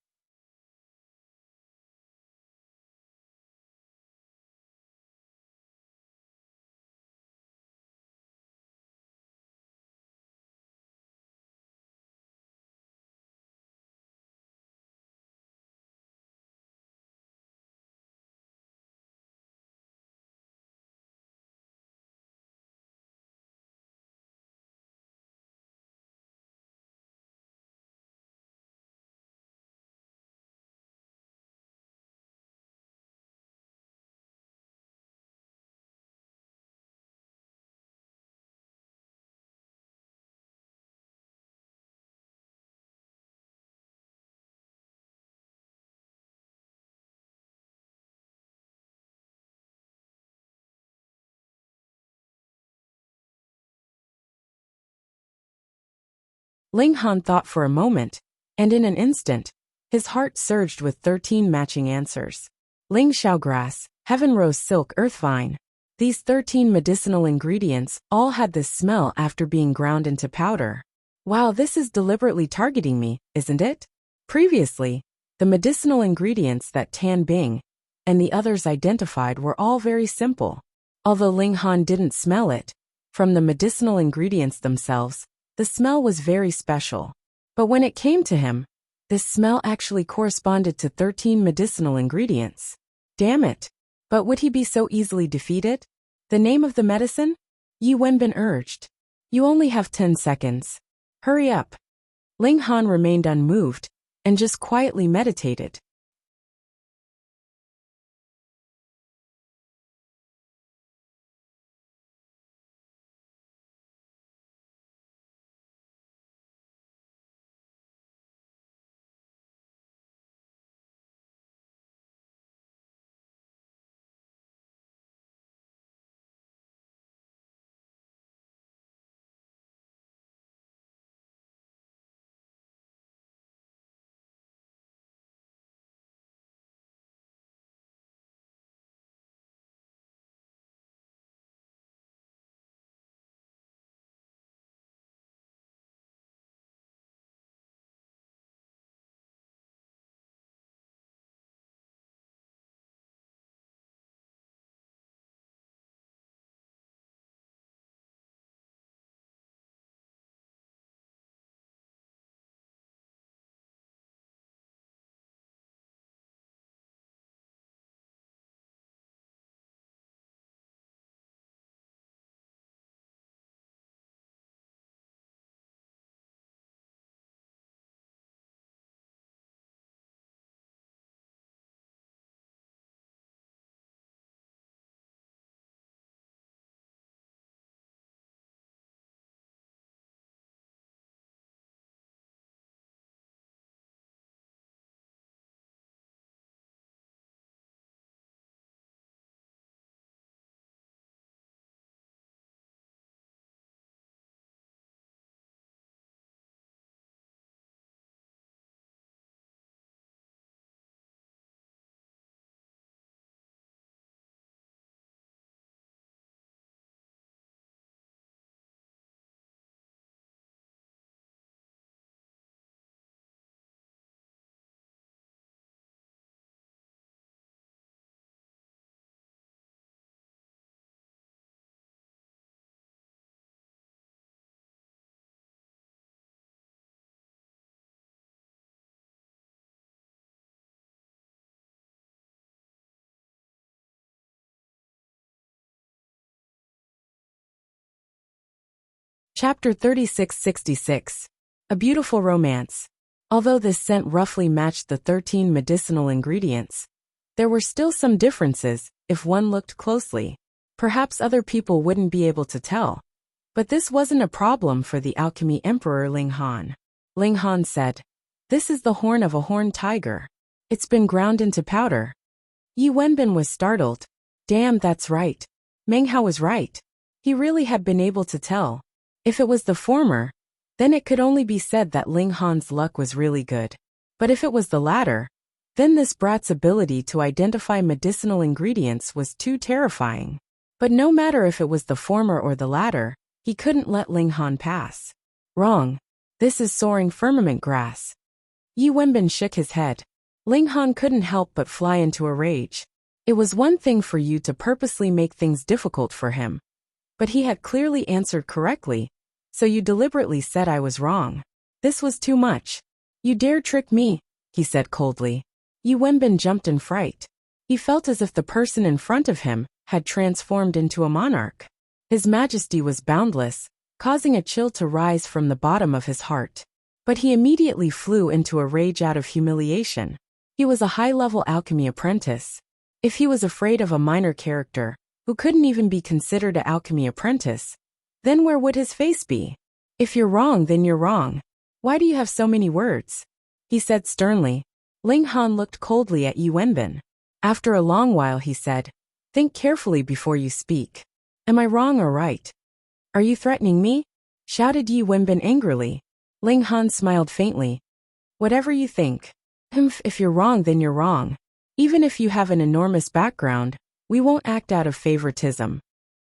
Ling Han thought for a moment, and in an instant, his heart surged with 13 matching answers. Ling Xiao grass, heaven rose silk earth vine. These 13 medicinal ingredients all had this smell after being ground into powder. Wow, this is deliberately targeting me, isn't it? Previously, the medicinal ingredients that Tan Bing and the others identified were all very simple. Although Ling Han didn't smell it, from the medicinal ingredients themselves, the smell was very special. But when it came to him, this smell actually corresponded to 13 medicinal ingredients. Damn it. But would he be so easily defeated? The name of the medicine? Yi Wenbin urged. You only have 10 seconds. Hurry up. Ling Han remained unmoved and just quietly meditated. Chapter 3666. A Beautiful Romance. Although this scent roughly matched the 13 medicinal ingredients, there were still some differences if one looked closely. Perhaps other people wouldn't be able to tell. But this wasn't a problem for the alchemy emperor Ling Han. Ling Han said, "This is the horn of a horned tiger. It's been ground into powder." Yi Wenbin was startled. Damn, that's right. Meng Hao was right. He really had been able to tell. If it was the former, then it could only be said that Ling Han's luck was really good. But if it was the latter, then this brat's ability to identify medicinal ingredients was too terrifying. But no matter if it was the former or the latter, he couldn't let Ling Han pass. Wrong. This is soaring firmament grass. Yi Wenbin shook his head. Ling Han couldn't help but fly into a rage. It was one thing for you to purposely make things difficult for him. But he had clearly answered correctly, so you deliberately said I was wrong. This was too much. You dare trick me, he said coldly. Yi Wenbin jumped in fright. He felt as if the person in front of him had transformed into a monarch. His majesty was boundless, causing a chill to rise from the bottom of his heart. But he immediately flew into a rage out of humiliation. He was a high-level alchemy apprentice. If he was afraid of a minor character, who couldn't even be considered an alchemy apprentice, then where would his face be? If you're wrong, then you're wrong. Why do you have so many words? He said sternly. Ling Han looked coldly at Yi Wenbin. After a long while he said, "Think carefully before you speak. Am I wrong or right?" "Are you threatening me?" shouted Yi Wenbin angrily. Ling Han smiled faintly. "Whatever you think. If you're wrong, then you're wrong. Even if you have an enormous background, we won't act out of favoritism."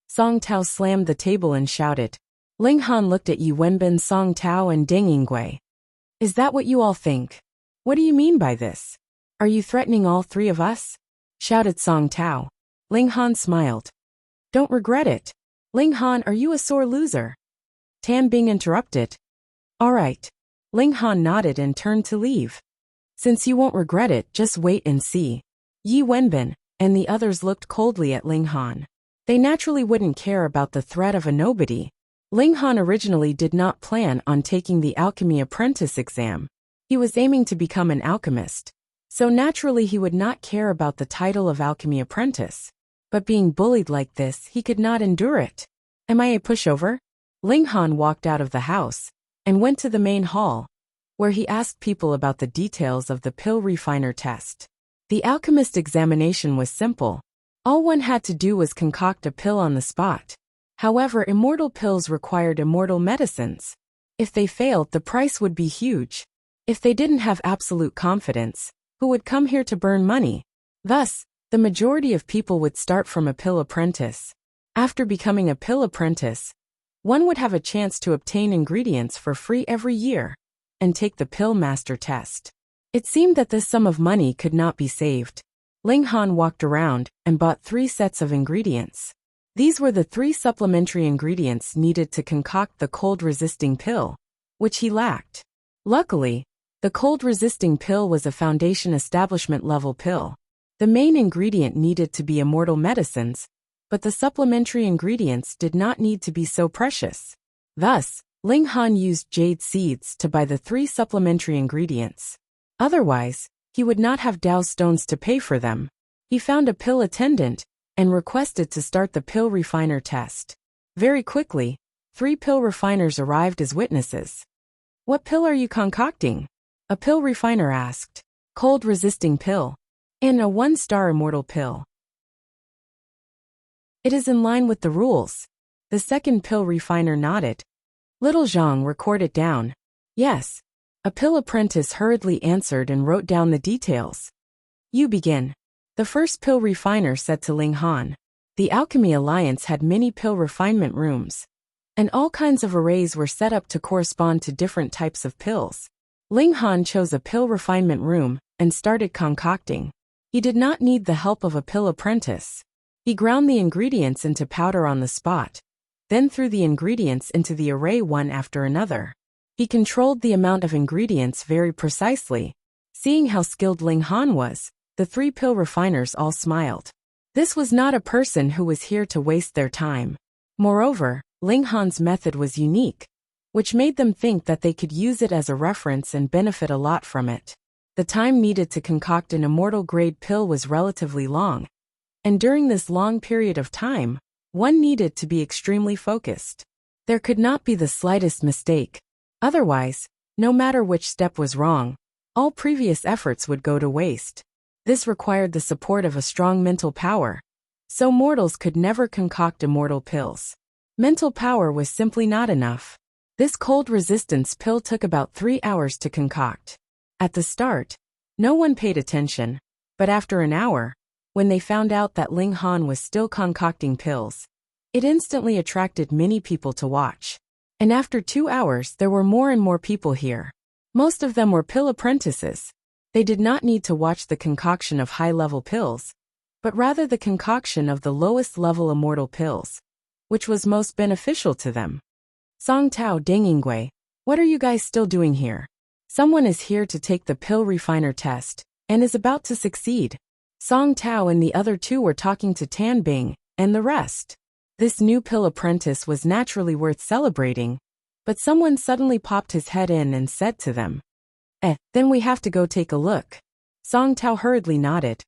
Song Tao slammed the table and shouted. Ling Han looked at Yi Wenbin, Song Tao, and Deng Yingui. "Is that what you all think? What do you mean by this? Are you threatening all three of us?" shouted Song Tao. Ling Han smiled. "Don't regret it. Ling Han, are you a sore loser?" Tan Bing interrupted. "All right." Ling Han nodded and turned to leave. "Since you won't regret it, just wait and see." Yi Wenbin and the others looked coldly at Ling Han. They naturally wouldn't care about the threat of a nobody. Ling Han originally did not plan on taking the alchemy apprentice exam. He was aiming to become an alchemist. So naturally he would not care about the title of alchemy apprentice. But being bullied like this, he could not endure it. "Am I a pushover?" Ling Han walked out of the house and went to the main hall, where he asked people about the details of the pill refiner test. The alchemist examination was simple. All one had to do was concoct a pill on the spot. However, immortal pills required immortal medicines. If they failed, the price would be huge. If they didn't have absolute confidence, who would come here to burn money? Thus, the majority of people would start from a pill apprentice. After becoming a pill apprentice, one would have a chance to obtain ingredients for free every year and take the pill master test. It seemed that this sum of money could not be saved. Ling Han walked around and bought 3 sets of ingredients. These were the 3 supplementary ingredients needed to concoct the cold-resisting pill, which he lacked. Luckily, the cold-resisting pill was a foundation establishment-level pill. The main ingredient needed to be immortal medicines, but the supplementary ingredients did not need to be so precious. Thus, Ling Han used jade seeds to buy the 3 supplementary ingredients. Otherwise, he would not have Dao stones to pay for them. He found a pill attendant and requested to start the pill refiner test. Very quickly, 3 pill refiners arrived as witnesses. "What pill are you concocting?" a pill refiner asked. "Cold-resisting pill. And a 1-star immortal pill." "It is in line with the rules." The second pill refiner nodded. Little Zhang recorded down. "Yes." A pill apprentice hurriedly answered and wrote down the details. "You begin." The first pill refiner said to Ling Han. The Alchemy Alliance had many pill refinement rooms, and all kinds of arrays were set up to correspond to different types of pills. Ling Han chose a pill refinement room and started concocting. He did not need the help of a pill apprentice. He ground the ingredients into powder on the spot, then threw the ingredients into the array one after another. He controlled the amount of ingredients very precisely. Seeing how skilled Ling Han was, the 3 pill refiners all smiled. This was not a person who was here to waste their time. Moreover, Ling Han's method was unique, which made them think that they could use it as a reference and benefit a lot from it. The time needed to concoct an immortal-grade pill was relatively long, and during this long period of time, one needed to be extremely focused. There could not be the slightest mistake. Otherwise, no matter which step was wrong, all previous efforts would go to waste. This required the support of a strong mental power, so mortals could never concoct immortal pills. Mental power was simply not enough. This cold resistance pill took about 3 hours to concoct. At the start, no one paid attention, but after an hour, when they found out that Ling Han was still concocting pills, it instantly attracted many people to watch. And after 2 hours, there were more and more people here. Most of them were pill apprentices. They did not need to watch the concoction of high-level pills, but rather the concoction of the lowest-level immortal pills, which was most beneficial to them. Song Tao Dengingwei, what are you guys still doing here? Someone is here to take the pill refiner test, and is about to succeed. Song Tao and the other two were talking to Tan Bing, and the rest. This new pill apprentice was naturally worth celebrating, but someone suddenly popped his head in and said to them, then we have to go take a look. Song Tao hurriedly nodded.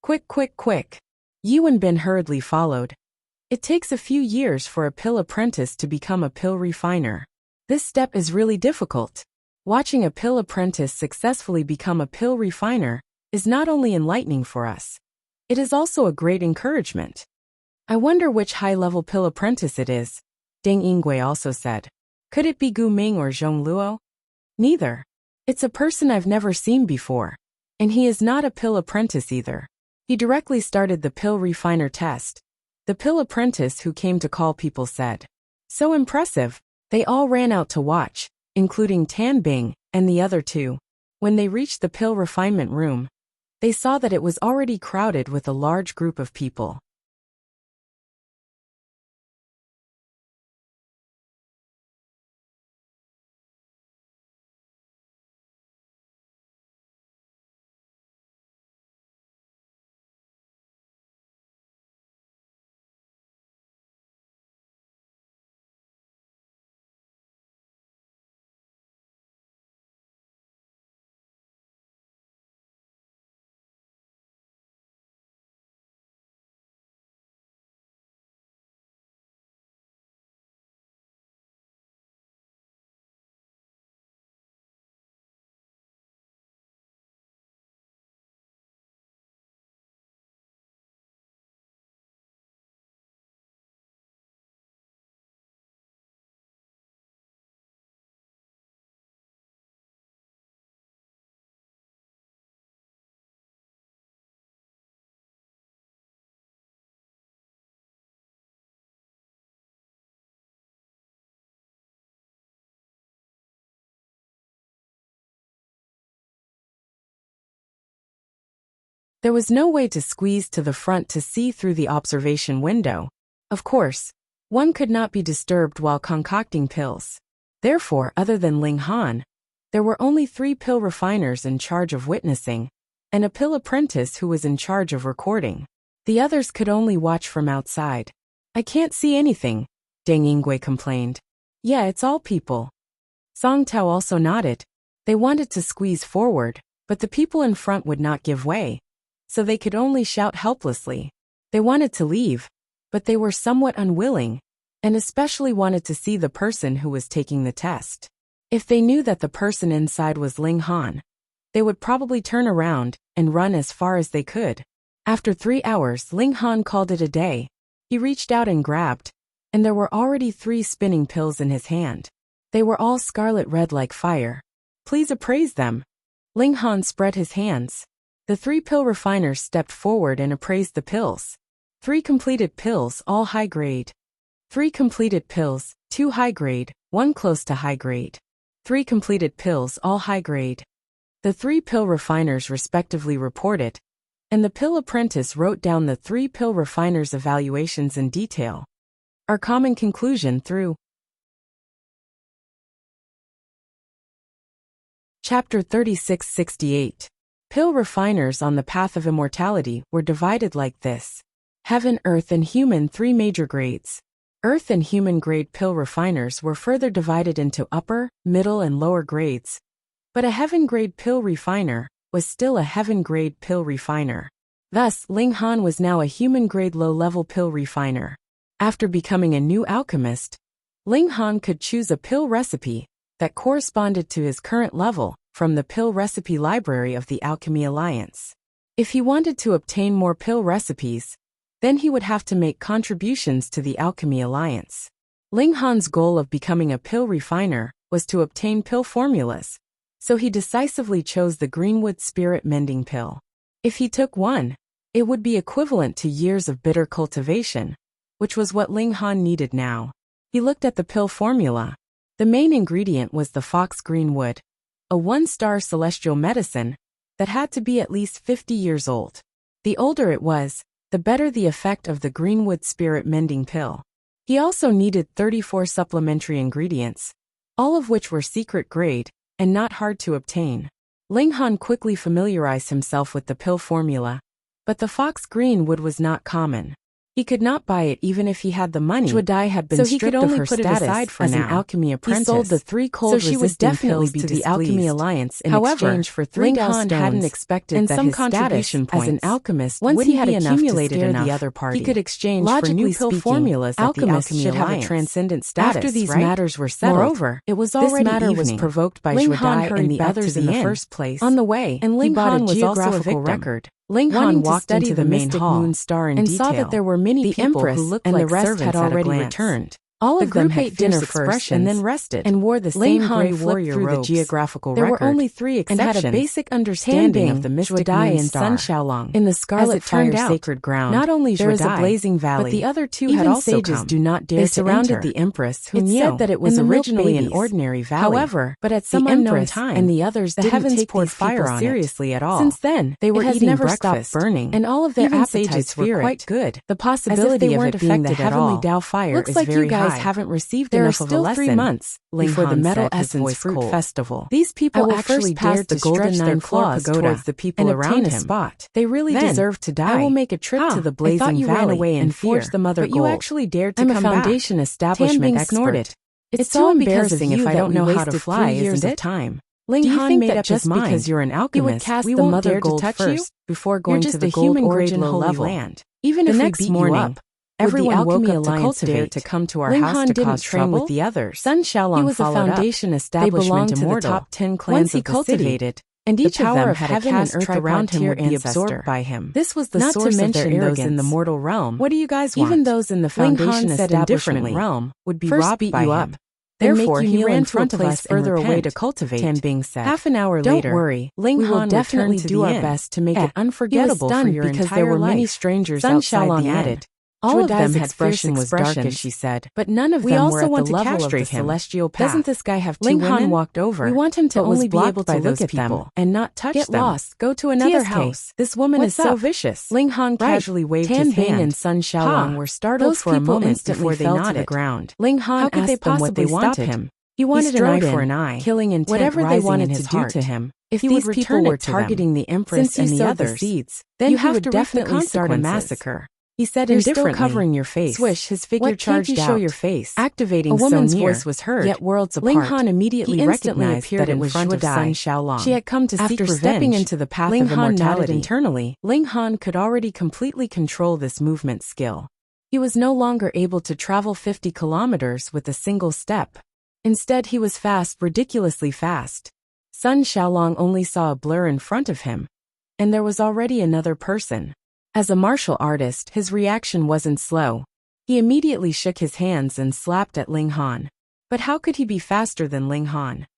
Quick, quick, quick. Yu and Bin hurriedly followed. It takes a few years for a pill apprentice to become a pill refiner. This step is really difficult. Watching a pill apprentice successfully become a pill refiner is not only enlightening for us, it is also a great encouragement. I wonder which high-level pill apprentice it is, Deng Yingwei also said. Could it be Gu Ming or Zhong Luo? Neither. It's a person I've never seen before, and he is not a pill apprentice either. He directly started the pill refiner test. The pill apprentice who came to call people said. So impressive, they all ran out to watch, including Tan Bing and the other two. When they reached the pill refinement room, they saw that it was already crowded with a large group of people. There was no way to squeeze to the front to see through the observation window. Of course, one could not be disturbed while concocting pills. Therefore, other than Ling Han, there were only 3 pill refiners in charge of witnessing, and a pill apprentice who was in charge of recording. The others could only watch from outside. I can't see anything, Deng Yingwei complained. Yeah, it's all people. Song Tao also nodded. They wanted to squeeze forward, but the people in front would not give way, so they could only shout helplessly. They wanted to leave, but they were somewhat unwilling, and especially wanted to see the person who was taking the test. If they knew that the person inside was Ling Han, they would probably turn around and run as far as they could. After 3 hours, Ling Han called it a day. He reached out and grabbed, and there were already 3 spinning pills in his hand. They were all scarlet red like fire. Please appraise them. Ling Han spread his hands. The 3 pill refiners stepped forward and appraised the pills. 3 completed pills, all high grade. 3 completed pills, 2 high grade, 1 close to high grade. 3 completed pills, all high grade. The 3 pill refiners respectively reported, and the pill apprentice wrote down the 3 pill refiners' evaluations in detail. Our common conclusion through Chapter 3668. Pill refiners on the path of immortality were divided like this. Heaven, earth, and human 3 major grades. Earth and human-grade pill refiners were further divided into upper, middle and lower grades. But a heaven-grade pill refiner was still a heaven-grade pill refiner. Thus, Ling Han was now a human-grade low-level pill refiner. After becoming a new alchemist, Ling Han could choose a pill recipe that corresponded to his current level from the pill recipe library of the Alchemy Alliance. If he wanted to obtain more pill recipes, then he would have to make contributions to the Alchemy Alliance. Ling Han's goal of becoming a pill refiner was to obtain pill formulas, so he decisively chose the Greenwood Spirit Mending Pill. If he took one, it would be equivalent to years of bitter cultivation, which was what Ling Han needed now. He looked at the pill formula. The main ingredient was the fox greenwood, a 1-star celestial medicine that had to be at least 50 years old. The older it was, the better the effect of the Greenwood Spirit Mending Pill. He also needed 34 supplementary ingredients, all of which were secret grade and not hard to obtain. Ling Han quickly familiarized himself with the pill formula, but the fox greenwood was not common. He could not buy it even if he had the money. Dai had been so he stripped could only of her put it status aside for as now. an alchemy apprentice. He sold the 3 cold so she was definitely pills be to the displeased. Alchemy Alliance in However, exchange for 3 Ling Dao Han stones hadn't expected and that some his contribution status as an points. alchemist Once he wouldn't had be enough to accumulated scare enough, the other party. he could exchange Logically for new pill speaking, formulas at the alchemists Alchemy should have a Alliance. transcendent status, After these right? matters were settled, Moreover, it was this already matter was evening. provoked by Ling Han Dai hurried and the back others to in the the inn. first place. On the way, and Ling he bought Han a was also a geographical victim. record. Ling Han Wanting to walked study into the the main mystic hall moon star in and detail. saw that there were many The people Empress who looked and like the rest servants had at a already glance. returned. All The of them group had ate dinner fierce first expressions and then rested, and wore the Ling same Han gray flipped warrior through the robes. geographical There record were only 3 and exceptions, had a basic understanding of the mystic Dai moon and star. Sun Xiaolong. In the Scarlet As it turned Fire out, sacred ground, not only there is a Dai, blazing valley, but the other 2 even had also sages come. do not dare They to surrounded enter. the Empress, who It knew, said that it was and the milk originally an babies. ordinary valley. However, but at the some unknown Empress time, and the others the didn't heavens take poured these fire people on it. seriously at all. Since then, they were it has eating never breakfast, stopped burning, and all of their even appetites sages were fear it. quite good. The As if possibility they of weren't it being the affected at heavenly all. Dao fire Looks is like very you guys high. haven't received There are enough of a still 3 lesson months before the Han Metal said, his Essence voice Fruit cold. Festival. These people I will actually first pass dared to the golden stretch their 9-floor claws pagoda towards the people and around obtain a him. spot. They really Then, deserve to die. I will make a trip to the I blazing thought you valley ran away and fear, forged the mother but you gold. actually dared to I'm come a foundation back. establishment Tan Bing expert. snorted. It's all too embarrassing embarrassing if I don't know how to wasted fly, 3 years isn't of it? time. Ling Do you Han think made that up just his mind because you're an he would alchemist, cast we the won't mother dare to gold touch first you? before You're going just to the a gold human origin grade holy level. land? Even The if next we beat morning, you up, everyone would the woke up alchemy to alliance dare cultivate. to come to our Ling house Han to didn't cause train trouble with the others. Sun Xiaolong He was a followed up. foundation They establishment belonged to the immortal. top 10 Once clans he of the city, cultivated, and the each of power them of had a heaven and caste earth tripod around him tier would be absorbed ancestor. by him. This was the Not source to of their mention those arrogance in the mortal realm. What do you guys want? Even those in the Ling Han foundation said establishment indifferently, realm would be first robbed beat by you him. up. Then Therefore, make you he kneel ran in to a front of place us further away repent. to cultivate. Tan Bing said. Half an hour Don't later, worry, Ling we will Han definitely returned to do the our inn. best to make it He was unforgettable for stunned your because entire there were many life. strangers Sun outside Xiaolong the inn. added. All of Dai's them had fierce expression was dark expressions, as she said, but none of "We them also were at want the to level of the castrate him. celestial path. Doesn't this guy have 2 Ling women?" Han walked over. We want him to but was only be blocked able by to those look at them people and not touch Get them. lost. Go to another Tia's house. This woman is What's so up? vicious. Ling Han casually waved Tan his Bing hand. and Sun Xiaolong were startled Those for a people moment instantly before they fell to nodded. the ground. Ling Han How could they asked them what they possibly stop wanted. him? He wanted an eye strode for in, an eye, killing intent whatever they rising wanted in to his do heart. to him. If He these would people return were it to them. targeting the Empress Since you and the sowed the others, seeds, then you he have would to reap the definitely start a consequences. massacre. He said You're still indifferently. covering your face. Swish, his figure What can't charged you show out. your face? Activating A woman's so near, voice was heard, yet worlds apart. Ling Han immediately He instantly recognized appeared that it in was front of Dai. Sun Xiaolong. She had come to seek After revenge. stepping into the path Ling of Han nodded immortality internally. Ling Han could already completely control this movement skill. He was no longer able to travel 50 kilometers with a single step. Instead, he was fast, ridiculously fast. Sun Xiaolong only saw a blur in front of him, and there was already another person. As a martial artist, his reaction wasn't slow. He immediately shook his hands and slapped at Ling Han. But how could he be faster than Ling Han?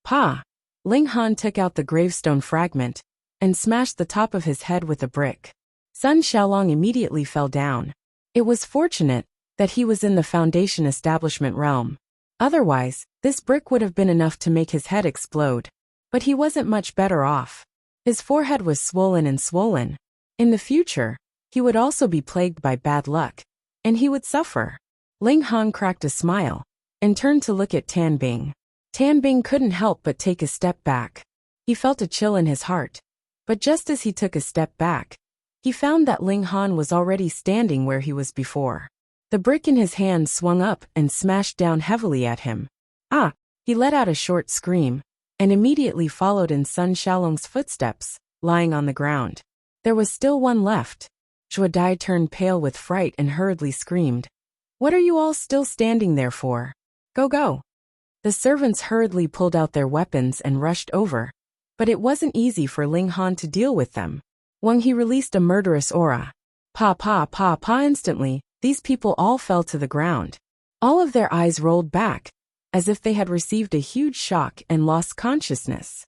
Pa! Ling Han took out the gravestone fragment and smashed the top of his head with a brick. Sun Xiaolong immediately fell down. It was fortunate that he was in the foundation establishment realm. Otherwise, this brick would have been enough to make his head explode. But he wasn't much better off. His forehead was swollen and swollen. In the future, he would also be plagued by bad luck, and he would suffer. Ling Han cracked a smile and turned to look at Tan Bing. Tan Bing couldn't help but take a step back. He felt a chill in his heart. But just as he took a step back, he found that Ling Han was already standing where he was before. The brick in his hand swung up and smashed down heavily at him. Ah! He let out a short scream, and immediately followed in Sun Xiaolong's footsteps, lying on the ground. There was still one left. Zhuo Dai turned pale with fright and hurriedly screamed, "What are you all still standing there for? Go, go!" The servants hurriedly pulled out their weapons and rushed over, but it wasn't easy for Ling Han to deal with them. When he released a murderous aura, pa pa pa pa, instantly, these people all fell to the ground. All of their eyes rolled back, as if they had received a huge shock and lost consciousness.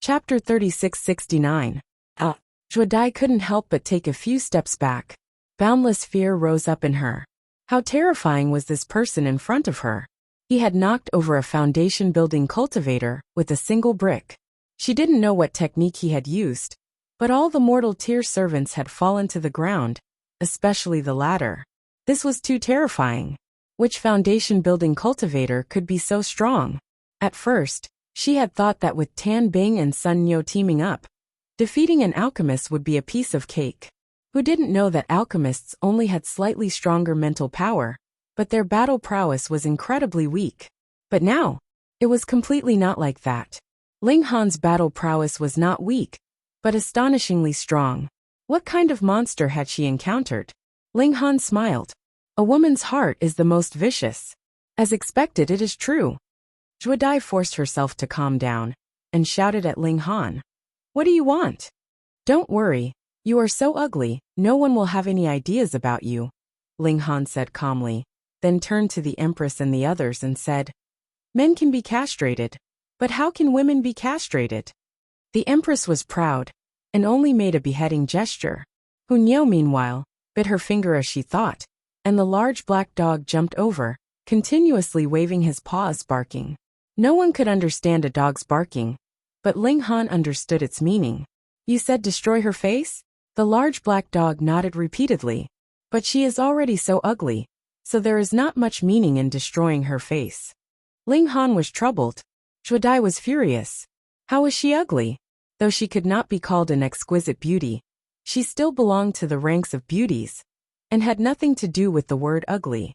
Chapter 3669. Zhuo Dai couldn't help but take a few steps back. Boundless fear rose up in her. How terrifying was this person in front of her? He had knocked over a foundation-building cultivator with a single brick. She didn't know what technique he had used, but all the mortal tier servants had fallen to the ground, especially the latter. This was too terrifying. Which foundation-building cultivator could be so strong? At first, she had thought that with Tan Bing and Sun Niu teaming up, defeating an alchemist would be a piece of cake. Who didn't know that alchemists only had slightly stronger mental power, but their battle prowess was incredibly weak. But now, it was completely not like that. Ling Han's battle prowess was not weak, but astonishingly strong. What kind of monster had she encountered? Ling Han smiled. A woman's heart is the most vicious. As expected, it is true. Zhuo Dai forced herself to calm down, and shouted at Ling Han. What do you want? Don't worry, you are so ugly, no one will have any ideas about you, Ling Han said calmly, then turned to the Empress and the others and said, Men can be castrated, but how can women be castrated? The Empress was proud, and only made a beheading gesture. Hu Niu, meanwhile, bit her finger as she thought, and the large black dog jumped over, continuously waving his paws, barking. No one could understand a dog's barking, but Ling Han understood its meaning. You said destroy her face? The large black dog nodded repeatedly. But she is already so ugly, so there is not much meaning in destroying her face. Ling Han was troubled. Zhuo Dai was furious. How was she ugly? Though she could not be called an exquisite beauty, she still belonged to the ranks of beauties, and had nothing to do with the word ugly.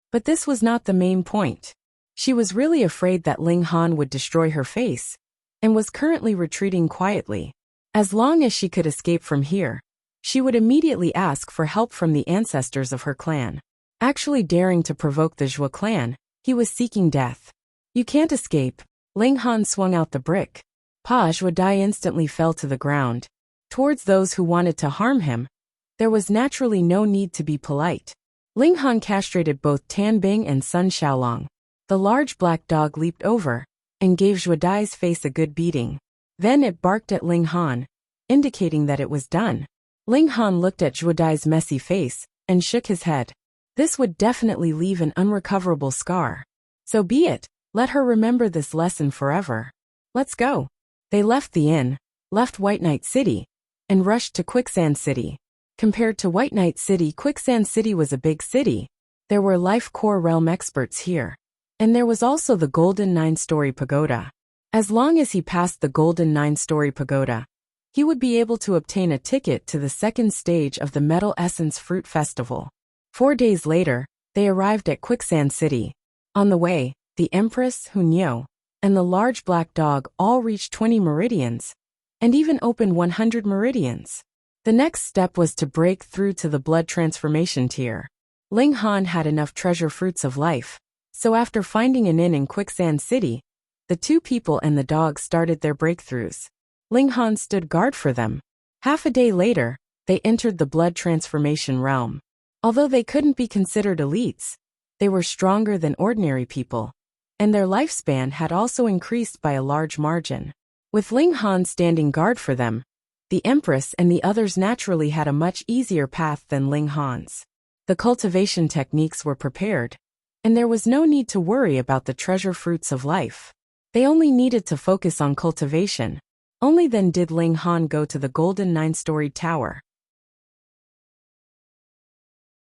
But this was not the main point. She was really afraid that Ling Han would destroy her face, and was currently retreating quietly. As long as she could escape from here, she would immediately ask for help from the ancestors of her clan. Actually daring to provoke the Zhuo clan, he was seeking death. You can't escape. Ling Han swung out the brick. Zhuo Dai instantly fell to the ground. Towards those who wanted to harm him, there was naturally no need to be polite. Ling Han castrated both Tan Bing and Sun Xiaolong. The large black dog leaped over, and gave Zhuo Dai's face a good beating. Then it barked at Ling Han, indicating that it was done. Ling Han looked at Zhuo Dai's messy face and shook his head. This would definitely leave an unrecoverable scar. So be it, let her remember this lesson forever. Let's go. They left the inn, left White Knight City, and rushed to Quicksand City. Compared to White Knight City, Quicksand City was a big city. There were Life Core Realm experts here. And there was also the Golden 9-story pagoda. As long as he passed the Golden 9-story pagoda, he would be able to obtain a ticket to the second stage of the Metal Essence Fruit Festival. 4 days later, they arrived at Quicksand City. On the way, the Empress, Hunyo, and the large black dog all reached 20 meridians, and even opened 100 meridians. The next step was to break through to the blood transformation tier. Ling Han had enough treasure fruits of life, so after finding an inn in Quicksand City, the two people and the dog started their breakthroughs. Ling Han stood guard for them. Half a day later, they entered the blood transformation realm. Although they couldn't be considered elites, they were stronger than ordinary people, and their lifespan had also increased by a large margin. With Ling Han standing guard for them, the Empress and the others naturally had a much easier path than Ling Han's. The cultivation techniques were prepared, and there was no need to worry about the treasure fruits of life. They only needed to focus on cultivation. Only then did Ling Han go to the Golden 9-storied tower.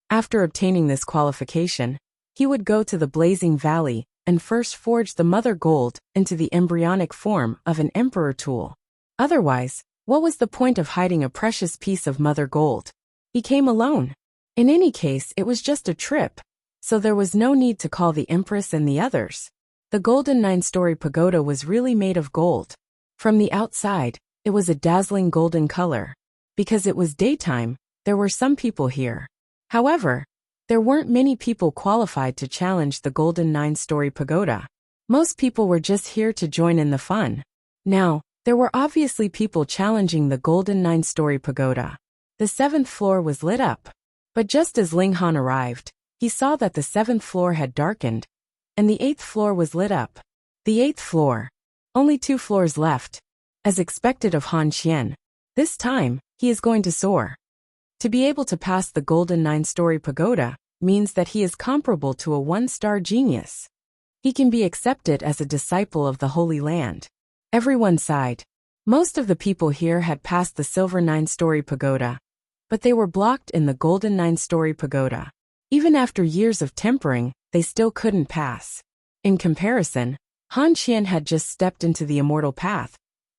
After obtaining this qualification, he would go to the Blazing Valley and first forge the Mother Gold into the embryonic form of an Emperor tool. Otherwise, what was the point of hiding a precious piece of Mother Gold? He came alone. In any case, it was just a trip, so there was no need to call the Empress and the others. The Golden 9-story pagoda was really made of gold. From the outside, it was a dazzling golden color. Because it was daytime, there were some people here. However, there weren't many people qualified to challenge the Golden 9-story pagoda. Most people were just here to join in the fun. Now, there were obviously people challenging the Golden 9-story pagoda. The 7th floor was lit up. But just as Ling Han arrived, he saw that the 7th floor had darkened, and the 8th floor was lit up. The 8th floor. Only 2 floors left. As expected of Han Qian, this time, he is going to soar. To be able to pass the Golden 9-story pagoda means that he is comparable to a 1-star genius. He can be accepted as a disciple of the Holy Land. Everyone sighed. Most of the people here had passed the Silver 9-story pagoda, but they were blocked in the Golden 9-story pagoda. Even after years of tempering, they still couldn't pass. In comparison, Han Qian had just stepped into the immortal path,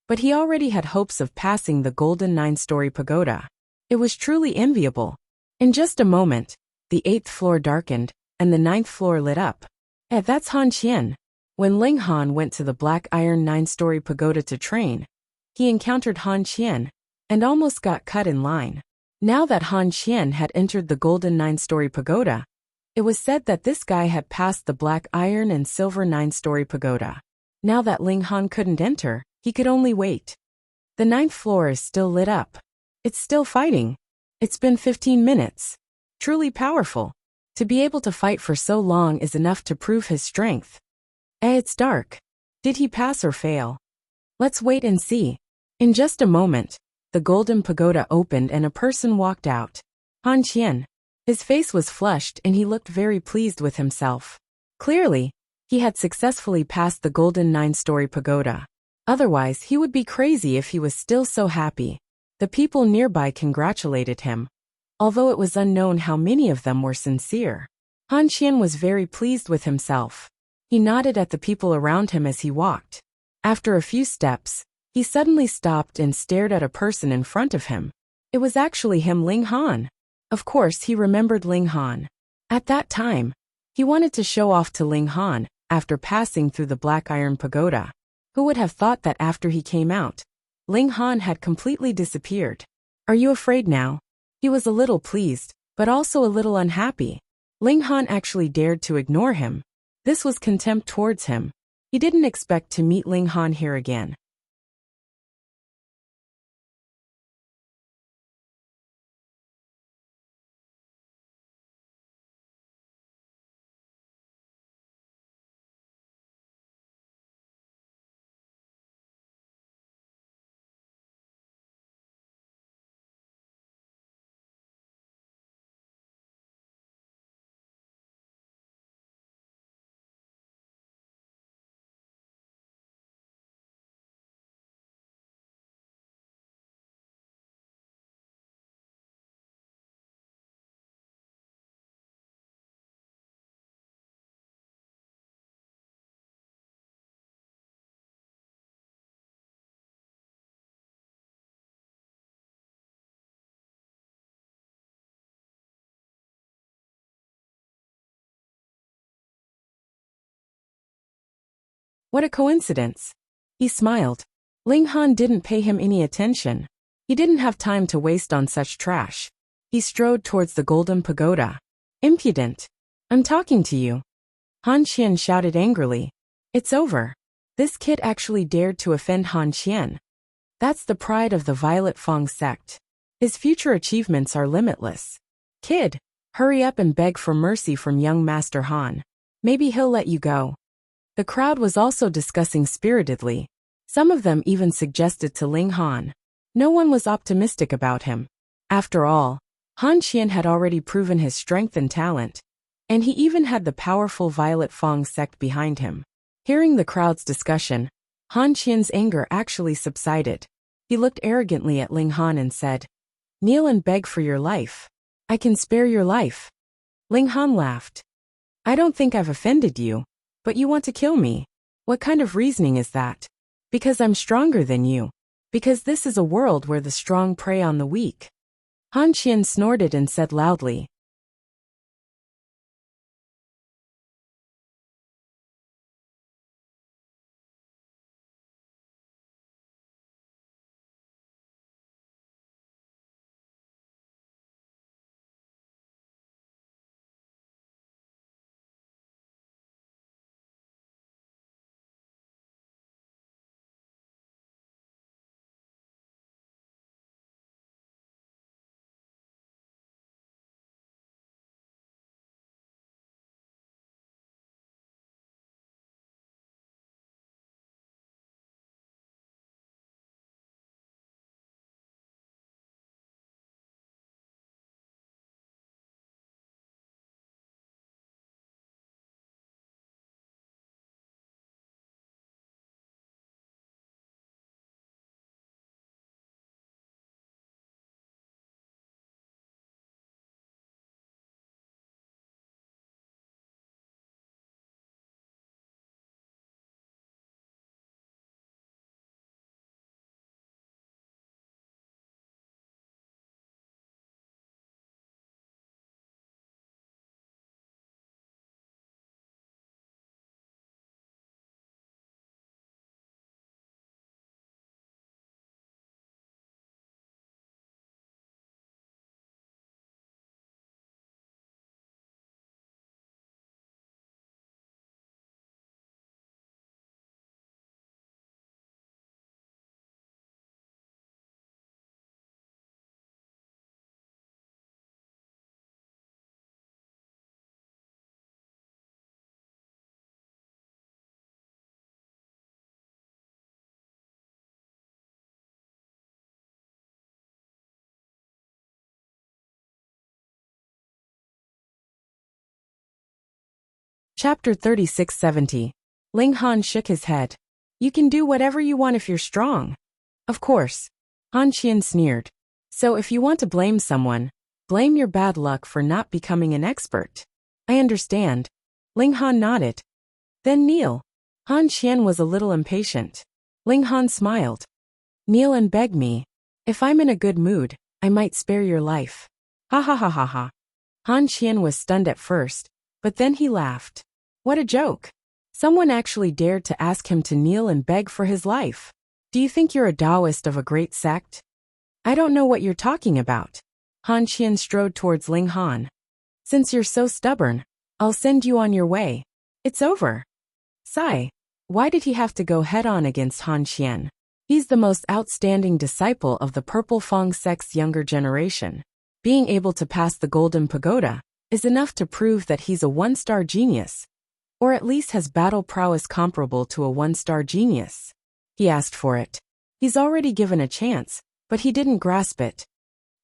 but he already had hopes of passing the Golden 9-story pagoda. It was truly enviable. In just a moment, the 8th floor darkened, and the 9th floor lit up. That's Han Qian. When Ling Han went to the Black Iron 9-story pagoda to train, he encountered Han Qian, and almost got cut in line. Now that Han Qian had entered the Golden 9-story pagoda, it was said that this guy had passed the Black Iron and Silver 9-story pagoda. Now that Ling Han couldn't enter, he could only wait. The 9th floor is still lit up. It's still fighting. It's been 15 minutes. Truly powerful. To be able to fight for so long is enough to prove his strength. It's dark. Did he pass or fail? Let's wait and see. In just a moment, the golden pagoda opened and a person walked out. Han Qian. His face was flushed and he looked very pleased with himself. Clearly, he had successfully passed the Golden 9-story pagoda. Otherwise, he would be crazy if he was still so happy. The people nearby congratulated him, although it was unknown how many of them were sincere. Han Qian was very pleased with himself. He nodded at the people around him as he walked. After a few steps, he suddenly stopped and stared at a person in front of him. It was actually him, Ling Han. Of course, he remembered Ling Han. At that time, he wanted to show off to Ling Han after passing through the Black Iron Pagoda. Who would have thought that after he came out, Ling Han had completely disappeared? Are you afraid now? He was a little pleased, but also a little unhappy. Ling Han actually dared to ignore him. This was contempt towards him. He didn't expect to meet Ling Han here again. What a coincidence. He smiled. Ling Han didn't pay him any attention. He didn't have time to waste on such trash. He strode towards the golden pagoda. Impudent. I'm talking to you. Han Qian shouted angrily. It's over. This kid actually dared to offend Han Qian. That's the pride of the Violet Fong sect. His future achievements are limitless. Kid, hurry up and beg for mercy from young Master Han. Maybe he'll let you go. The crowd was also discussing spiritedly. Some of them even suggested to Ling Han. No one was optimistic about him. After all, Han Qian had already proven his strength and talent, and he even had the powerful Violet Fong sect behind him. Hearing the crowd's discussion, Han Qian's anger actually subsided. He looked arrogantly at Ling Han and said, Kneel and beg for your life. I can spare your life. Ling Han laughed. I don't think I've offended you, but you want to kill me. What kind of reasoning is that? Because I'm stronger than you. Because this is a world where the strong prey on the weak. Han Qian snorted and said loudly. Chapter 3670. Ling Han shook his head. You can do whatever you want if you're strong. Of course. Han Qian sneered. So if you want to blame someone, blame your bad luck for not becoming an expert. I understand. Ling Han nodded. Then kneel. Han Qian was a little impatient. Ling Han smiled. Kneel and beg me. If I'm in a good mood, I might spare your life. Ha ha ha ha ha. Han Qian was stunned at first, but then he laughed. What a joke. Someone actually dared to ask him to kneel and beg for his life. Do you think you're a Taoist of a great sect? I don't know what you're talking about. Han Qian strode towards Ling Han. Since you're so stubborn, I'll send you on your way. It's over. Sigh. Why did he have to go head-on against Han Qian? He's the most outstanding disciple of the Purple Fong sect's younger generation. Being able to pass the Golden Pagoda is enough to prove that he's a one-star genius, or at least has battle prowess comparable to a one-star genius. He asked for it. He's already given a chance, but he didn't grasp it.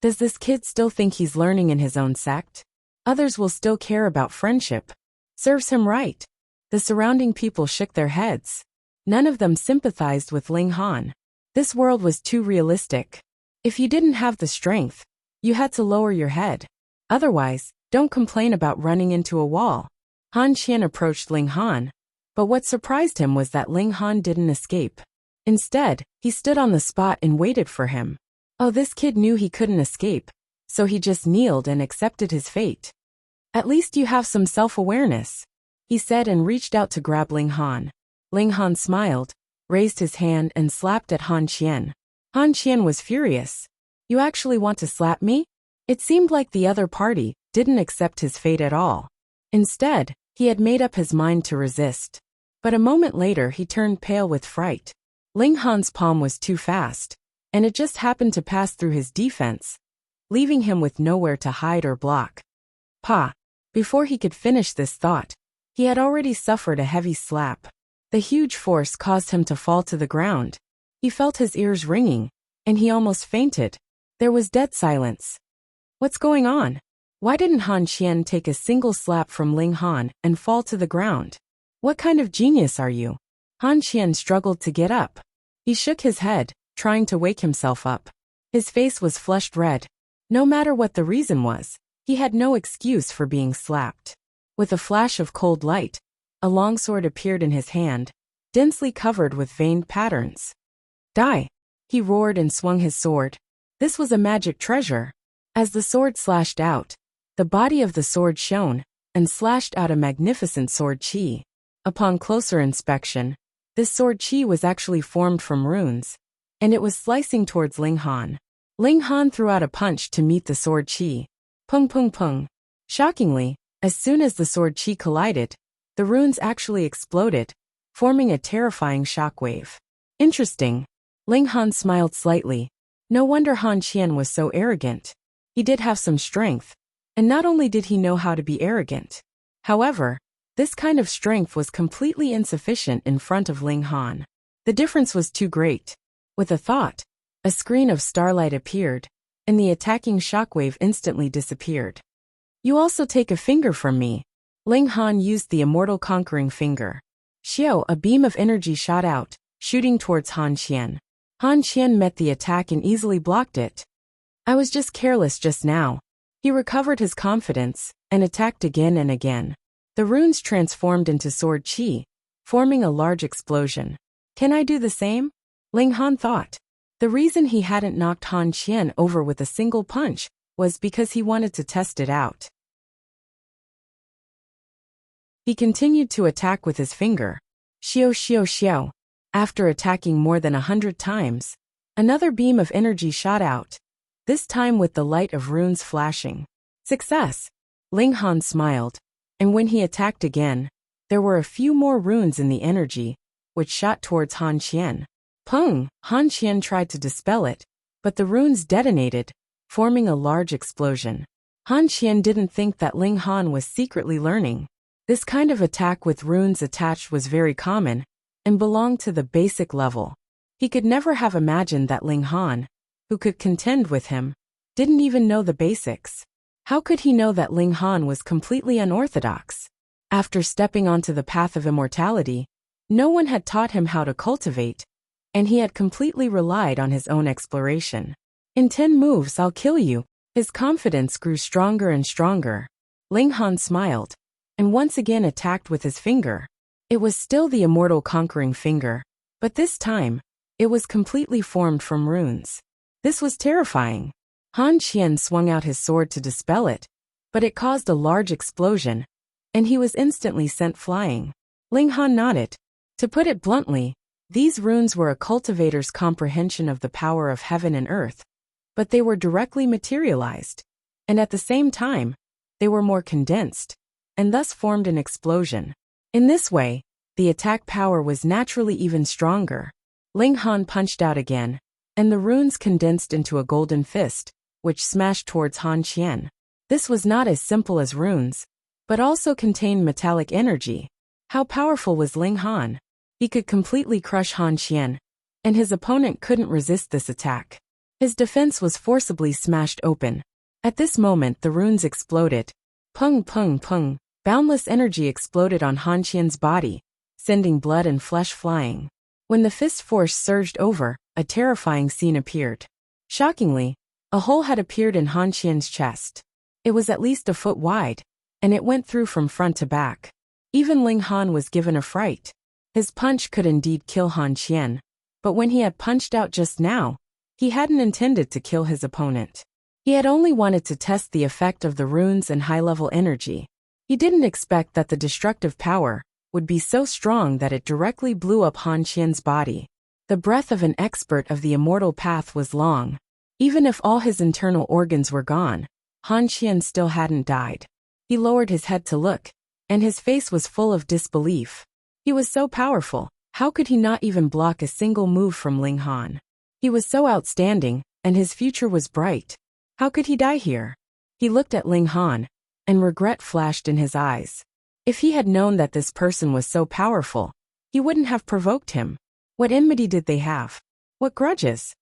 Does this kid still think he's learning in his own sect? Others will still care about friendship. Serves him right. The surrounding people shook their heads. None of them sympathized with Ling Han. This world was too realistic. If you didn't have the strength, you had to lower your head. Otherwise, don't complain about running into a wall. Han Qian approached Ling Han, but what surprised him was that Ling Han didn't escape. Instead, he stood on the spot and waited for him. Oh, this kid knew he couldn't escape, so he just kneeled and accepted his fate. At least you have some self-awareness, he said and reached out to grab Ling Han. Ling Han smiled, raised his hand and slapped at Han Qian. Han Qian was furious. You actually want to slap me? It seemed like the other party didn't accept his fate at all. Instead, he had made up his mind to resist. But a moment later he turned pale with fright. Ling Han's palm was too fast, and it just happened to pass through his defense, leaving him with nowhere to hide or block. Pa! Before he could finish this thought, he had already suffered a heavy slap. The huge force caused him to fall to the ground. He felt his ears ringing, and he almost fainted. There was dead silence. What's going on? Why didn't Han Qian take a single slap from Ling Han and fall to the ground? What kind of genius are you? Han Qian struggled to get up. He shook his head, trying to wake himself up. His face was flushed red. No matter what the reason was, he had no excuse for being slapped. With a flash of cold light, a longsword appeared in his hand, densely covered with veined patterns. Die! He roared and swung his sword. This was a magic treasure. As the sword slashed out, the body of the sword shone and slashed out a magnificent sword chi. Upon closer inspection, this sword chi was actually formed from runes, and it was slicing towards Ling Han. Ling Han threw out a punch to meet the sword chi. Pung pung pung. Shockingly, as soon as the sword chi collided, the runes actually exploded, forming a terrifying shockwave. Interesting. Ling Han smiled slightly. No wonder Han Qian was so arrogant. He did have some strength, and not only did he know how to be arrogant. However, this kind of strength was completely insufficient in front of Ling Han. The difference was too great. With a thought, a screen of starlight appeared, and the attacking shockwave instantly disappeared. You also take a finger from me. Ling Han used the immortal conquering finger. Xiao, a beam of energy shot out, shooting towards Han Qian. Han Qian met the attack and easily blocked it. I was just careless just now. He recovered his confidence and attacked again and again. The runes transformed into sword chi, forming a large explosion. Can I do the same? Ling Han thought. The reason he hadn't knocked Han Qian over with a single punch was because he wanted to test it out. He continued to attack with his finger. Xiao xiao xiao. After attacking more than 100 times, another beam of energy shot out, this time with the light of runes flashing. Success! Ling Han smiled, and when he attacked again, there were a few more runes in the energy, which shot towards Han Qian. Pung! Han Qian tried to dispel it, but the runes detonated, forming a large explosion. Han Qian didn't think that Ling Han was secretly learning. This kind of attack with runes attached was very common, and belonged to the basic level. He could never have imagined that Ling Han, who could contend with him, didn't even know the basics. How could he know that Ling Han was completely unorthodox? After stepping onto the path of immortality, no one had taught him how to cultivate, and he had completely relied on his own exploration. In 10 moves I'll kill you. His confidence grew stronger and stronger. Ling Han smiled, and once again attacked with his finger. It was still the immortal conquering finger, but this time, it was completely formed from runes. This was terrifying. Han Qian swung out his sword to dispel it, but it caused a large explosion, and he was instantly sent flying. Ling Han nodded. To put it bluntly, these runes were a cultivator's comprehension of the power of heaven and earth, but they were directly materialized, and at the same time, they were more condensed, and thus formed an explosion. In this way, the attack power was naturally even stronger. Ling Han punched out again, and the runes condensed into a golden fist, which smashed towards Han Qian. This was not as simple as runes, but also contained metallic energy. How powerful was Ling Han? He could completely crush Han Qian, and his opponent couldn't resist this attack. His defense was forcibly smashed open. At this moment the runes exploded. Pung pung pung. Boundless energy exploded on Han Qian's body, sending blood and flesh flying. When the fist force surged over, a terrifying scene appeared. Shockingly, a hole had appeared in Han Qian's chest. It was at least a foot wide, and it went through from front to back. Even Ling Han was given a fright. His punch could indeed kill Han Qian, but when he had punched out just now, he hadn't intended to kill his opponent. He had only wanted to test the effect of the runes and high-level energy. He didn't expect that the destructive power would be so strong that it directly blew up Han Qian's body. The breath of an expert of the immortal path was long. Even if all his internal organs were gone, Han Qian still hadn't died. He lowered his head to look, and his face was full of disbelief. He was so powerful, how could he not even block a single move from Ling Han? He was so outstanding, and his future was bright. How could he die here? He looked at Ling Han, and regret flashed in his eyes. If he had known that this person was so powerful, he wouldn't have provoked him. What enmity did they have? What grudges?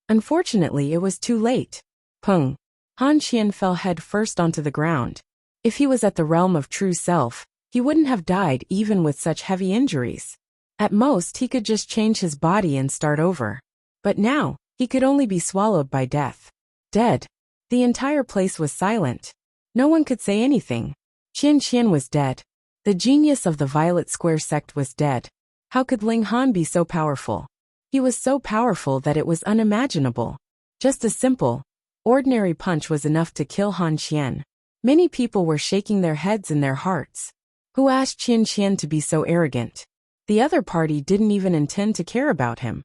Unfortunately, it was too late. Peng. Han Qian fell head first onto the ground. If he was at the realm of true self, he wouldn't have died even with such heavy injuries. At most, he could just change his body and start over. But now, he could only be swallowed by death. Dead. The entire place was silent. No one could say anything. Qian Qian was dead. The genius of the Violet Square sect was dead. How could Ling Han be so powerful? He was so powerful that it was unimaginable. Just a simple, ordinary punch was enough to kill Han Qian. Many people were shaking their heads in their hearts. Who asked Qian Qian to be so arrogant? The other party didn't even intend to care about him.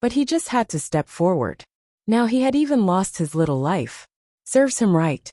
But he just had to step forward. Now he had even lost his little life. Serves him right.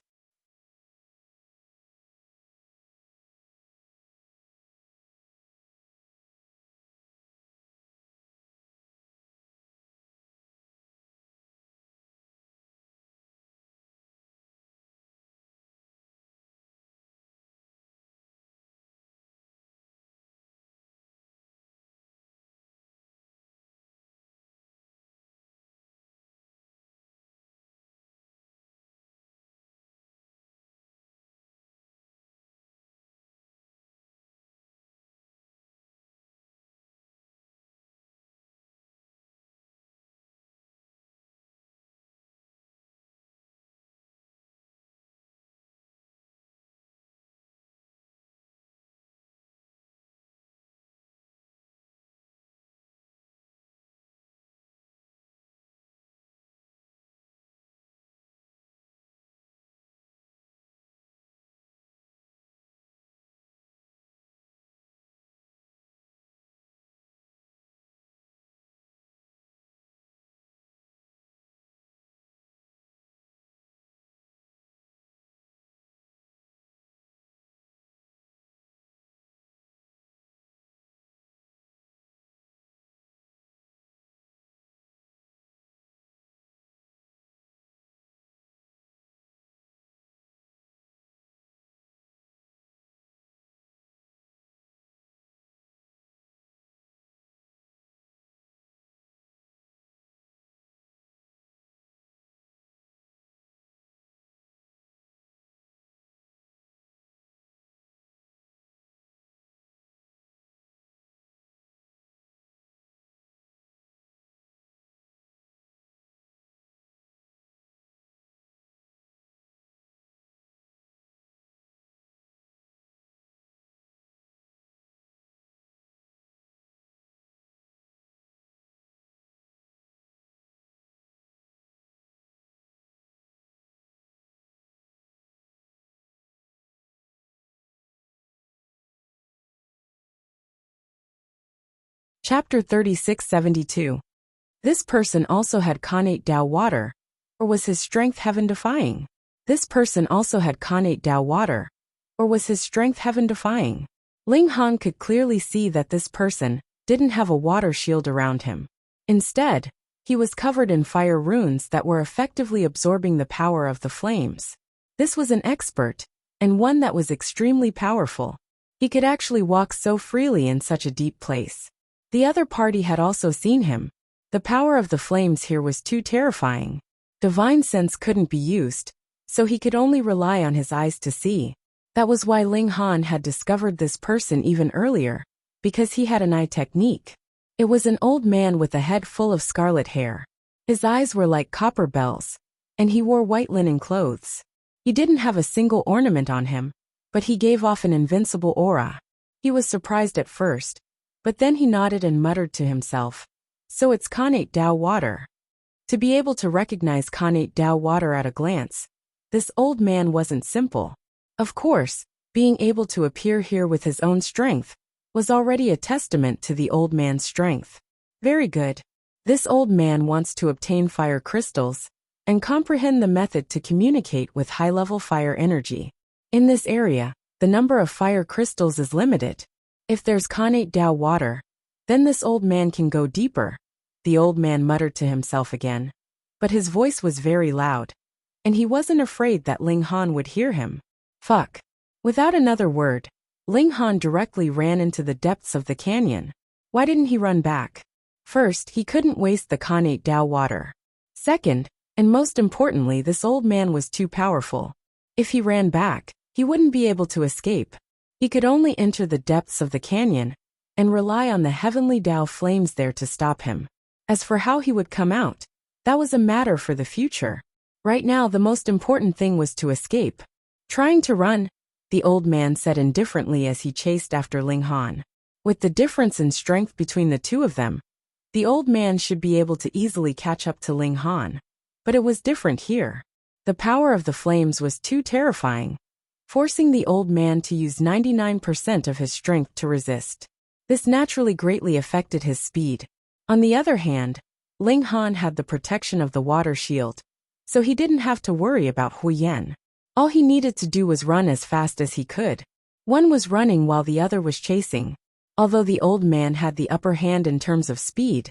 Chapter 3672. This person also had Khanate Dao water, or was his strength heaven-defying? This person also had Khanate Dao water, or was his strength heaven-defying? Ling Han could clearly see that this person didn't have a water shield around him. Instead, he was covered in fire runes that were effectively absorbing the power of the flames. This was an expert, and one that was extremely powerful. He could actually walk so freely in such a deep place. The other party had also seen him. The power of the flames here was too terrifying. Divine sense couldn't be used, so he could only rely on his eyes to see. That was why Ling Han had discovered this person even earlier, because he had an eye technique. It was an old man with a head full of scarlet hair. His eyes were like copper bells, and he wore white linen clothes. He didn't have a single ornament on him, but he gave off an invincible aura. He was surprised at first, but then he nodded and muttered to himself, "So it's Khanate Dao water." To be able to recognize Khanate Dao water at a glance, this old man wasn't simple. Of course, Being able to appear here with his own strength was already a testament to the old man's strength. Very good. This old man wants to obtain fire crystals and comprehend the method to communicate with high-level fire energy. In this area, the number of fire crystals is limited. If there's Khanate Dao water, then this old man can go deeper. The old man muttered to himself again. But his voice was very loud, and he wasn't afraid that Ling Han would hear him. Fuck. Without another word, Ling Han directly ran into the depths of the canyon. Why didn't he run back? First, he couldn't waste the Khanate Dao water. Second, and most importantly, this old man was too powerful. If he ran back, he wouldn't be able to escape. He could only enter the depths of the canyon and rely on the heavenly Dao flames there to stop him. As for how he would come out, that was a matter for the future. Right now, the most important thing was to escape. Trying to run, the old man said indifferently as he chased after Ling Han. With the difference in strength between the two of them, the old man should be able to easily catch up to Ling Han. But it was different here. The power of the flames was too terrifying, forcing the old man to use 99% of his strength to resist. This naturally greatly affected his speed. On the other hand, Ling Han had the protection of the water shield, so he didn't have to worry about Hu Yan. All he needed to do was run as fast as he could. One was running while the other was chasing. Although the old man had the upper hand in terms of speed,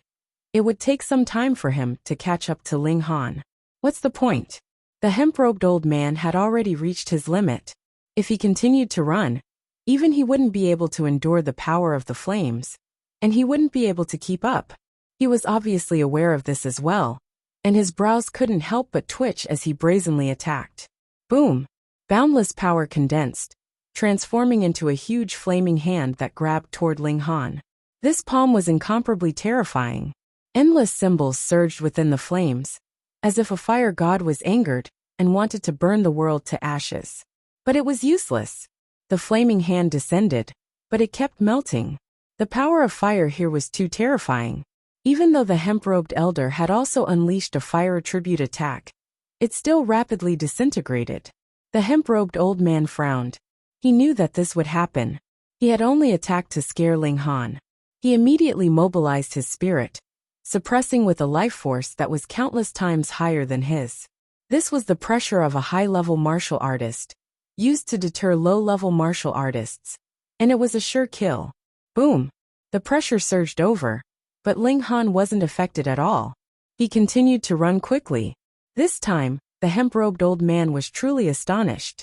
it would take some time for him to catch up to Ling Han. What's the point? The hemp-robed old man had already reached his limit. If he continued to run, even he wouldn't be able to endure the power of the flames, and he wouldn't be able to keep up. He was obviously aware of this as well, and his brows couldn't help but twitch as he brazenly attacked. Boom! Boundless power condensed, transforming into a huge flaming hand that grabbed toward Ling Han. This palm was incomparably terrifying. Endless symbols surged within the flames, as if a fire god was angered and wanted to burn the world to ashes. But it was useless. The flaming hand descended, but it kept melting. The power of fire here was too terrifying. Even though the hemp-robed elder had also unleashed a fire attribute attack, it still rapidly disintegrated. The hemp-robed old man frowned. He knew that this would happen. He had only attacked to scare Ling Han. He immediately mobilized his spirit, suppressing with a life force that was countless times higher than his. This was the pressure of a high-level martial artist, used to deter low-level martial artists, and it was a sure kill. Boom! The pressure surged over, but Ling Han wasn't affected at all. He continued to run quickly. This time, the hemp-robed old man was truly astonished.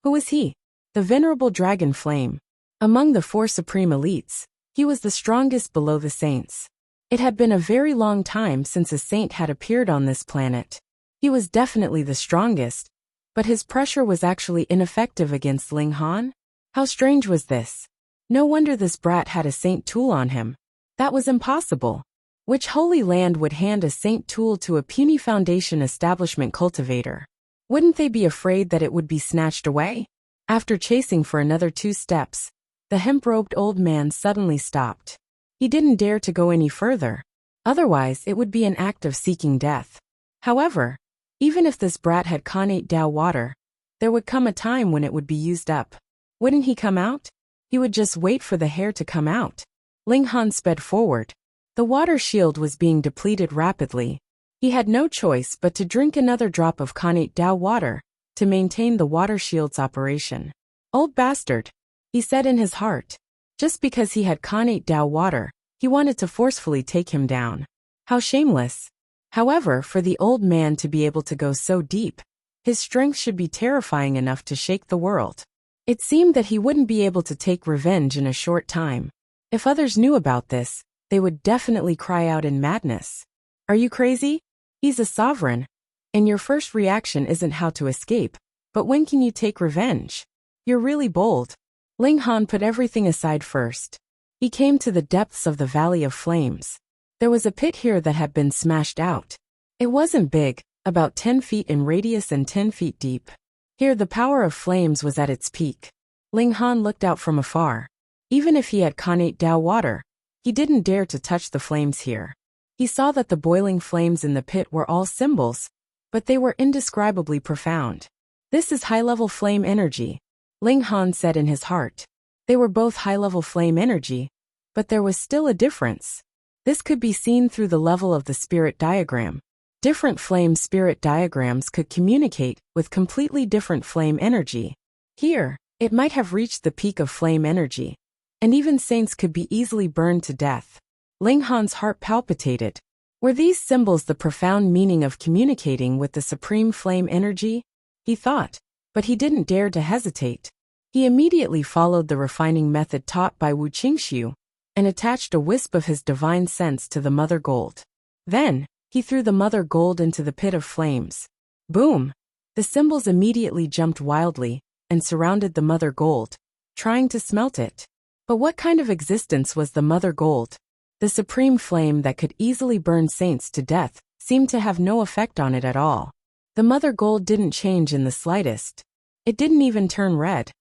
Who was he? The venerable dragon flame. Among the 4 supreme elites, he was the strongest below the saints. It had been a very long time since a saint had appeared on this planet. He was definitely the strongest, but his pressure was actually ineffective against Ling Han? How strange was this? No wonder this brat had a saint tool on him. That was impossible. Which holy land would hand a saint tool to a puny foundation establishment cultivator? Wouldn't they be afraid that it would be snatched away? After chasing for another 2 steps, the hemp-robed old man suddenly stopped. He didn't dare to go any further. Otherwise, it would be an act of seeking death. However, even if this brat had Khanate Dao water, there would come a time when it would be used up. Wouldn't he come out? He would just wait for the hair to come out. Ling Han sped forward. The water shield was being depleted rapidly. He had no choice but to drink another drop of Khanate Dao water to maintain the water shield's operation. Old bastard, he said in his heart. Just because he had Khanate Dao water, he wanted to forcefully take him down. How shameless. However, for the old man to be able to go so deep, his strength should be terrifying enough to shake the world. It seemed that he wouldn't be able to take revenge in a short time. If others knew about this, they would definitely cry out in madness. Are you crazy? He's a sovereign, and your first reaction isn't how to escape, but when can you take revenge? You're really bold. Ling Han put everything aside first. He came to the depths of the Valley of Flames. There was a pit here that had been smashed out. It wasn't big, about 10 feet in radius and 10 feet deep. Here the power of flames was at its peak. Ling Han looked out from afar. Even if he had Khanate Dao water, he didn't dare to touch the flames here. He saw that the boiling flames in the pit were all symbols, but they were indescribably profound. This is high-level flame energy, Ling Han said in his heart. They were both high-level flame energy, but there was still a difference. This could be seen through the level of the spirit diagram. Different flame spirit diagrams could communicate with completely different flame energy. Here, it might have reached the peak of flame energy, and even saints could be easily burned to death. Ling Han's heart palpitated. Were these symbols the profound meaning of communicating with the supreme flame energy? He thought, but he didn't dare to hesitate. He immediately followed the refining method taught by Wuxia and attached a wisp of his divine sense to the mother gold. Then, he threw the mother gold into the pit of flames. Boom! The symbols immediately jumped wildly and surrounded the mother gold, trying to smelt it. But what kind of existence was the mother gold? The supreme flame that could easily burn saints to death seemed to have no effect on it at all. The mother gold didn't change in the slightest. It didn't even turn red.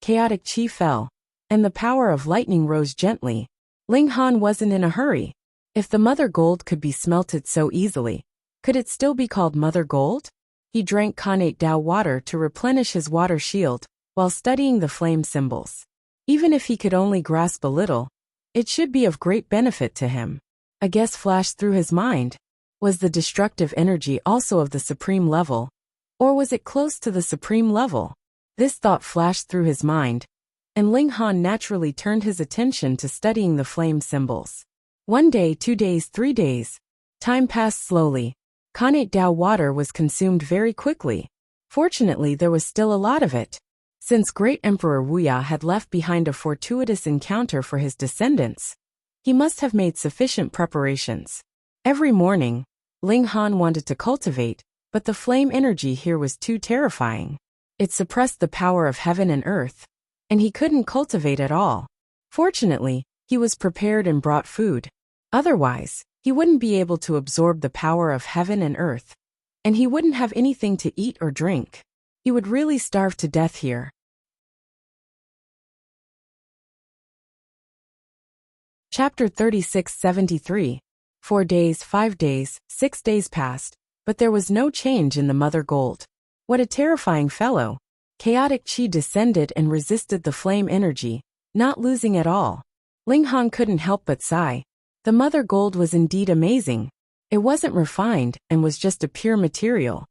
Chaotic chi fell, and the power of lightning rose gently. Ling Han wasn't in a hurry. If the mother gold could be smelted so easily, could it still be called mother gold? He drank Khanate Dao water to replenish his water shield while studying the flame symbols. Even if he could only grasp a little, it should be of great benefit to him. A guess flashed through his mind. Was the destructive energy also of the supreme level? Or was it close to the supreme level? This thought flashed through his mind, and Ling Han naturally turned his attention to studying the flame symbols. 1 day, 2 days, 3 days. Time passed slowly. Khanate Dao water was consumed very quickly. Fortunately, there was still a lot of it. Since Great Emperor Wuxia had left behind a fortuitous encounter for his descendants, he must have made sufficient preparations. Every morning, Ling Han wanted to cultivate, but the flame energy here was too terrifying. It suppressed the power of heaven and earth, and he couldn't cultivate at all. Fortunately, he was prepared and brought food. Otherwise, he wouldn't be able to absorb the power of heaven and earth, and he wouldn't have anything to eat or drink. He would really starve to death here. Chapter 36-73. 4 days, 5 days, 6 days passed, but there was no change in the mother gold. What a terrifying fellow. Chaotic chi descended and resisted the flame energy, not losing at all. Ling Han couldn't help but sigh. The mother gold was indeed amazing. It wasn't refined and was just a pure material,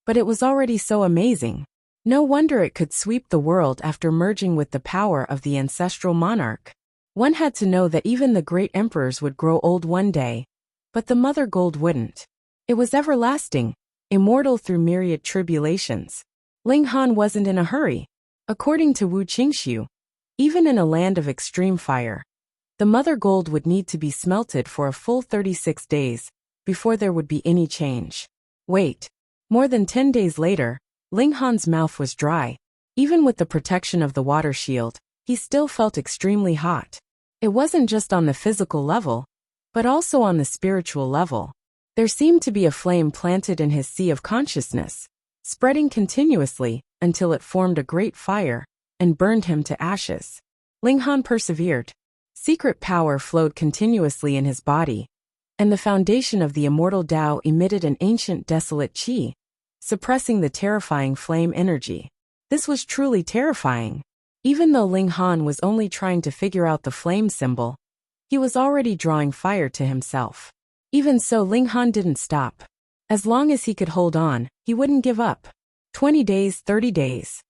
but it was already so amazing. No wonder it could sweep the world after merging with the power of the ancestral monarch. One had to know that even the great emperors would grow old one day, but the mother gold wouldn't. It was everlasting, immortal through myriad tribulations. Ling Han wasn't in a hurry. According to Wuxia, even in a land of extreme fire, the mother gold would need to be smelted for a full 36 days before there would be any change. Wait. More than 10 days later, Ling Han's mouth was dry. Even with the protection of the water shield, he still felt extremely hot. It wasn't just on the physical level, but also on the spiritual level. There seemed to be a flame planted in his sea of consciousness, spreading continuously until it formed a great fire and burned him to ashes. Ling Han persevered. Secret power flowed continuously in his body, and the foundation of the immortal Tao emitted an ancient desolate qi, suppressing the terrifying flame energy. This was truly terrifying. Even though Ling Han was only trying to figure out the flame symbol, he was already drawing fire to himself. Even so, Ling Han didn't stop. As long as he could hold on, he wouldn't give up. 20 days, 30 days.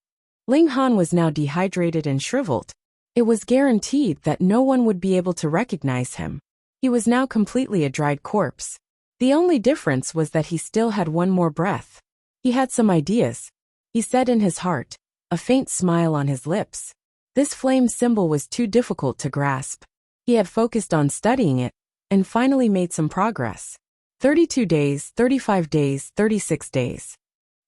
Ling Han was now dehydrated and shriveled. It was guaranteed that no one would be able to recognize him. He was now completely a dried corpse. The only difference was that he still had one more breath. He had some ideas, he said in his heart, a faint smile on his lips. This flame symbol was too difficult to grasp. He had focused on studying it, and finally made some progress. 32 days, 35 days, 36 days.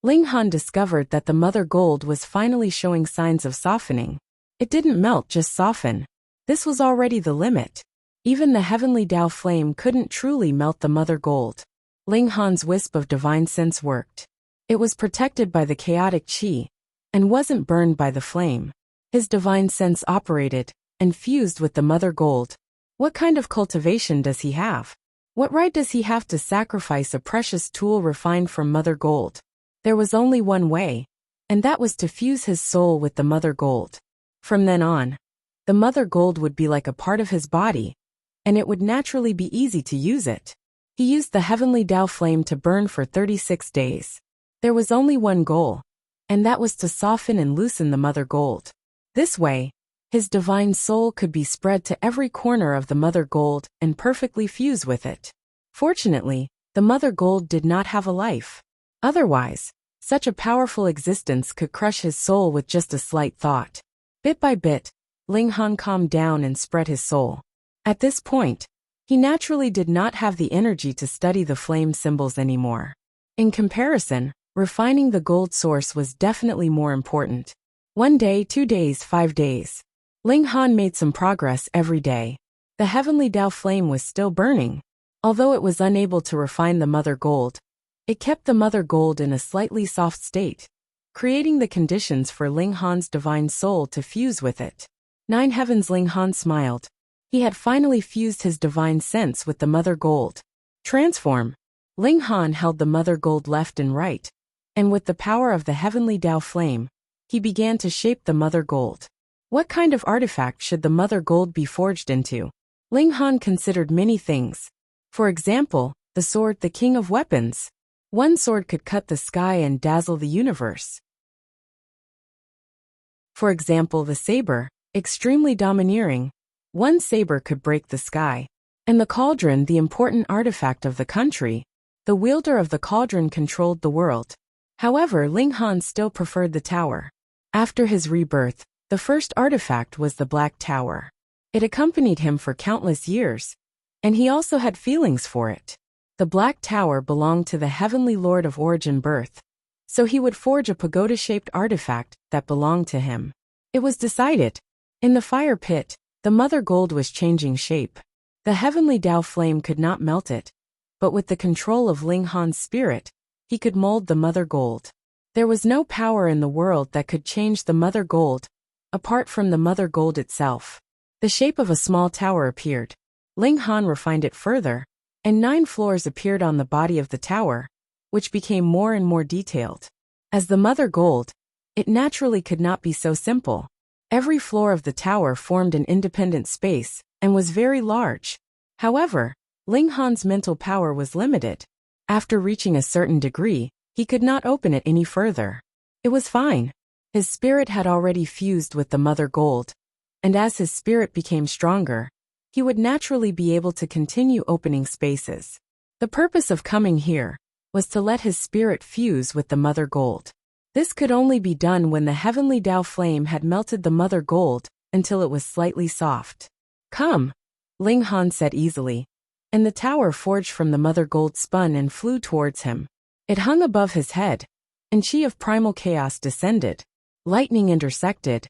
Ling Han discovered that the mother gold was finally showing signs of softening. It didn't melt, just soften. This was already the limit. Even the heavenly Tao flame couldn't truly melt the mother gold. Ling Han's wisp of divine sense worked. It was protected by the chaotic qi, and wasn't burned by the flame. His divine sense operated, and fused with the mother gold. What kind of cultivation does he have? What right does he have to sacrifice a precious tool refined from mother gold? There was only one way, and that was to fuse his soul with the Mother Gold. From then on, the Mother Gold would be like a part of his body, and it would naturally be easy to use it. He used the heavenly Tao flame to burn for 36 days. There was only one goal, and that was to soften and loosen the Mother Gold. This way, his divine soul could be spread to every corner of the Mother Gold and perfectly fuse with it. Fortunately, the Mother Gold did not have a life. Otherwise, such a powerful existence could crush his soul with just a slight thought. Bit by bit, Ling Han calmed down and spread his soul. At this point, he naturally did not have the energy to study the flame symbols anymore. In comparison, refining the gold source was definitely more important. 1 day, 2 days, 5 days. Ling Han made some progress every day. The heavenly Tao flame was still burning. Although it was unable to refine the Mother Gold, it kept the Mother Gold in a slightly soft state, creating the conditions for Ling Han's divine soul to fuse with it. 9 heavens. Ling Han smiled. He had finally fused his divine sense with the Mother Gold. Transform. Ling Han held the Mother Gold left and right, and with the power of the heavenly Tao flame, he began to shape the Mother Gold. What kind of artifact should the Mother Gold be forged into? Ling Han considered many things. For example, the sword, the king of weapons. One sword could cut the sky and dazzle the universe. For example, the saber, extremely domineering. One saber could break the sky. And the cauldron, the important artifact of the country. The wielder of the cauldron controlled the world. However, Ling Han still preferred the tower. After his rebirth, the first artifact was the Black Tower. It accompanied him for countless years, and he also had feelings for it. The Black Tower belonged to the Heavenly Lord of Origin Birth, so he would forge a pagoda-shaped artifact that belonged to him. It was decided. In the fire pit, the Mother Gold was changing shape. The heavenly Tao flame could not melt it, but with the control of Ling Han's spirit, he could mold the Mother Gold. There was no power in the world that could change the Mother Gold, apart from the Mother Gold itself. The shape of a small tower appeared. Ling Han refined it further, and 9 floors appeared on the body of the tower, which became more and more detailed. As the Mother Gold, it naturally could not be so simple. Every floor of the tower formed an independent space and was very large. However, Ling Han's mental power was limited. After reaching a certain degree, he could not open it any further. It was fine. His spirit had already fused with the Mother Gold, and as his spirit became stronger, he would naturally be able to continue opening spaces. The purpose of coming here was to let his spirit fuse with the Mother Gold. This could only be done when the heavenly Tao flame had melted the Mother Gold until it was slightly soft. Come, Ling Han said easily, and the tower forged from the Mother Gold spun and flew towards him. It hung above his head, and chi of primal chaos descended. Lightning intersected,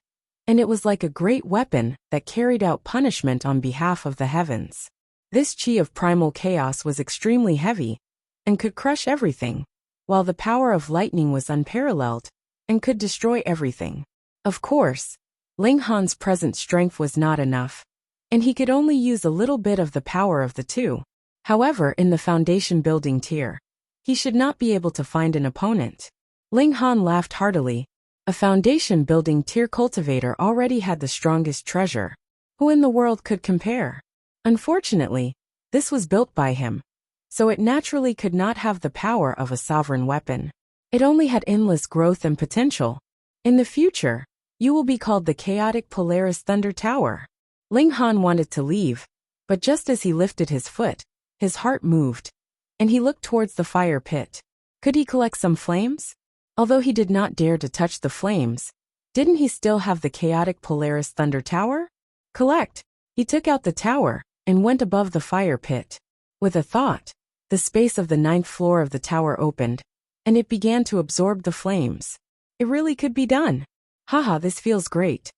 and it was like a great weapon that carried out punishment on behalf of the heavens. This chi of primal chaos was extremely heavy, and could crush everything, while the power of lightning was unparalleled, and could destroy everything. Of course, Ling Han's present strength was not enough, and he could only use a little bit of the power of the two. However, in the foundation building tier, he should not be able to find an opponent. Ling Han laughed heartily. A foundation building tier cultivator already had the strongest treasure. Who in the world could compare? Unfortunately, this was built by him, so it naturally could not have the power of a sovereign weapon. It only had endless growth and potential. In the future, you will be called the Chaotic Polaris Thunder Tower. Ling Han wanted to leave, but just as he lifted his foot, his heart moved, and he looked towards the fire pit. Could he collect some flames? Although he did not dare to touch the flames, didn't he still have the Chaotic Polaris Thunder Tower? Collect! He took out the tower and went above the fire pit. With a thought, the space of the 9th floor of the tower opened, and it began to absorb the flames. It really could be done. Haha, this feels great.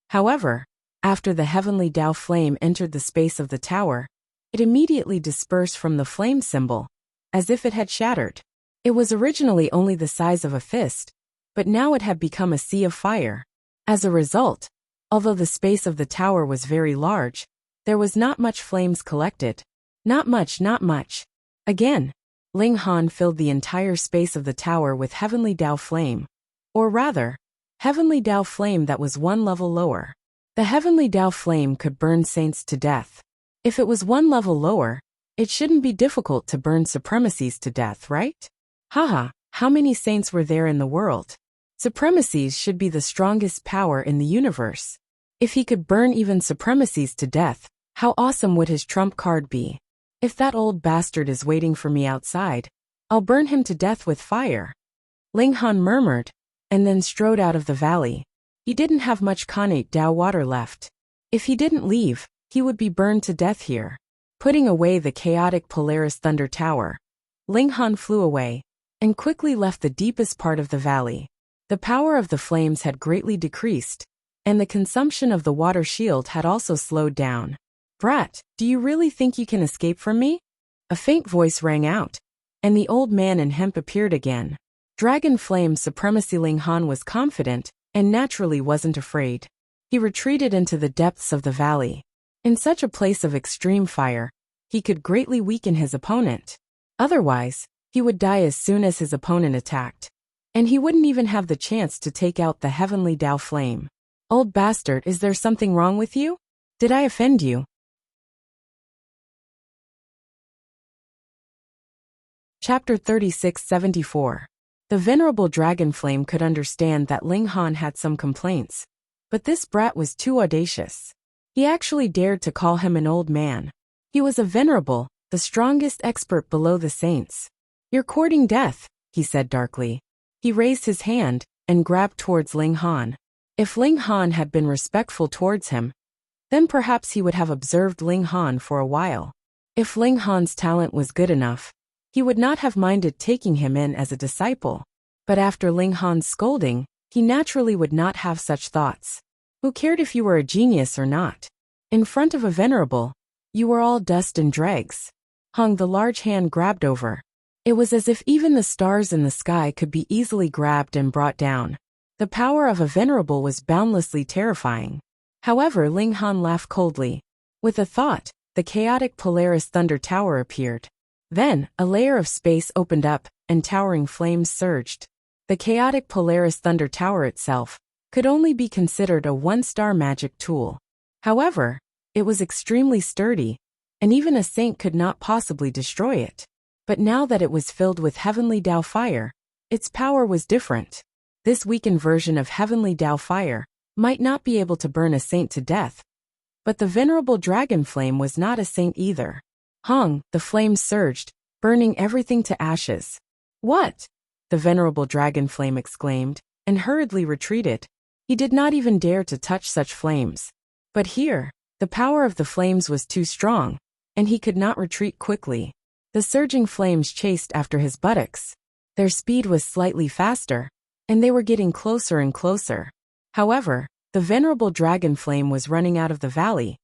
However, after the heavenly Tao flame entered the space of the tower, it immediately dispersed from the flame symbol, as if it had shattered. It was originally only the size of a fist, but now it had become a sea of fire. As a result, although the space of the tower was very large, there was not much flames collected. Not much, not much. Again, Ling Han filled the entire space of the tower with heavenly Dao flame. Or rather, heavenly Dao flame that was one level lower. The heavenly Dao flame could burn saints to death. If it was one level lower, it shouldn't be difficult to burn supremacies to death, right? Haha, how many saints were there in the world? Supremacies should be the strongest power in the universe. If he could burn even supremacies to death, how awesome would his trump card be? If that old bastard is waiting for me outside, I'll burn him to death with fire. Ling Han murmured, and then strode out of the valley. He didn't have much Khanate Dao water left. If he didn't leave, he would be burned to death here. Putting away the chaotic Polaris Thunder Tower, Ling Han flew away, and quickly left the deepest part of the valley. The power of the flames had greatly decreased, and the consumption of the water shield had also slowed down. Brat, do you really think you can escape from me? A faint voice rang out, and the old man in hemp appeared again. Dragon Flame Supremacy. Ling Han was confident, and naturally wasn't afraid. He retreated into the depths of the valley. In such a place of extreme fire, he could greatly weaken his opponent. Otherwise, he would die as soon as his opponent attacked. And he wouldn't even have the chance to take out the heavenly Dao flame. Old bastard, is there something wrong with you? Did I offend you? Chapter 36-74. The venerable dragon flame could understand that Ling Han had some complaints, but this brat was too audacious. He actually dared to call him an old man. He was a venerable, the strongest expert below the saints. You're courting death, he said darkly. He raised his hand and grabbed towards Ling Han. If Ling Han had been respectful towards him, then perhaps he would have observed Ling Han for a while. If Ling Han's talent was good enough, he would not have minded taking him in as a disciple. But after Ling Han's scolding, he naturally would not have such thoughts. Who cared if you were a genius or not? In front of a venerable, you were all dust and dregs. The large hand grabbed over. It was as if even the stars in the sky could be easily grabbed and brought down. The power of a venerable was boundlessly terrifying. However, Ling Han laughed coldly. With a thought, the chaotic Polaris Thunder Tower appeared. Then, a layer of space opened up, and towering flames surged. The chaotic Polaris Thunder Tower itself could only be considered a one-star magic tool. However, it was extremely sturdy, and even a saint could not possibly destroy it. But now that it was filled with heavenly Dao fire, its power was different. This weakened version of heavenly Dao fire might not be able to burn a saint to death. But the venerable dragon flame was not a saint either. The flames surged, burning everything to ashes. What? The venerable dragon flame exclaimed, and hurriedly retreated. He did not even dare to touch such flames. But here, the power of the flames was too strong, and he could not retreat quickly. The surging flames chased after his buttocks. Their speed was slightly faster, and they were getting closer and closer. However, the venerable dragon flame was running out of the valley,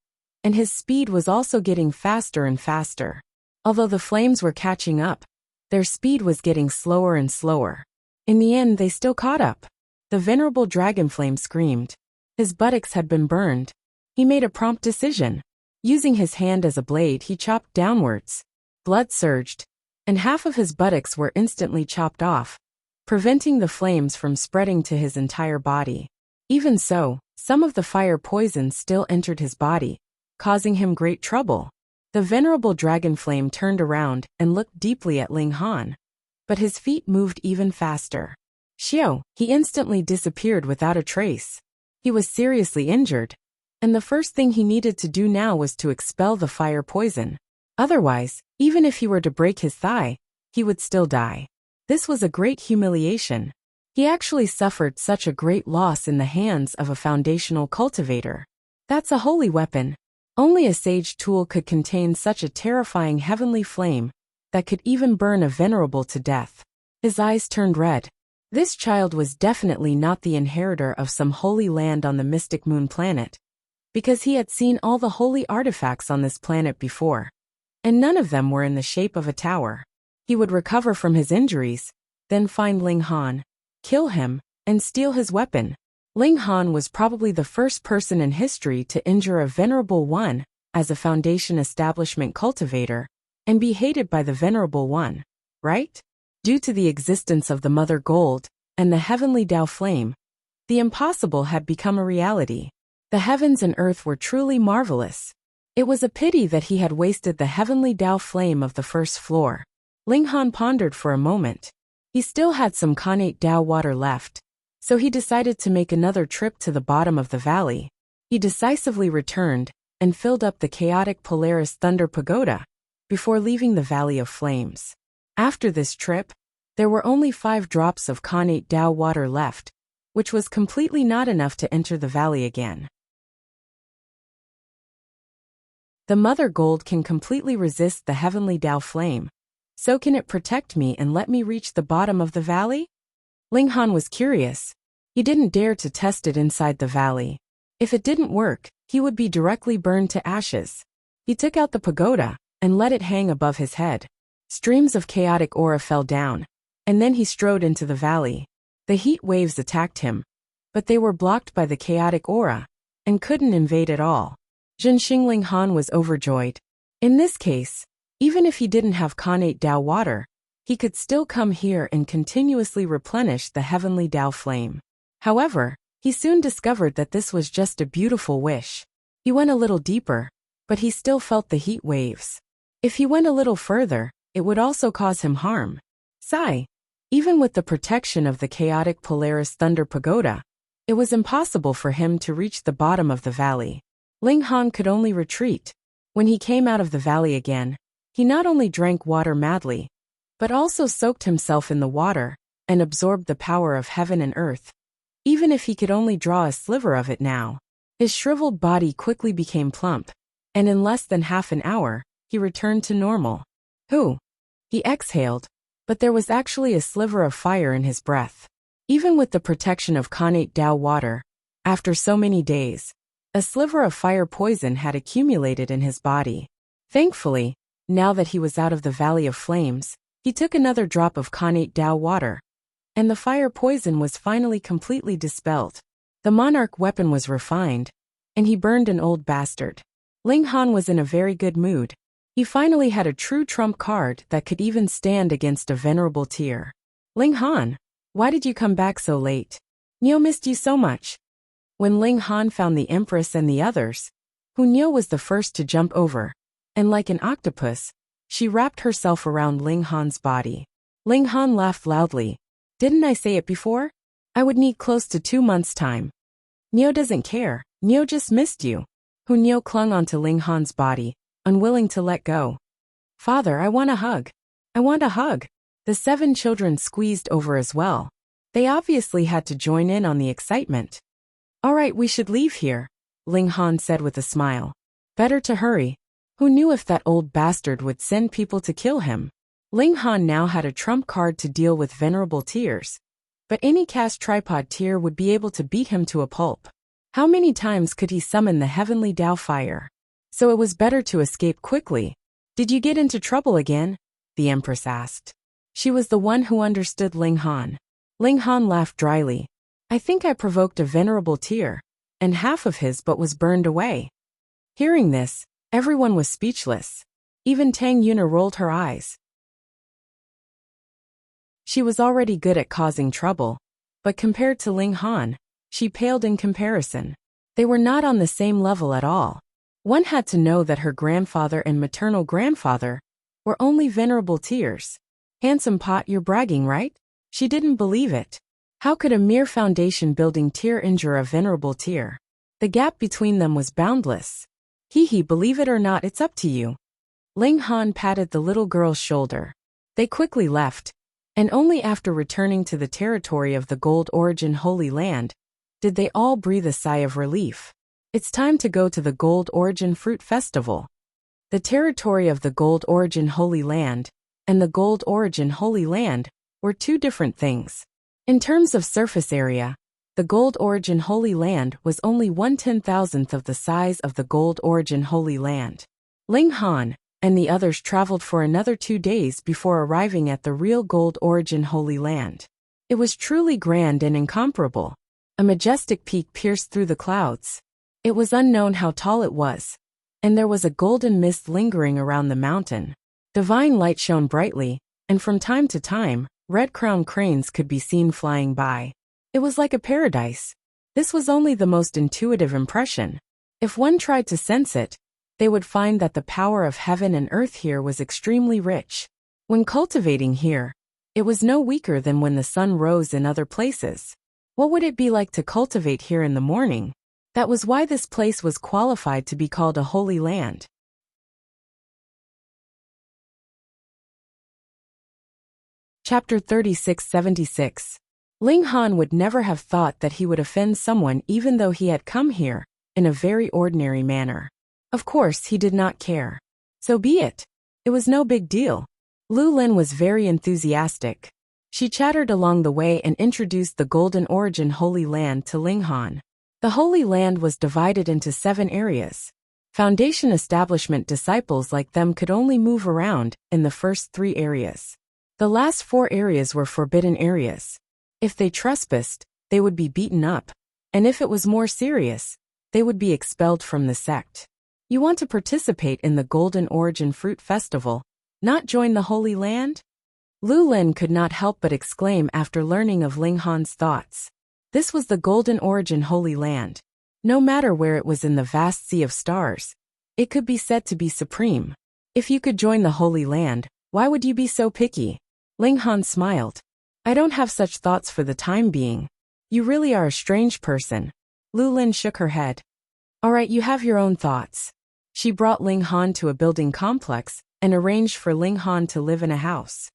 and his speed was also getting faster and faster. Although the flames were catching up, their speed was getting slower and slower. In the end, they still caught up. The venerable dragon flame screamed. His buttocks had been burned. He made a prompt decision. Using his hand as a blade, he chopped downwards. Blood surged, and half of his buttocks were instantly chopped off, preventing the flames from spreading to his entire body. Even so, some of the fire poison still entered his body, causing him great trouble. The venerable dragon flame turned around and looked deeply at Ling Han. But his feet moved even faster. Xiao, he instantly disappeared without a trace. He was seriously injured, and the first thing he needed to do now was to expel the fire poison. Otherwise, even if he were to break his thigh, he would still die. This was a great humiliation. He actually suffered such a great loss in the hands of a foundational cultivator. That's a holy weapon. Only a sage tool could contain such a terrifying heavenly flame that could even burn a venerable to death. His eyes turned red. This child was definitely not the inheritor of some holy land on the mystic moon planet, because he had seen all the holy artifacts on this planet before, and none of them were in the shape of a tower. He would recover from his injuries, then find Ling Han, kill him, and steal his weapon. Ling Han was probably the first person in history to injure a venerable one as a foundation establishment cultivator, and be hated by the venerable one. right? Due to the existence of the Mother Gold and the heavenly Tao flame, the impossible had become a reality. The heavens and earth were truly marvelous. It was a pity that he had wasted the heavenly Tao flame of the first floor. Ling Han pondered for a moment. He still had some connate Tao water left, so he decided to make another trip to the bottom of the valley. He decisively returned and filled up the chaotic Polaris Thunder Pagoda before leaving the Valley of Flames. After this trip, there were only 5 drops of connate Tao water left, which was completely not enough to enter the valley again. The Mother Gold can completely resist the heavenly Tao flame. So can it protect me and let me reach the bottom of the valley? Ling Han was curious. He didn't dare to test it inside the valley. If it didn't work, he would be directly burned to ashes. He took out the pagoda and let it hang above his head. Streams of chaotic aura fell down, and then he strode into the valley. The heat waves attacked him, but they were blocked by the chaotic aura and couldn't invade at all. Zhenxing Ling Han was overjoyed. In this case, even if he didn't have connate Tao water, he could still come here and continuously replenish the heavenly Tao flame. However, he soon discovered that this was just a beautiful wish. He went a little deeper, but he still felt the heat waves. If he went a little further, it would also cause him harm. Sigh. Even with the protection of the chaotic Polaris Thunder Pagoda, it was impossible for him to reach the bottom of the valley. Ling Han could only retreat. When he came out of the valley again, he not only drank water madly, but also soaked himself in the water and absorbed the power of heaven and earth. Even if he could only draw a sliver of it now, his shriveled body quickly became plump, and in less than half an hour, he returned to normal. Whew! He exhaled, but there was actually a sliver of fire in his breath. Even with the protection of connate Tao water, after so many days, a sliver of fire poison had accumulated in his body. Thankfully, now that he was out of the Valley of Flames, he took another drop of connate Tao water, and the fire poison was finally completely dispelled. The monarch weapon was refined, and he burned an old bastard. Ling Han was in a very good mood. He finally had a true trump card that could even stand against a venerable tier. Ling Han, why did you come back so late? Niu missed you so much. When Ling Han found the Empress and the others, who Niu was the first to jump over, and like an octopus, she wrapped herself around Ling Han's body. Ling Han laughed loudly. Didn't I say it before? I would need close to 2 months' time. Niu doesn't care. Niu just missed you. Hu Niu clung onto Ling Han's body, unwilling to let go. Father, I want a hug. I want a hug. The 7 children squeezed over as well. They obviously had to join in on the excitement. All right, we should leave here, Ling Han said with a smile. Better to hurry. Who knew if that old bastard would send people to kill him? Ling Han now had a trump card to deal with venerable tiers, but any cast tripod tier would be able to beat him to a pulp. How many times could he summon the heavenly Tao fire? So it was better to escape quickly. Did you get into trouble again? The Empress asked. She was the one who understood Ling Han. Ling Han laughed dryly. I think I provoked a venerable tier, and half of his but was burned away. Hearing this, everyone was speechless. Even Tang Yuna rolled her eyes. She was already good at causing trouble, but compared to Ling Han, she paled in comparison. They were not on the same level at all. One had to know that her grandfather and maternal grandfather were only venerable tiers. Handsome pot, you're bragging, right? She didn't believe it. How could a mere foundation-building tier injure a venerable tier? The gap between them was boundless. Hee, believe it or not, it's up to you. Ling Han patted the little girl's shoulder. They quickly left, and only after returning to the territory of the Gold Origin Holy Land did they all breathe a sigh of relief. It's time to go to the Gold Origin Fruit Festival. The territory of the Gold Origin Holy Land and the Gold Origin Holy Land were 2 different things. In terms of surface area, the Gold Origin Holy Land was only 1/10,000th of the size of the Gold Origin Holy Land. Ling Han and the others traveled for another 2 days before arriving at the real Gold Origin Holy Land. It was truly grand and incomparable. A majestic peak pierced through the clouds. It was unknown how tall it was, and there was a golden mist lingering around the mountain. Divine light shone brightly, and from time to time, red-crowned cranes could be seen flying by. It was like a paradise. This was only the most intuitive impression. If one tried to sense it, they would find that the power of heaven and earth here was extremely rich. When cultivating here, it was no weaker than when the sun rose in other places. What would it be like to cultivate here in the morning? That was why this place was qualified to be called a holy land. Chapter 3676. Ling Han would never have thought that he would offend someone even though he had come here, in a very ordinary manner. Of course, he did not care. So be it. It was no big deal. Lu Lin was very enthusiastic. She chattered along the way and introduced the Golden Origin Holy Land to Ling Han. The Holy Land was divided into 7 areas. Foundation establishment disciples like them could only move around in the first 3 areas. The last 4 areas were forbidden areas. If they trespassed, they would be beaten up, and if it was more serious, they would be expelled from the sect. You want to participate in the Golden Origin Fruit Festival, not join the Holy Land? Lu Lin could not help but exclaim after learning of Ling Han's thoughts. This was the Golden Origin Holy Land. No matter where it was in the vast sea of stars, it could be said to be supreme. If you could join the Holy Land, why would you be so picky? Ling Han smiled. I don't have such thoughts for the time being. You really are a strange person. Lu Lin shook her head. All right, you have your own thoughts. She brought Ling Han to a building complex and arranged for Ling Han to live in a house.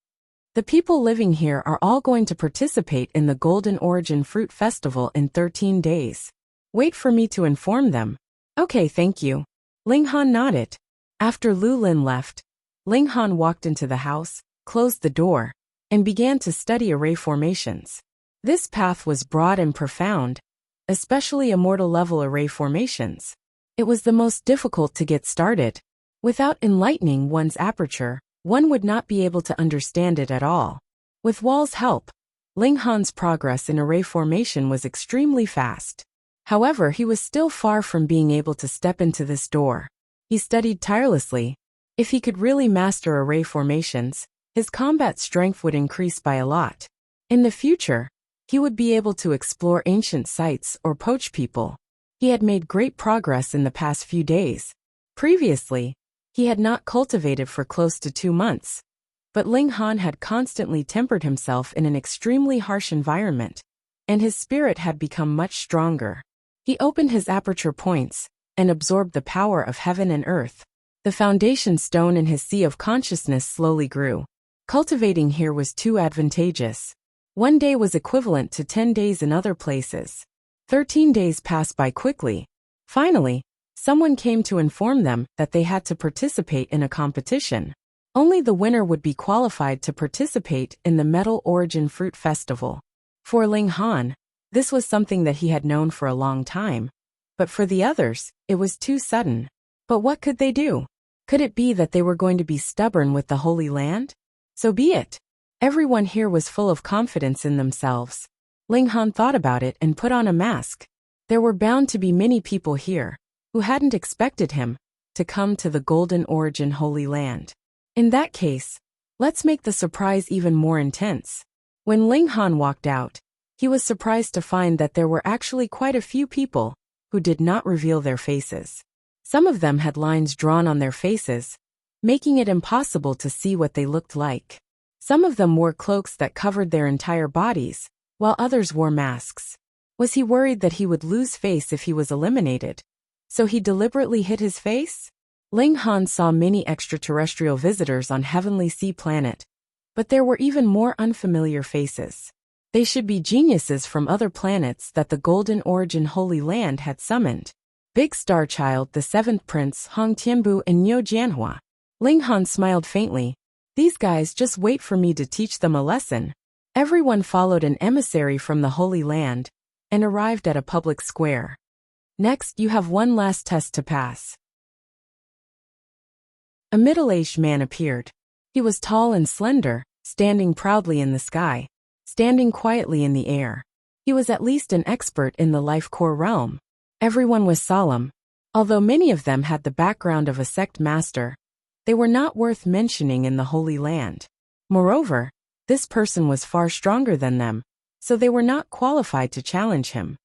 The people living here are all going to participate in the Golden Origin Fruit Festival in 13 days. Wait for me to inform them. Okay, thank you. Ling Han nodded. After Lu Lin left, Ling Han walked into the house, closed the door, and began to study array formations. This path was broad and profound, especially immortal level array formations. It was the most difficult to get started. Without enlightening one's aperture, one would not be able to understand it at all. With Wall's help, Ling Han's progress in array formation was extremely fast. However, he was still far from being able to step into this door. He studied tirelessly. If he could really master array formations, his combat strength would increase by a lot. In the future, he would be able to explore ancient sites or poach people. He had made great progress in the past few days. Previously, he had not cultivated for close to 2 months. But Ling Han had constantly tempered himself in an extremely harsh environment, and his spirit had become much stronger. He opened his aperture points and absorbed the power of heaven and earth. The foundation stone in his sea of consciousness slowly grew. Cultivating here was too advantageous. 1 day was equivalent to 10 days in other places. 13 days passed by quickly. Finally, someone came to inform them that they had to participate in a competition. Only the winner would be qualified to participate in the Metal Origin Fruit Festival. For Ling Han, this was something that he had known for a long time. But for the others, it was too sudden. But what could they do? Could it be that they were going to be stubborn with the Holy Land? So be it. Everyone here was full of confidence in themselves. Ling Han thought about it and put on a mask. There were bound to be many people here who hadn't expected him to come to the Golden Origin Holy Land. In that case, let's make the surprise even more intense. When Ling Han walked out, he was surprised to find that there were actually quite a few people who did not reveal their faces. Some of them had lines drawn on their faces, making it impossible to see what they looked like. Some of them wore cloaks that covered their entire bodies, while others wore masks. Was he worried that he would lose face if he was eliminated? So he deliberately hid his face? Ling Han saw many extraterrestrial visitors on Heavenly Sea Planet, but there were even more unfamiliar faces. They should be geniuses from other planets that the Golden Origin Holy Land had summoned. Big Star Child, the 7th Prince, Hong Tianbu, and Niu Jianhua. Ling Han smiled faintly. These guys just wait for me to teach them a lesson. Everyone followed an emissary from the Holy Land and arrived at a public square. Next, you have one last test to pass. A middle-aged man appeared. He was tall and slender, standing proudly in the sky, standing quietly in the air. He was at least an expert in the life core realm. Everyone was solemn. Although many of them had the background of a sect master, they were not worth mentioning in the Holy Land. Moreover, this person was far stronger than them, so they were not qualified to challenge him.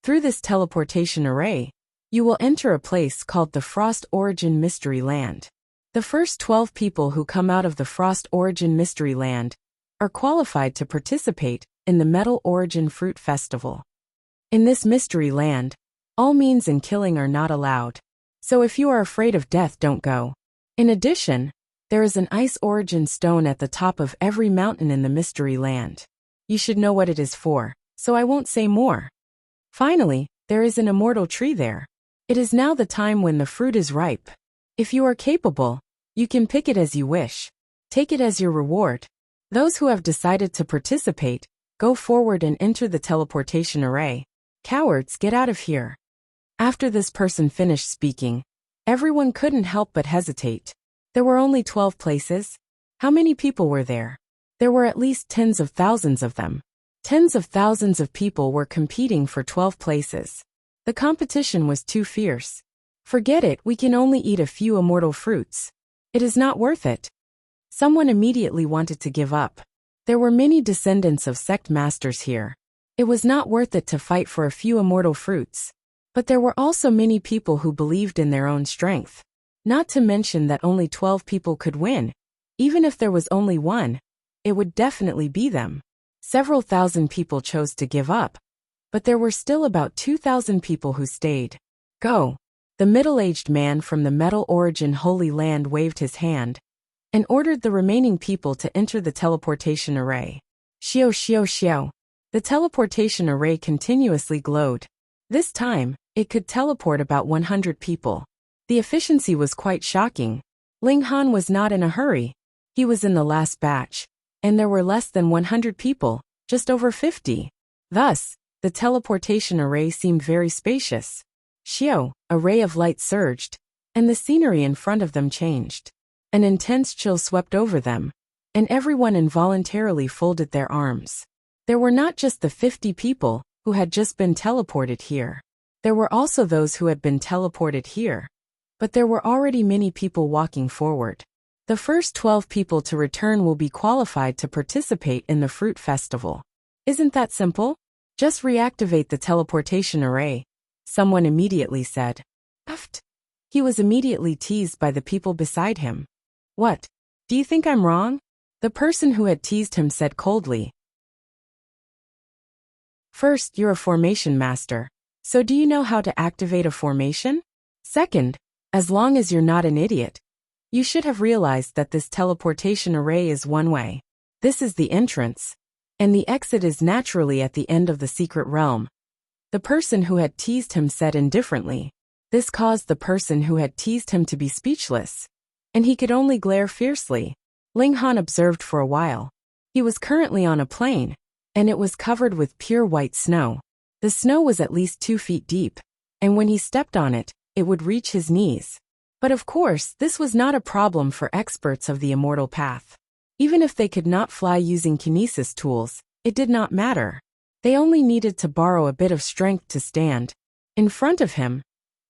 Through this teleportation array, you will enter a place called the Frost Origin Mystery Land. The first 12 people who come out of the Frost Origin Mystery Land are qualified to participate in the Metal Origin Fruit Festival. In this mystery land, all means and killing are not allowed, so if you are afraid of death, don't go. In addition, there is an ice origin stone at the top of every mountain in the mystery land. You should know what it is for, so I won't say more. Finally, there is an immortal tree there. It is now the time when the fruit is ripe. If you are capable, you can pick it as you wish. Take it as your reward. Those who have decided to participate, go forward and enter the teleportation array. Cowards, get out of here. After this person finished speaking, everyone couldn't help but hesitate. There were only 12 places. How many people were there? There were at least tens of thousands of them. Tens of thousands of people were competing for 12 places. The competition was too fierce. Forget it, we can only eat a few immortal fruits. It is not worth it. Someone immediately wanted to give up. There were many descendants of sect masters here. It was not worth it to fight for a few immortal fruits. But there were also many people who believed in their own strength. Not to mention that only 12 people could win. Even if there was only one, it would definitely be them. Several thousand people chose to give up, but there were still about 2,000 people who stayed. Go! The middle-aged man from the Metal Origin Holy Land waved his hand and ordered the remaining people to enter the teleportation array. Xiao xiao xiao. The teleportation array continuously glowed. This time, it could teleport about 100 people. The efficiency was quite shocking. Ling Han was not in a hurry. He was in the last batch, and there were less than 100 people, just over 50. Thus, the teleportation array seemed very spacious. Xiao, a ray of light surged, and the scenery in front of them changed. An intense chill swept over them, and everyone involuntarily folded their arms. There were not just the 50 people who had just been teleported here. There were also those who had been teleported here. But there were already many people walking forward. The first 12 people to return will be qualified to participate in the fruit festival. Isn't that simple? Just reactivate the teleportation array, someone immediately said. Uft. He was immediately teased by the people beside him. What? Do you think I'm wrong? The person who had teased him said coldly. First, you're a formation master. So do you know how to activate a formation? Second, as long as you're not an idiot, you should have realized that this teleportation array is one way. This is the entrance, and the exit is naturally at the end of the secret realm. The person who had teased him said indifferently. This caused the person who had teased him to be speechless, and he could only glare fiercely. Ling Han observed for a while. He was currently on a plain, and it was covered with pure white snow. The snow was at least 2 feet deep, and when he stepped on it, it would reach his knees. But of course, this was not a problem for experts of the immortal path. Even if they could not fly using kinesis tools, it did not matter. They only needed to borrow a bit of strength to stand. In front of him,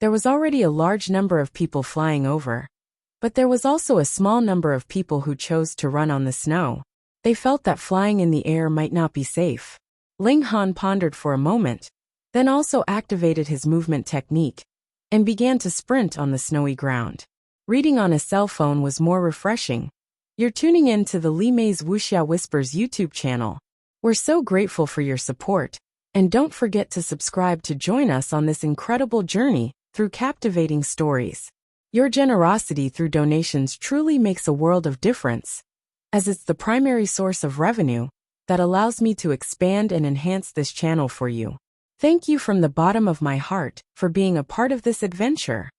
there was already a large number of people flying over. But there was also a small number of people who chose to run on the snow. They felt that flying in the air might not be safe. Ling Han pondered for a moment, then also activated his movement technique, and began to sprint on the snowy ground. Reading on a cell phone was more refreshing. You're tuning in to the Li Mei's Wuxia Whispers YouTube channel. We're so grateful for your support, and don't forget to subscribe to join us on this incredible journey through captivating stories. Your generosity through donations truly makes a world of difference, as it's the primary source of revenue that allows me to expand and enhance this channel for you. Thank you from the bottom of my heart for being a part of this adventure.